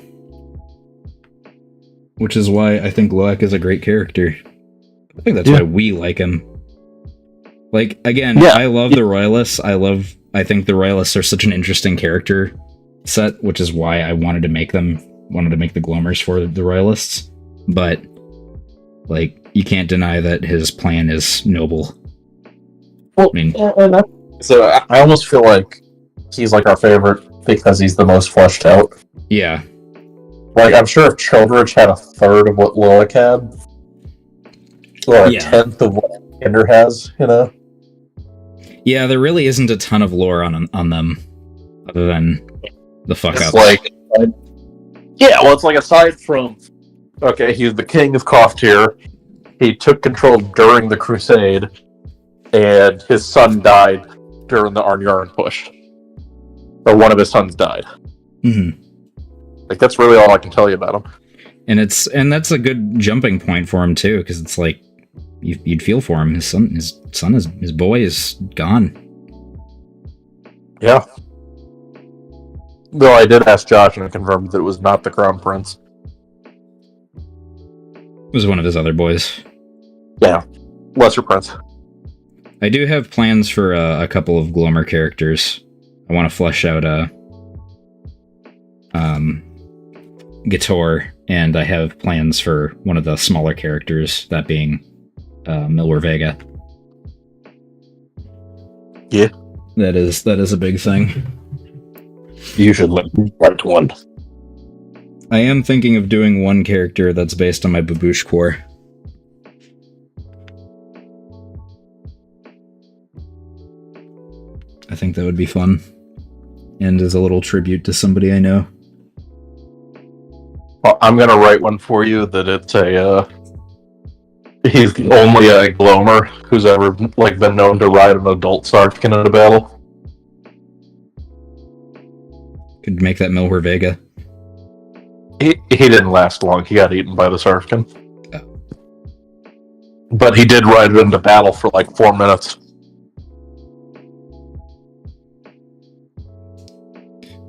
Which is why I think Loek is a great character. I think that's why we like him. Like, again, I love the Royalists. I think the Royalists are such an interesting character set, which is why I wanted to make the Gloamers for the Royalists. But, like, you can't deny that his plan is noble. Well, so I almost feel like he's like our favorite because he's the most fleshed out. Yeah. Like, I'm sure if Childrich had a third of what Loek had, or a tenth of what Kinder has, you know? Yeah, there really isn't a ton of lore on them, other than the fuck up. Like, it's like aside from, okay, he's the king of Koftir, he took control during the Crusade, and his son died during the Arnyaran push. Or one of his sons died. Mm-hmm. Like, that's really all I can tell you about him. And that's a good jumping point for him too, because it's like you'd feel for him. His boy is gone. Yeah. Though I did ask Josh and confirmed that it was not the Crown Prince. It was one of his other boys. Yeah, Lesser Prince. I do have plans for a couple of Gloamer characters. I want to flesh out Gator, and I have plans for one of the smaller characters, that being Milward Vega. Yeah. That is a big thing. You should look right one. I am thinking of doing one character that's based on my Baboosh Quar. I think that would be fun. And as a little tribute to somebody I know. Well, I'm gonna write one for you that it's he's the only Glomer who's ever been known to ride an adult Sarkin in a battle. Could make that Milward Vega. He didn't last long. He got eaten by the Sarkin. Oh. But he did ride it into battle for 4 minutes.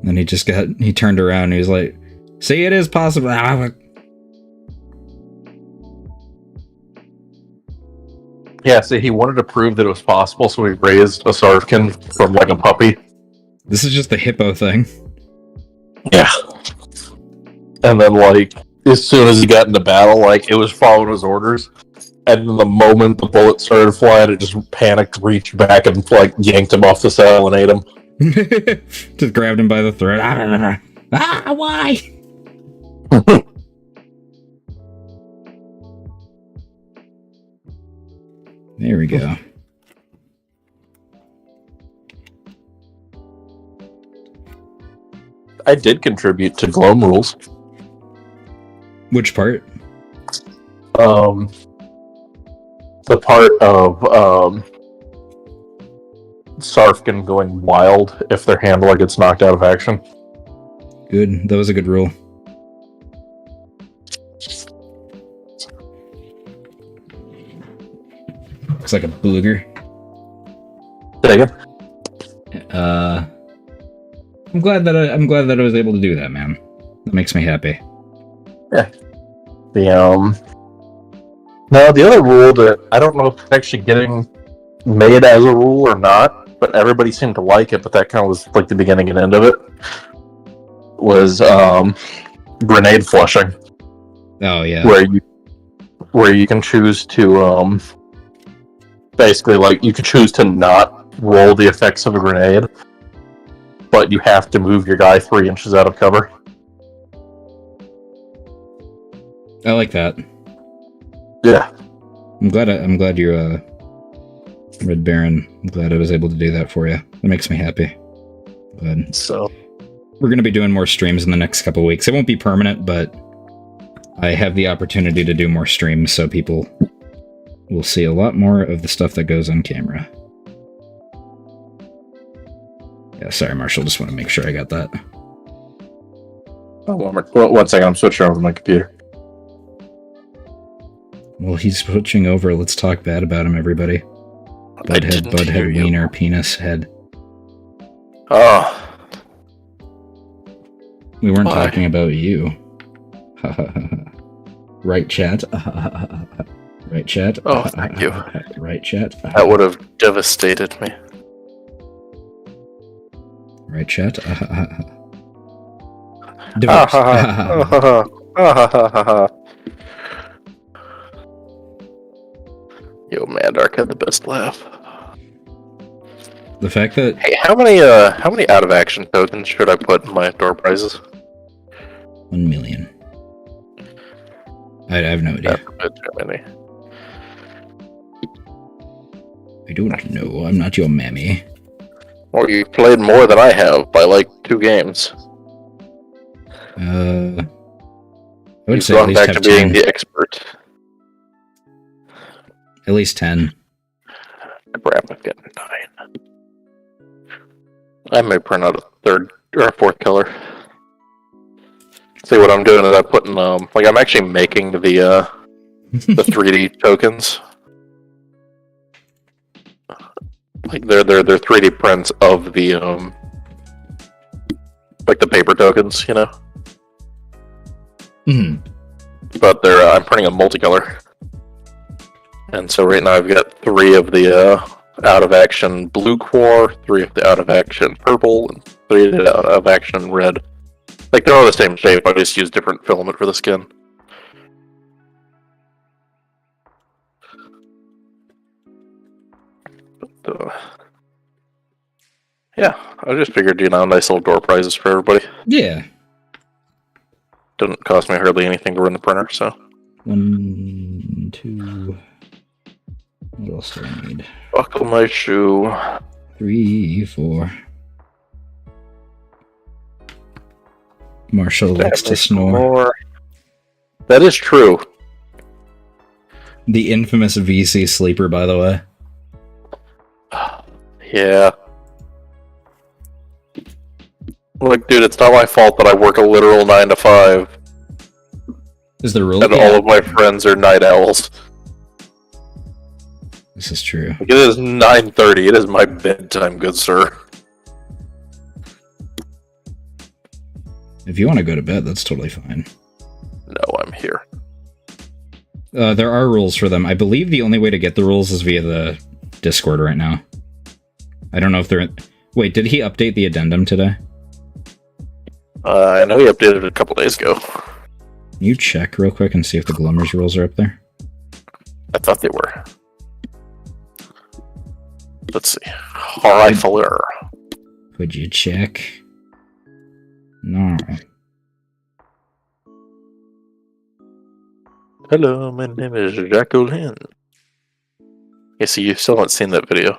And he turned around and he was like, see, it is possible. Yeah, see, he wanted to prove that it was possible, so he raised a Sarkin from a puppy. This is just the hippo thing. Yeah. And then, as soon as he got into battle, it was following his orders. And the moment the bullet started flying, it just panicked, reached back, and, yanked him off the saddle and ate him. Just grabbed him by the throat. Why? There we go. I did contribute to Gloam rules. Which part? The part of Sarfkin going wild if their handler gets knocked out of action. Good. That was a good rule. Looks like a booger. Say again? I'm glad that I was able to do that, man. That makes me happy. Yeah. Now the other rule that I don't know if it's actually getting made as a rule or not, but everybody seemed to like it, but that kind of was the beginning and end of it, was grenade flushing. Oh yeah. Where you can choose to basically you can choose to not roll the effects of a grenade, but you have to move your guy 3 inches out of cover. I like that. Yeah. I'm glad you're Red Baron. I'm glad I was able to do that for you. That makes me happy. But So we're going to be doing more streams in the next couple weeks. It won't be permanent, but I have the opportunity to do more streams, so people will see a lot more of the stuff that goes on camera. Yeah, sorry, Marshall. Just want to make sure I got that. Oh, one second. I'm switching over to my computer. Well, he's switching over. Let's talk bad about him, everybody. Budhead, wiener, penis, head. Oh. We weren't talking about you. Right, chat? Right, chat? Oh, thank you. Right, chat? That would have devastated me. Right, chat? Divorce. Yo, Mandark had the best laugh. The fact that... Hey, how many out of action tokens should I put in my door prizes? 1 million. I have no idea. That's a bit too many. I don't know. I'm not your mammy. Well, you've played more than I have by 2 games. I would You've say at gone least back have to being 10. the expert. At least 10. Brad, I'm getting 9. I may print out a 3rd or a 4th color. See, what I'm doing is I'm putting I'm actually making the 3D tokens. They're 3D prints of the the paper tokens, you know. Hmm. But I'm printing a multicolor, and so right now I've got 3 of the out of action blue Quar, 3 of the out of action purple, and 3 of the out of action red. They're all the same shape. I just use different filament for the skin. But, yeah, I just figured, nice little door prizes for everybody. Yeah. Didn't cost me hardly anything to run the printer, so. 1, 2. What else do I need? Buckle my shoe. 3, 4. Marshall likes to snore. More. That is true. The infamous VC sleeper, by the way. Yeah. Look, dude, it's not my fault that I work a literal 9 to 5. Is there really? And all of my friends are night owls. This is true. Like, it is 9:30. It is my bedtime, good sir. If you want to go to bed, that's totally fine. No, I'm here. There are rules for them. I believe the only way to get the rules is via the Discord right now. I don't know if they're... Wait, did he update the addendum today? I know he updated it a couple days ago. Can you check real quick and see if the Glimmers rules are up there? I thought they were. Let's see. Rifler. Could you check? No. Hello, my name is Jacqueline. Yeah, see, you still haven't seen that video.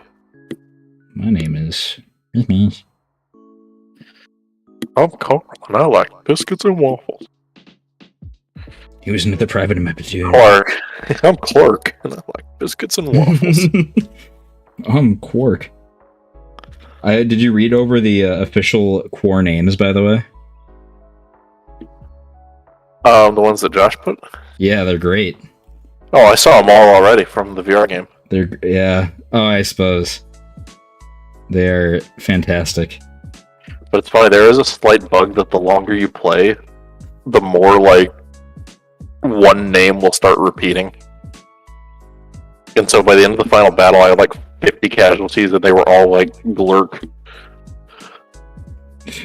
My name is... I'm Carl, and I like biscuits and waffles. He was into the private in my platoon. Clark. I'm Clark, and I like biscuits and waffles. I'm Quark. Did you read over the official Quar names, by the way? The ones that Josh put? Yeah, they're great. Oh, I saw them all already from the VR game. Yeah. Oh, I suppose. They're fantastic. But it's funny, there is a slight bug that the longer you play, the more, one name will start repeating. And so by the end of the final battle, I had, 50 casualties, and they were all, Glurk.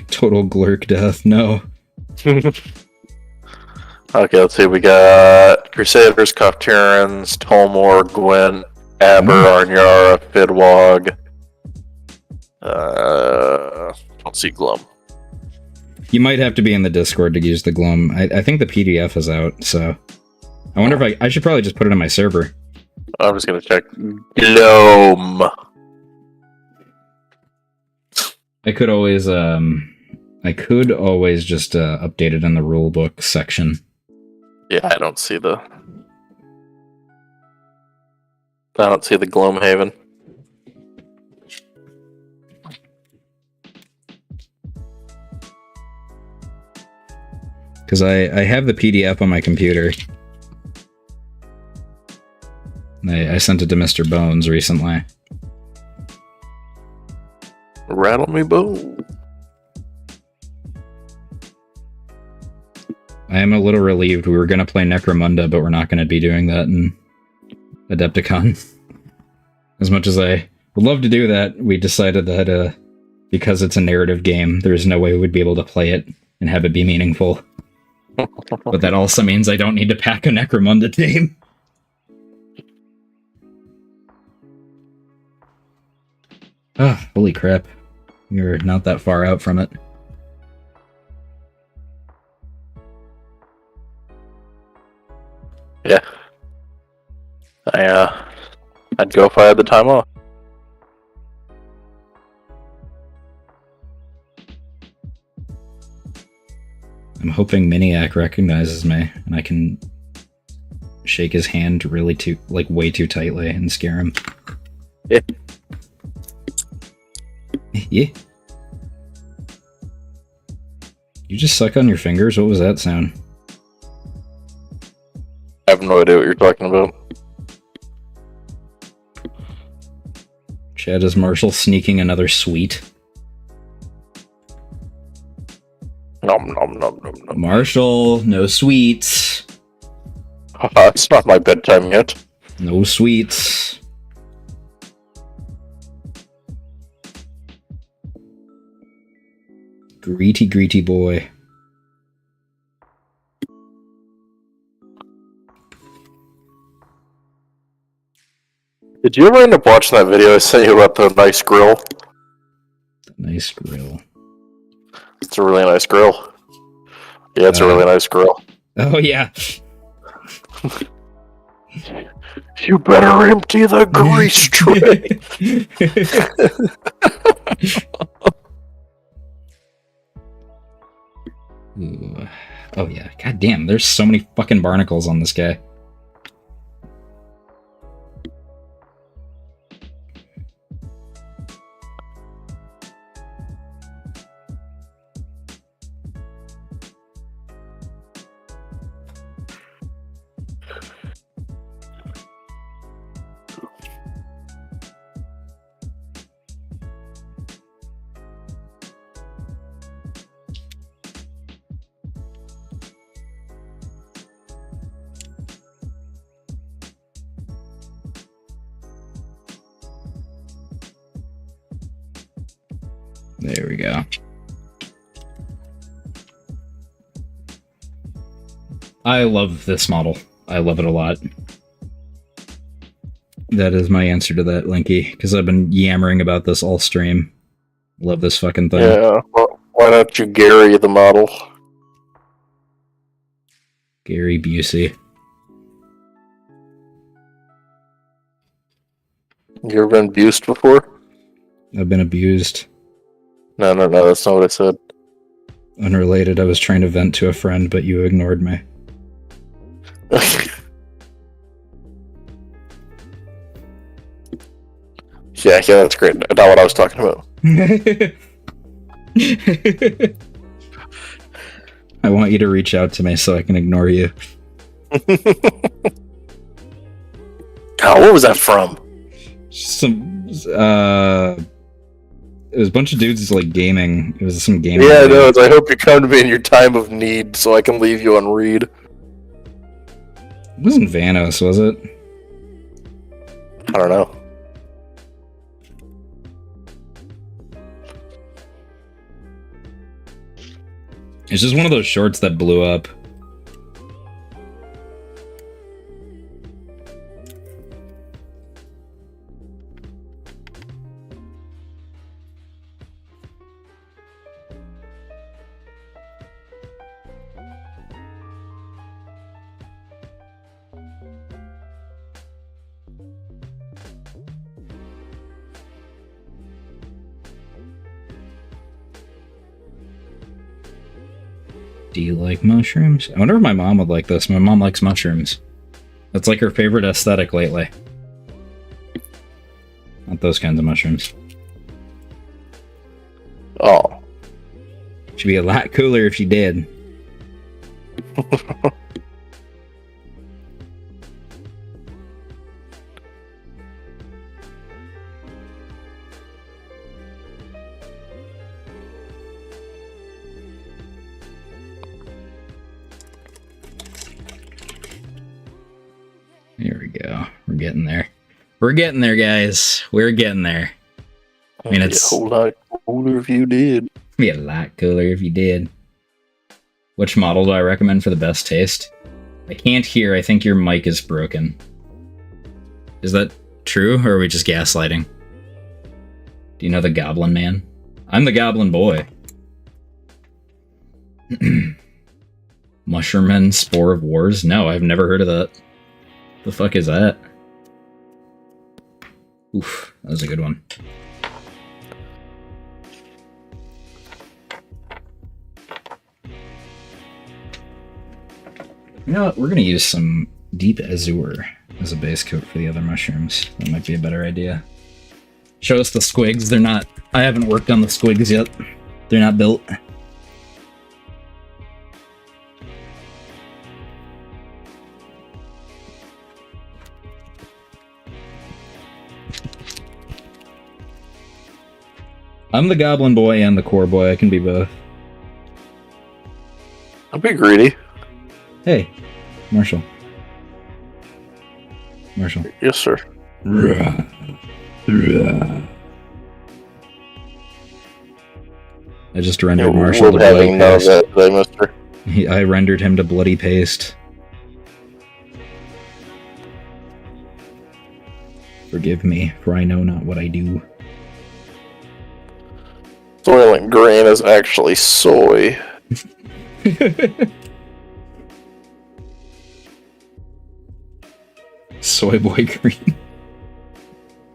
Total Glurk death, no. Okay, let's see. We got Crusaders, Kofturans, Tolmor, Gwent, Aber, Arnyara, Fidwog. Don't see Glum. You might have to be in the Discord to use the Glum. I think the PDF is out, so... I wonder if I should probably just put it on my server. I'm just gonna check. Glum. I could always just update it in the rulebook section. Yeah, I don't see the Gloomhaven. Because I have the PDF on my computer. I sent it to Mr. Bones recently. Rattle me bone. I am a little relieved. We were going to play Necromunda, but we're not going to be doing that in Adepticon. As much as I would love to do that, we decided that because it's a narrative game, there's no way we would be able to play it and have it be meaningful. But that also means I don't need to pack a Necromunda team. Ah, holy crap. You're not that far out from it. Yeah. I'd go if I had the time off. I'm hoping Miniac recognizes me, and I can shake his hand really way too tightly and scare him. Yeah. Yeah. You just suck on your fingers? What was that sound? I have no idea what you're talking about. Chad, is Marshall sneaking another sweet? Nom nom nom nom nom. Marshall, no sweets. It's not my bedtime yet. No sweets. Greety, greety boy. Did you ever end up watching that video I sent you about the nice grill? Nice grill. It's a really nice grill. Yeah, it's a really nice grill. Oh, yeah. You better empty the grease tray. Ooh. Oh, yeah. God damn, there's so many fucking barnacles on this guy. There we go. I love this model. I love it a lot. That is my answer to that, Linky, because I've been yammering about this all stream. Love this fucking thing. Yeah, well, why don't you Gary the model? Gary Busey. You ever been abused before? I've been abused. No, that's not what I said. Unrelated, I was trying to vent to a friend, but you ignored me. Yeah, that's great. Not what I was talking about. I want you to reach out to me so I can ignore you. God, what was that from? Some, it was a bunch of dudes like gaming. It was some gaming. Yeah, no, I hope you come to me in your time of need so I can leave you on read. It wasn't Vanos, was it? I don't know. It's just one of those shorts that blew up. Do you like mushrooms? I wonder if my mom would like this. My mom likes mushrooms. That's like her favorite aesthetic lately. Not those kinds of mushrooms. Oh. She'd be a lot cooler if she did. Here we go. We're getting there. We're getting there, guys. We're getting there. I mean, it's a whole lot cooler if you did. be a lot cooler if you did. Which model do I recommend for the best taste? I can't hear. I think your mic is broken. Is that true, or are we just gaslighting? Do you know the Goblin Man? I'm the Goblin Boy. Mushroom Spore of Wars? No, I've never heard of that. The fuck is that? Oof, that was a good one. You know what? We're gonna use some Deep Azure as a base coat for the other mushrooms. That might be a better idea. Show us the squigs. They're not... I haven't worked on the squigs yet. They're not built. I'm the Goblin Boy and the Core Boy. I can be both. I'll be greedy. Hey, Marshall. Marshall. Yes, sir. I just rendered Marshall to We're bloody having none of paste. that today, mister. I rendered him to bloody paste. Forgive me, for I know not what I do. Soylent Green is actually soy. Soy boy green.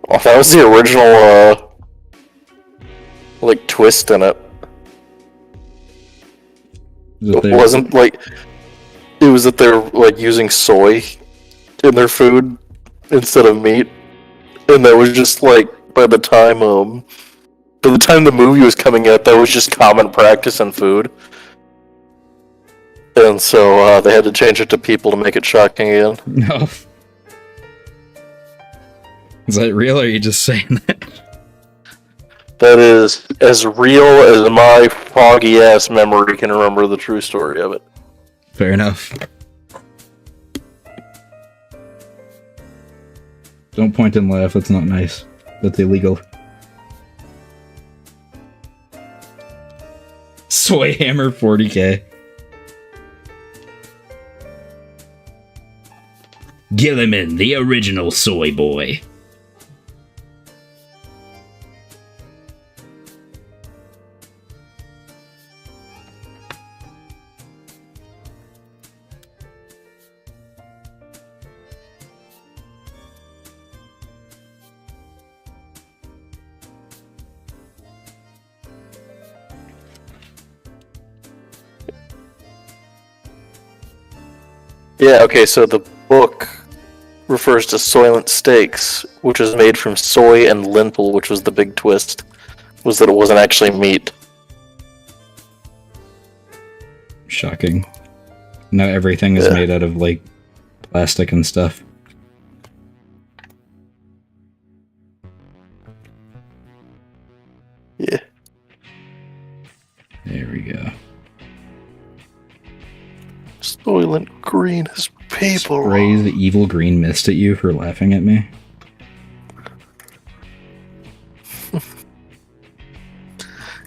Oh, that was the original, like, twist in it. It wasn't like it was that they're like using soy in their food instead of meat, and that was just like by the time the movie was coming out, that was just common practice in food, and so they had to change it to people to make it shocking again. No. Is that real, or are you just saying that? That is as real as my foggy ass memory can remember the true story of it. Fair enough. Don't point and laugh, that's not nice. That's illegal. Soy Hammer 40k. Gilliman, the original soy boy. Yeah, okay, so the book refers to Soylent Steaks, which was made from soy and lentil, which was the big twist, was that it wasn't actually meat. Shocking. Now everything is made out of, like, plastic and stuff. Yeah. There we go. Soylent Green is people. Sprays the evil green mist at you for laughing at me.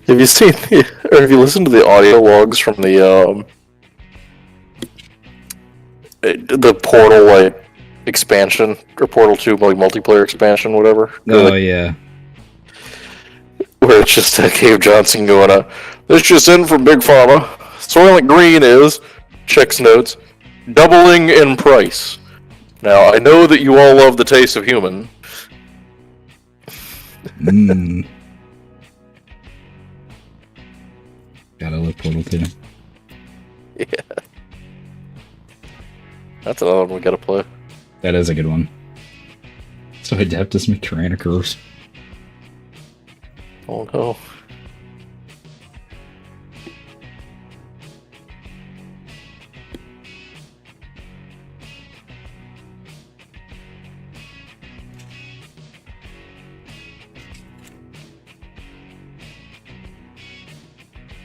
Have you seen or have you listened to the audio logs from the Portal like expansion or Portal 2 like multiplayer expansion, whatever? Oh, like, yeah. where it's just Cave Johnson going, this just in from Big Pharma. Soylent Green is, checks notes, doubling in price. Now, I know that you all love the taste of human. Mmm. Gotta love Portal 2. Yeah. That's another one we gotta play. That is a good one. So Adeptus Mechanicus. Oh no.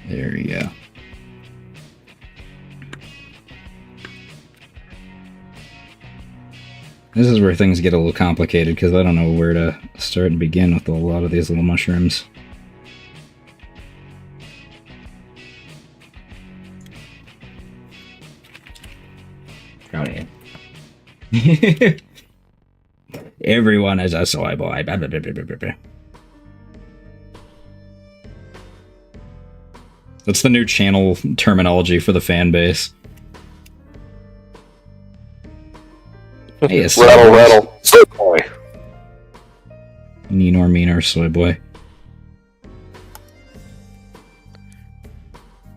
There we go. This is where things get a little complicated, because I don't know where to start and begin with a lot of these little mushrooms. Oh, yeah. Everyone is a soy boy. Blah, blah, blah, blah, blah, blah. That's the new channel terminology for the fan base. Hey, a soy Rattle, boy. rattle. Soy boy. Mean or soy boy.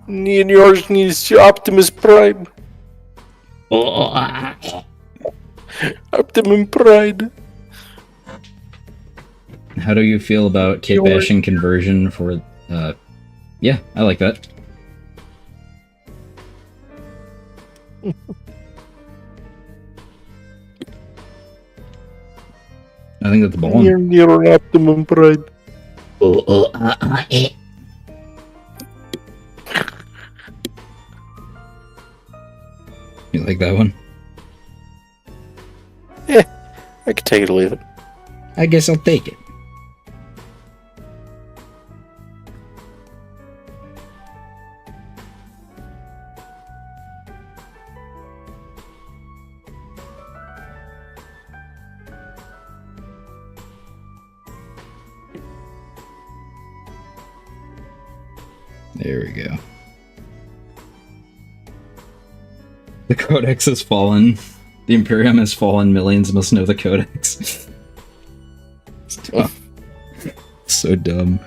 And yours needs Optimus Prime. Optimum Pride. How do you feel about Kitbashing conversion for, yeah, I like that. I think that's the ball. You're an Optimum Pride. You like that one? I could take it or leave it. I guess I'll take it. There we go. The Codex has fallen. The Imperium has fallen. Millions must know the Codex. It's dumb. So dumb.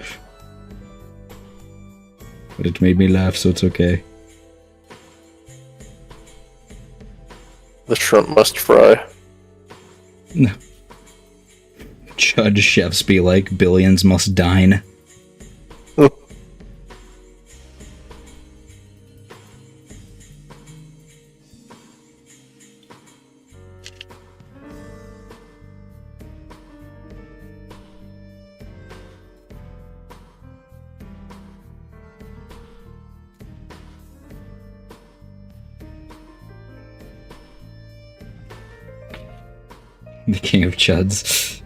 But it made me laugh, so it's okay. The shrimp must fry. No. Judge chefs be like, billions must dine. The King of Chuds.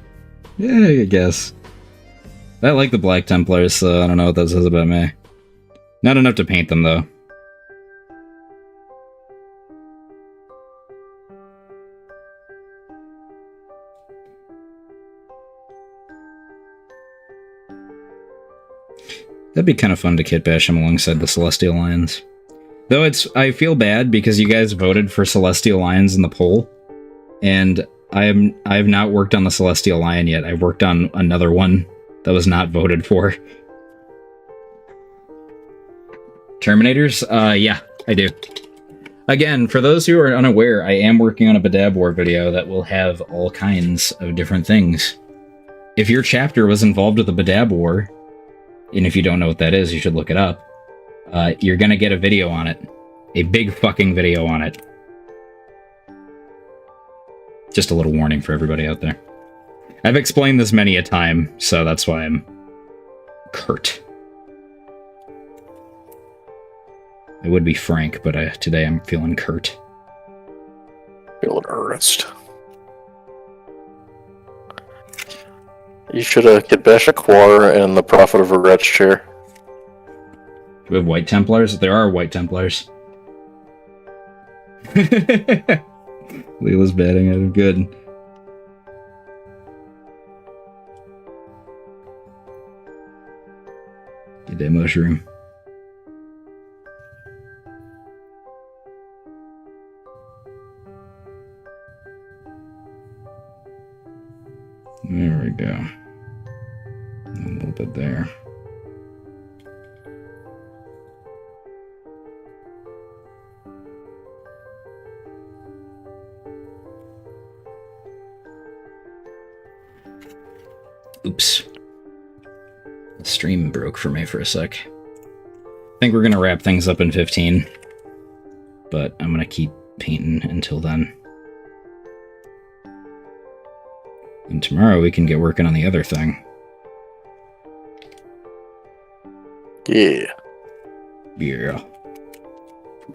Yeah, I guess. I like the Black Templars, so I don't know what that says about me. Not enough to paint them, though. That'd be kind of fun to kitbash them alongside the Celestial Lions. Though I feel bad because you guys voted for Celestial Lions in the poll, and I have not worked on the Celestial Lion yet. I've worked on another one that was not voted for. Terminators? Yeah, I do. Again, for those who are unaware, I am working on a Badab War video that will have all kinds of different things. If your chapter was involved with the Badab War, and if you don't know what that is, you should look it up, you're gonna get a video on it. A big fucking video on it. Just a little warning for everybody out there. I've explained this many a time, so that's why I'm curt. I would be frank, but today I'm feeling curt. Feeling earnest. You should kitbash a Quar and the Prophet of Regret's chair. Do we have White Templars? There are White Templars. Leela's batting at him. Good. Get that mushroom. There we go. A little bit there. Oops. The stream broke for me for a sec. I think we're gonna wrap things up in 15. But I'm gonna keep painting until then. And tomorrow we can get working on the other thing. Yeah. Yeah.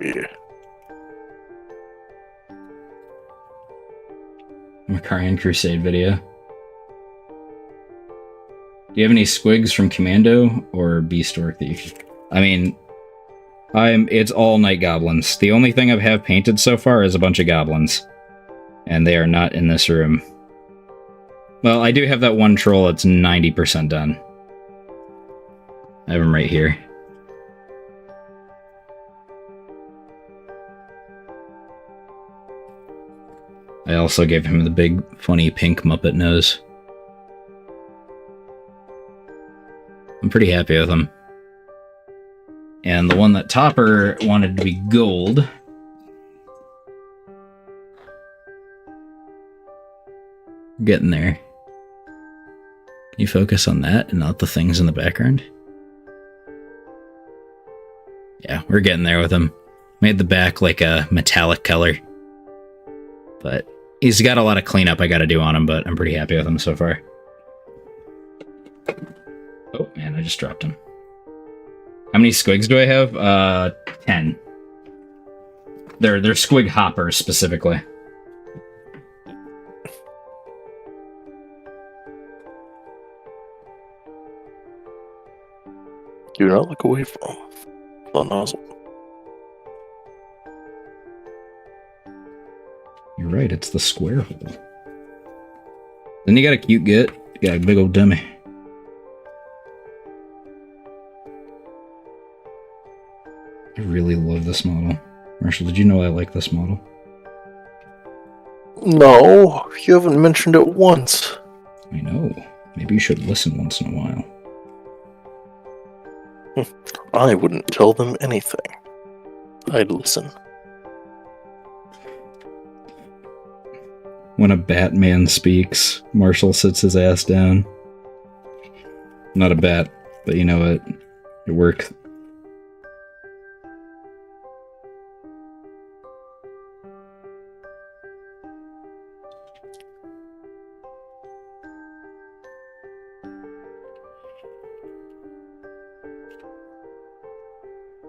Yeah. Macarian Crusade video. Do you have any squigs from Commando or Beast Orc that you can... I mean, it's all Night Goblins. The only thing I have painted so far is a bunch of goblins. And they are not in this room. Well, I do have that one troll that's 90% done. I have him right here. I also gave him the big, funny pink Muppet nose. I'm pretty happy with him. And the one that Topper wanted to be gold. Getting there. Can you focus on that and not the things in the background? Yeah, we're getting there with him. Made the back like a metallic color. But he's got a lot of cleanup I gotta do on him, but I'm pretty happy with him so far. Oh, man, I just dropped him. How many squigs do I have? 10. They're squig hoppers, specifically. Do not look away from the nozzle. You're right, it's the square hole. Then you got a cute git. You got a big old dummy. I really love this model. Marshall, did you know I like this model? No, you haven't mentioned it once. I know. Maybe you should listen once in a while. I wouldn't tell them anything. I'd listen. When a Batman speaks, Marshall sits his ass down. Not a bat, but you know what? It worked.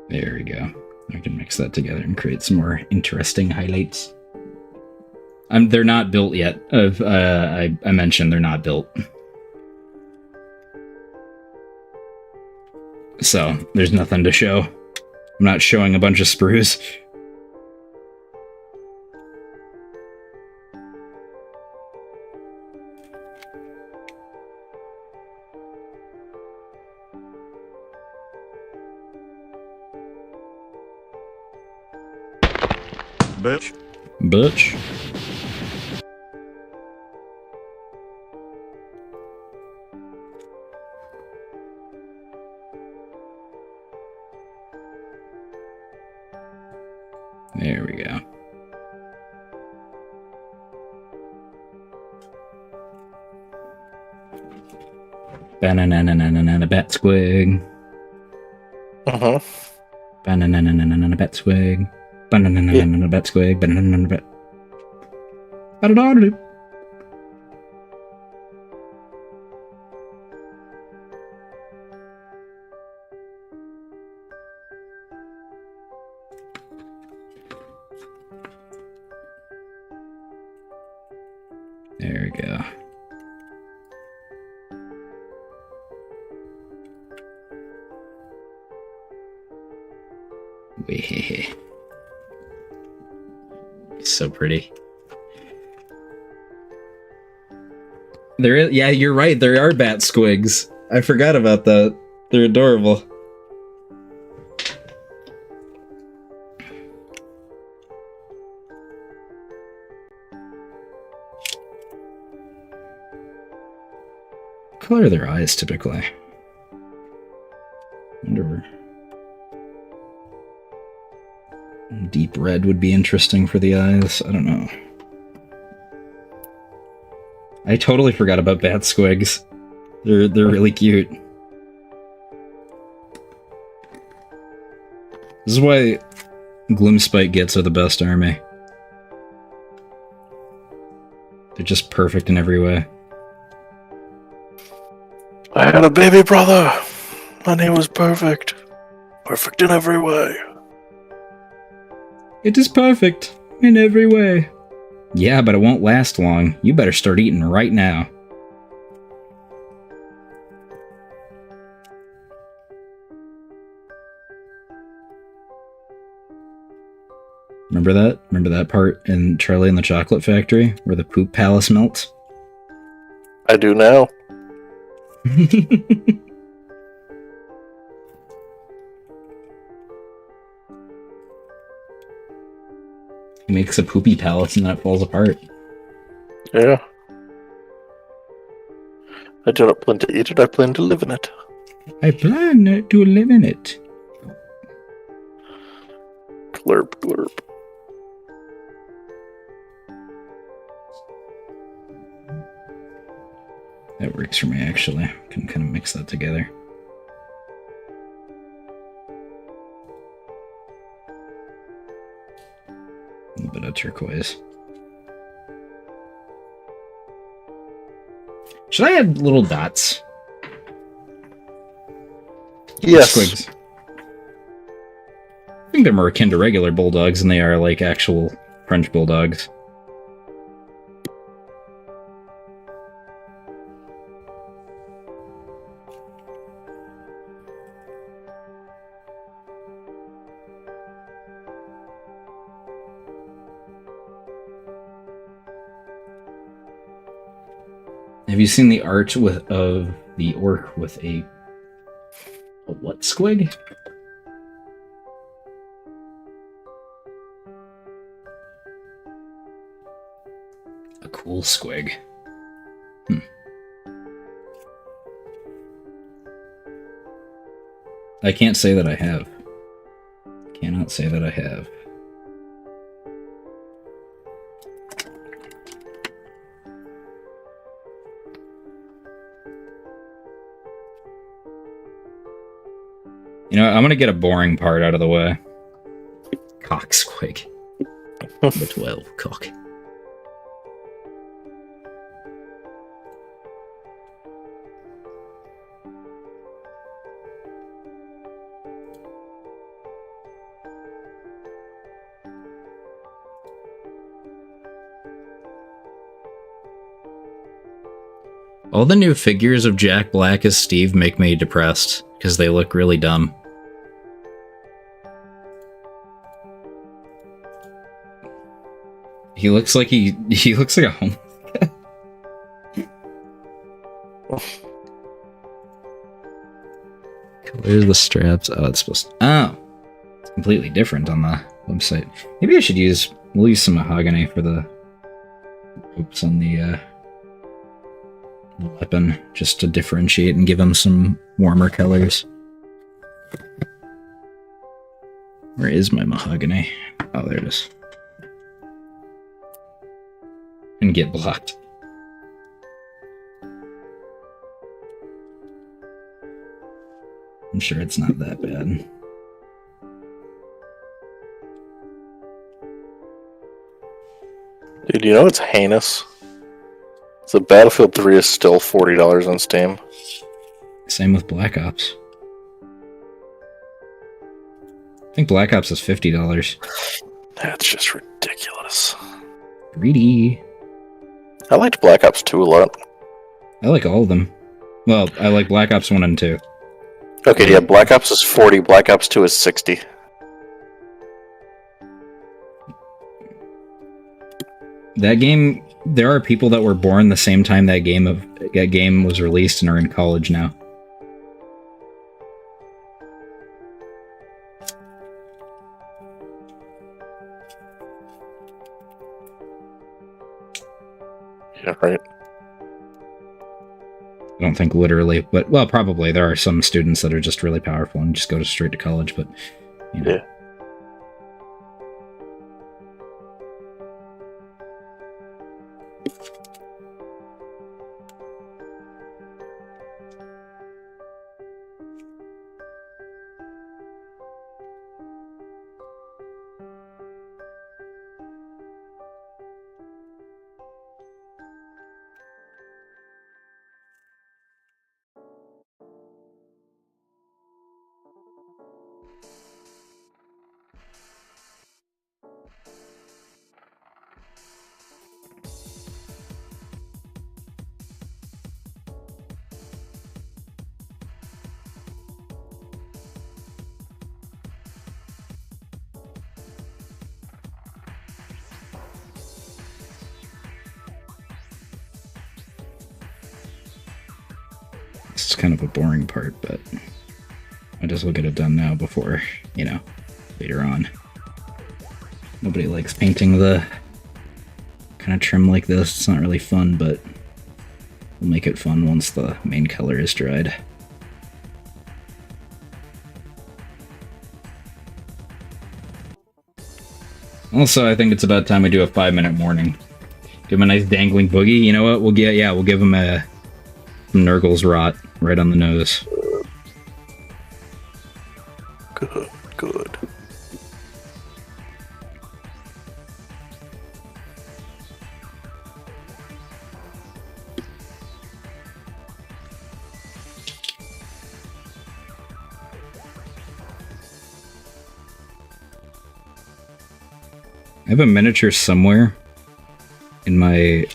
There we go. I can mix that together and create some more interesting highlights. They're not built yet. I mentioned they're not built. So, there's nothing to show. I'm not showing a bunch of sprues. Bitch. There we go. Banana bat squig. Banana bat squig. Banana bat squig. Banana bat. Ba-da-da-da-doo. There we go. Wee. So pretty. Yeah, you're right. There are bat squigs. I forgot about that. They're adorable. What color are their eyes typically? Wonder. Deep red would be interesting for the eyes. I don't know. I totally forgot about bat squigs. They're really cute. This is why Gloomspite Gits are the best army. They're just perfect in every way. I had a baby brother, and he was perfect. Perfect in every way. It is perfect in every way. Yeah, but it won't last long. You better start eating right now. Remember that? Remember that part in Charlie and the Chocolate Factory where the poop palace melts? I do now. He makes a poopy palace and that falls apart. Yeah. I do not plan to eat it, I plan to live in it. I plan to live in it. Glurp, glurp. That works for me, actually. Can kind of mix that together. A little bit of turquoise. Should I add little dots? Yes. Squigs. I think they're more akin to regular bulldogs than they are like actual French bulldogs. Have you seen the art of the orc with a what squig? cool squig. Hmm. I can't say that I have. Cannot say that I have. You know, I'm gonna get a boring part out of the way. Cock squig. Number 12, cock. All the new figures of Jack Black as Steve make me depressed, because they look really dumb. He looks like he looks like a homeless guy. Colors the straps. Oh, it's supposed to... Oh! It's completely different on the website. Maybe I should we'll use some mahogany for the ropes on the weapon, just to differentiate and give him some warmer colors. Where is my mahogany? Oh, there it is. And get blocked. I'm sure it's not that bad. Dude, you know it's heinous? So Battlefield 3 is still $40 on Steam. Same with Black Ops. I think Black Ops is $50. That's just ridiculous. Greedy. I liked Black Ops 2 a lot. I like all of them. Well, I like Black Ops 1 and 2. Okay, yeah, Black Ops is 40, Black Ops 2 is 60. That game, there are people that were born the same time that game was released and are in college now. Yeah, right. I don't think literally, but, well, probably. There are some students that are just really powerful and just go straight to college, but, you know. Yeah. This is kind of a boring part, but I just will get it done now before, you know, later on. Nobody likes painting the kind of trim like this. It's not really fun, but we'll make it fun once the main color is dried. Also, I think it's about time we do a 5-minute warning. Give him a nice dangling boogie. You know what? We'll give him a Nurgle's Rot right on the nose. Good, good. I have a miniature somewhere in my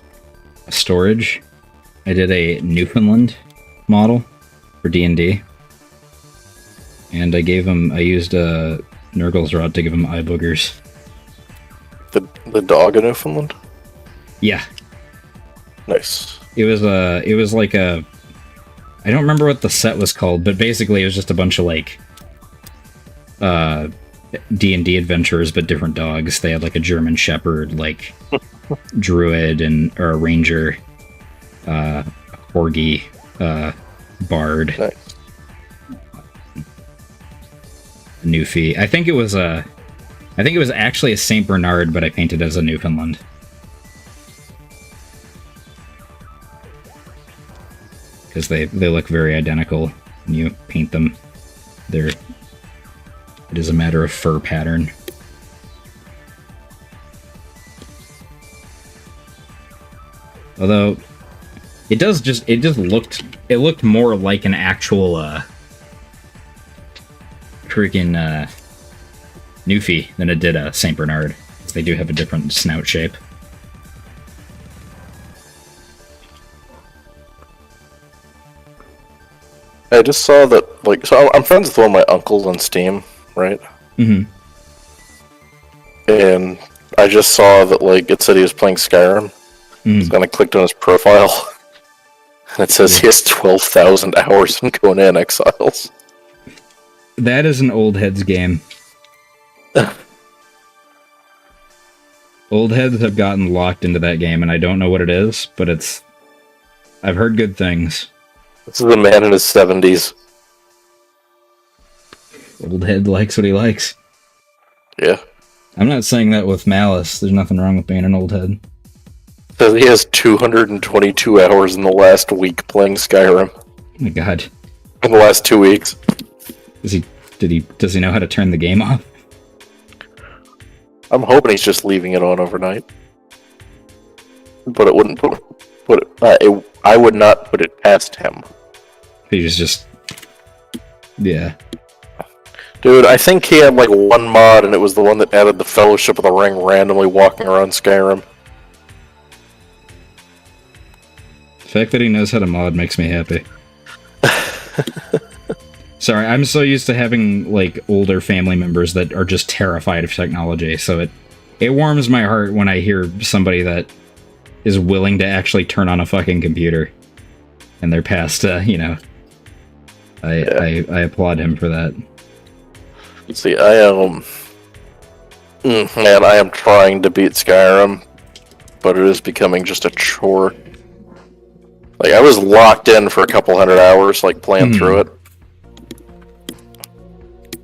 storage. I did a Newfoundland model for D&D. And I used a Nurgle's Rod to give him eye boogers. The dog in Newfoundland? Yeah. Nice. It was like a... I don't remember what the set was called, but basically it was just a bunch of like... D&D adventurers, but different dogs. They had like a German Shepherd, like druid or a ranger, a corgi, bard, Nice. a Newfie. I think it was actually a Saint Bernard, but I painted as a Newfoundland. Because they look very identical when you paint them. It is a matter of fur pattern. Although it looked more like an actual freaking Newfie than it did a Saint Bernard. They do have a different snout shape. I just saw that, like, so I'm friends with one of my uncles on Steam, right? Mm-hmm. And I just saw that, like, it said he was playing Skyrim. Mm. Then I clicked on his profile, and it says he has 12,000 hours in Conan Exiles. That is an old heads game. Old heads have gotten locked into that game, and I don't know what it is, but I've heard good things. This is a man in his 70s. Old head likes what he likes. Yeah. I'm not saying that with malice. There's nothing wrong with being an old head. Says he has 222 hours in the last week playing Skyrim. Oh my god. In the last 2 weeks. Does he know how to turn the game off? I'm hoping he's just leaving it on overnight. But it wouldn't I would not put it past him. He's just... Yeah. Dude, I think he had like one mod, and it was the one that added the Fellowship of the Ring randomly walking around Skyrim. The fact that he knows how to mod makes me happy. Sorry, I'm so used to having, like, older family members that are just terrified of technology, so it warms my heart when I hear somebody that is willing to actually turn on a fucking computer. And they're past, I applaud him for that. See, man, I am trying to beat Skyrim, but it is becoming just a chore. Like, I was locked in for a couple hundred hours, like, playing through it.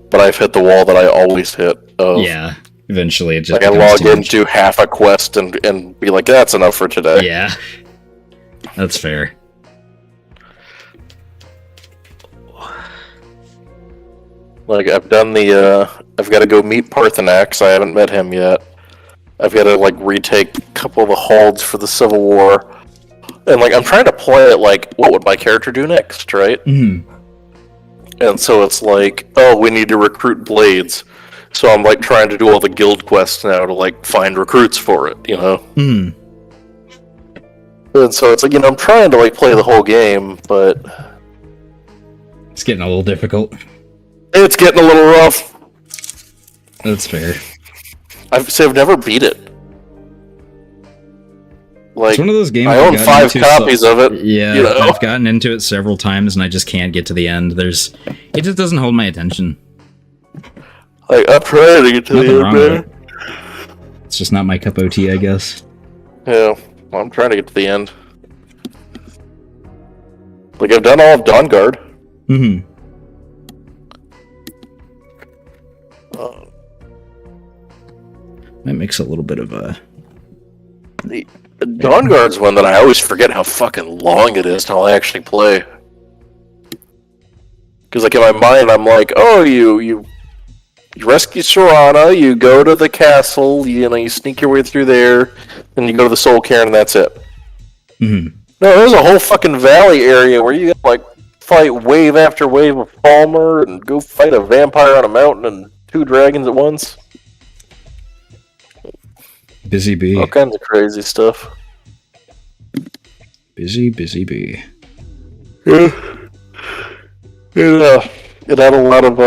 But I've hit the wall that I always hit. Yeah, eventually it just like, I log in, do half a quest, and be like, that's enough for today. Yeah, that's fair. Like, I've done I've got to go meet Parthenax. I haven't met him yet. I've got to, like, retake a couple of the holds for the Civil War. And, like, I'm trying to play it, like, what would my character do next, right? Mm-hmm. And so it's like, oh, we need to recruit blades. So I'm, like, trying to do all the guild quests now to, like, find recruits for it, you know? Mm-hmm. And so it's like, I'm trying to, like, play the whole game, but... It's getting a little difficult. It's getting a little rough. That's fair. I've never beat it. Like, it's one of those games I own 5 copies of it. Yeah, I've gotten into it several times and I just can't get to the end. It just doesn't hold my attention. Like, I'm trying to get to Nothing the wrong end, with it. It's just not my cup of tea, I guess. Yeah, well, I'm trying to get to the end. Like, I've done all of Dawnguard. Mm-hmm. That makes a little bit of a... The Dawnguard's one that I always forget how fucking long it is till I actually play. Because, like, in my mind, I'm like, oh, you rescue Serana, you go to the castle, you sneak your way through there, then you go to the Soul Cairn, and that's it. Mm-hmm. No, there's a whole fucking valley area where you like fight wave after wave of Palmer and go fight a vampire on a mountain and 2 dragons at once. Busy bee. All kinds of crazy stuff. Busy bee. Yeah. It had a lot of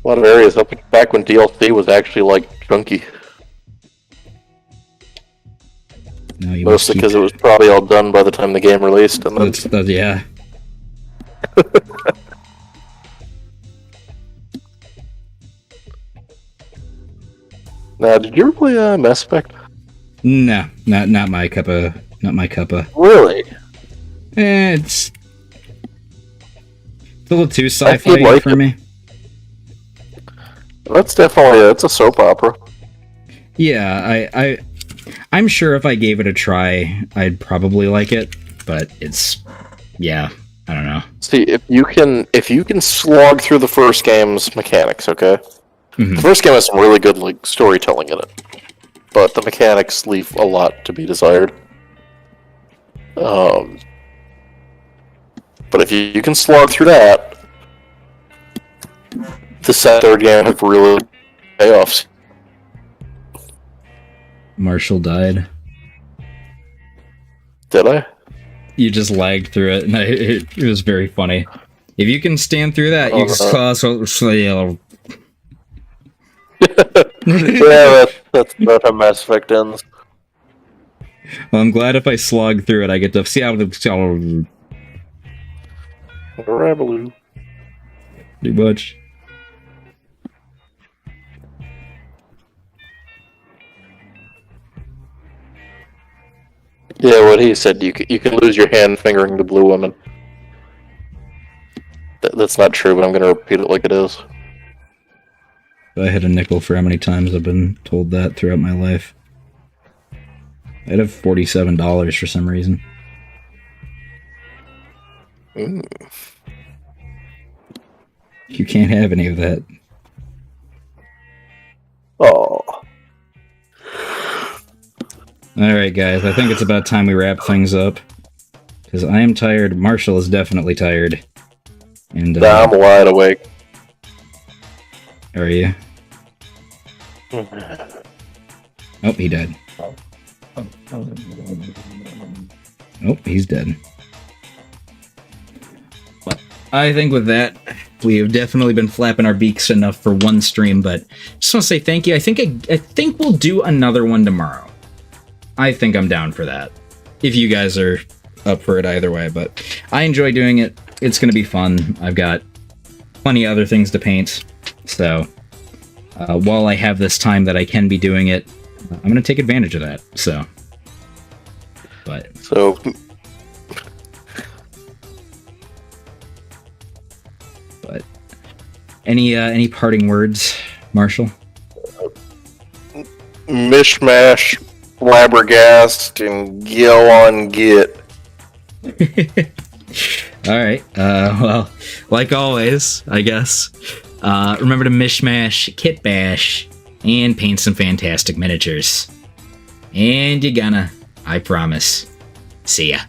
areas up back when DLC was actually like chunky. No, you Mostly because it was probably all done by the time the game released. And then... yeah. Now, did you ever play Mass Effect? No, not my cup of Really? It's a little too sci-fi like for it. me. That's definitely it's a soap opera. Yeah, I'm sure if I gave it a try, I'd probably like it, but I don't know. See, if you can slog through the first game's mechanics, okay? Mhm. The first game has some really good like storytelling in it, but the mechanics leave a lot to be desired. But if you can slog through that, the third game have really payoffs. Marshall died. Did I? You just lagged through it, and it was very funny. If you can stand through that, you just Yeah, that's how Mass Effect ends. Well, I'm glad if I slog through it, I get to see how the Rabaloo. too much. Yeah, what he said, you can lose your hand fingering the blue woman. That's not true, but I'm going to repeat it like it is. I had a nickel for how many times I've been told that throughout my life. I'd have $47 for some reason. Mm. You can't have any of that. Oh. Alright, guys, I think it's about time we wrap things up. Because I am tired. Marshall is definitely tired. And, Nah, I'm wide awake. are you? Oh, he died. Oh, he's dead. Well, I think with that, we have definitely been flapping our beaks enough for one stream, but just want to say thank you. I think we'll do another one tomorrow. I think I'm down for that. If you guys are up for it either way, but I enjoy doing it. It's going to be fun. I've got plenty of other things to paint, so while I have this time that I can be doing it, I'm going to take advantage of that. So any parting words, Marshall? Mishmash, flabbergast, and go on get. Alright, well, like always, I guess, remember to mishmash, kitbash, and paint some fantastic miniatures. And you're gonna, I promise. See ya.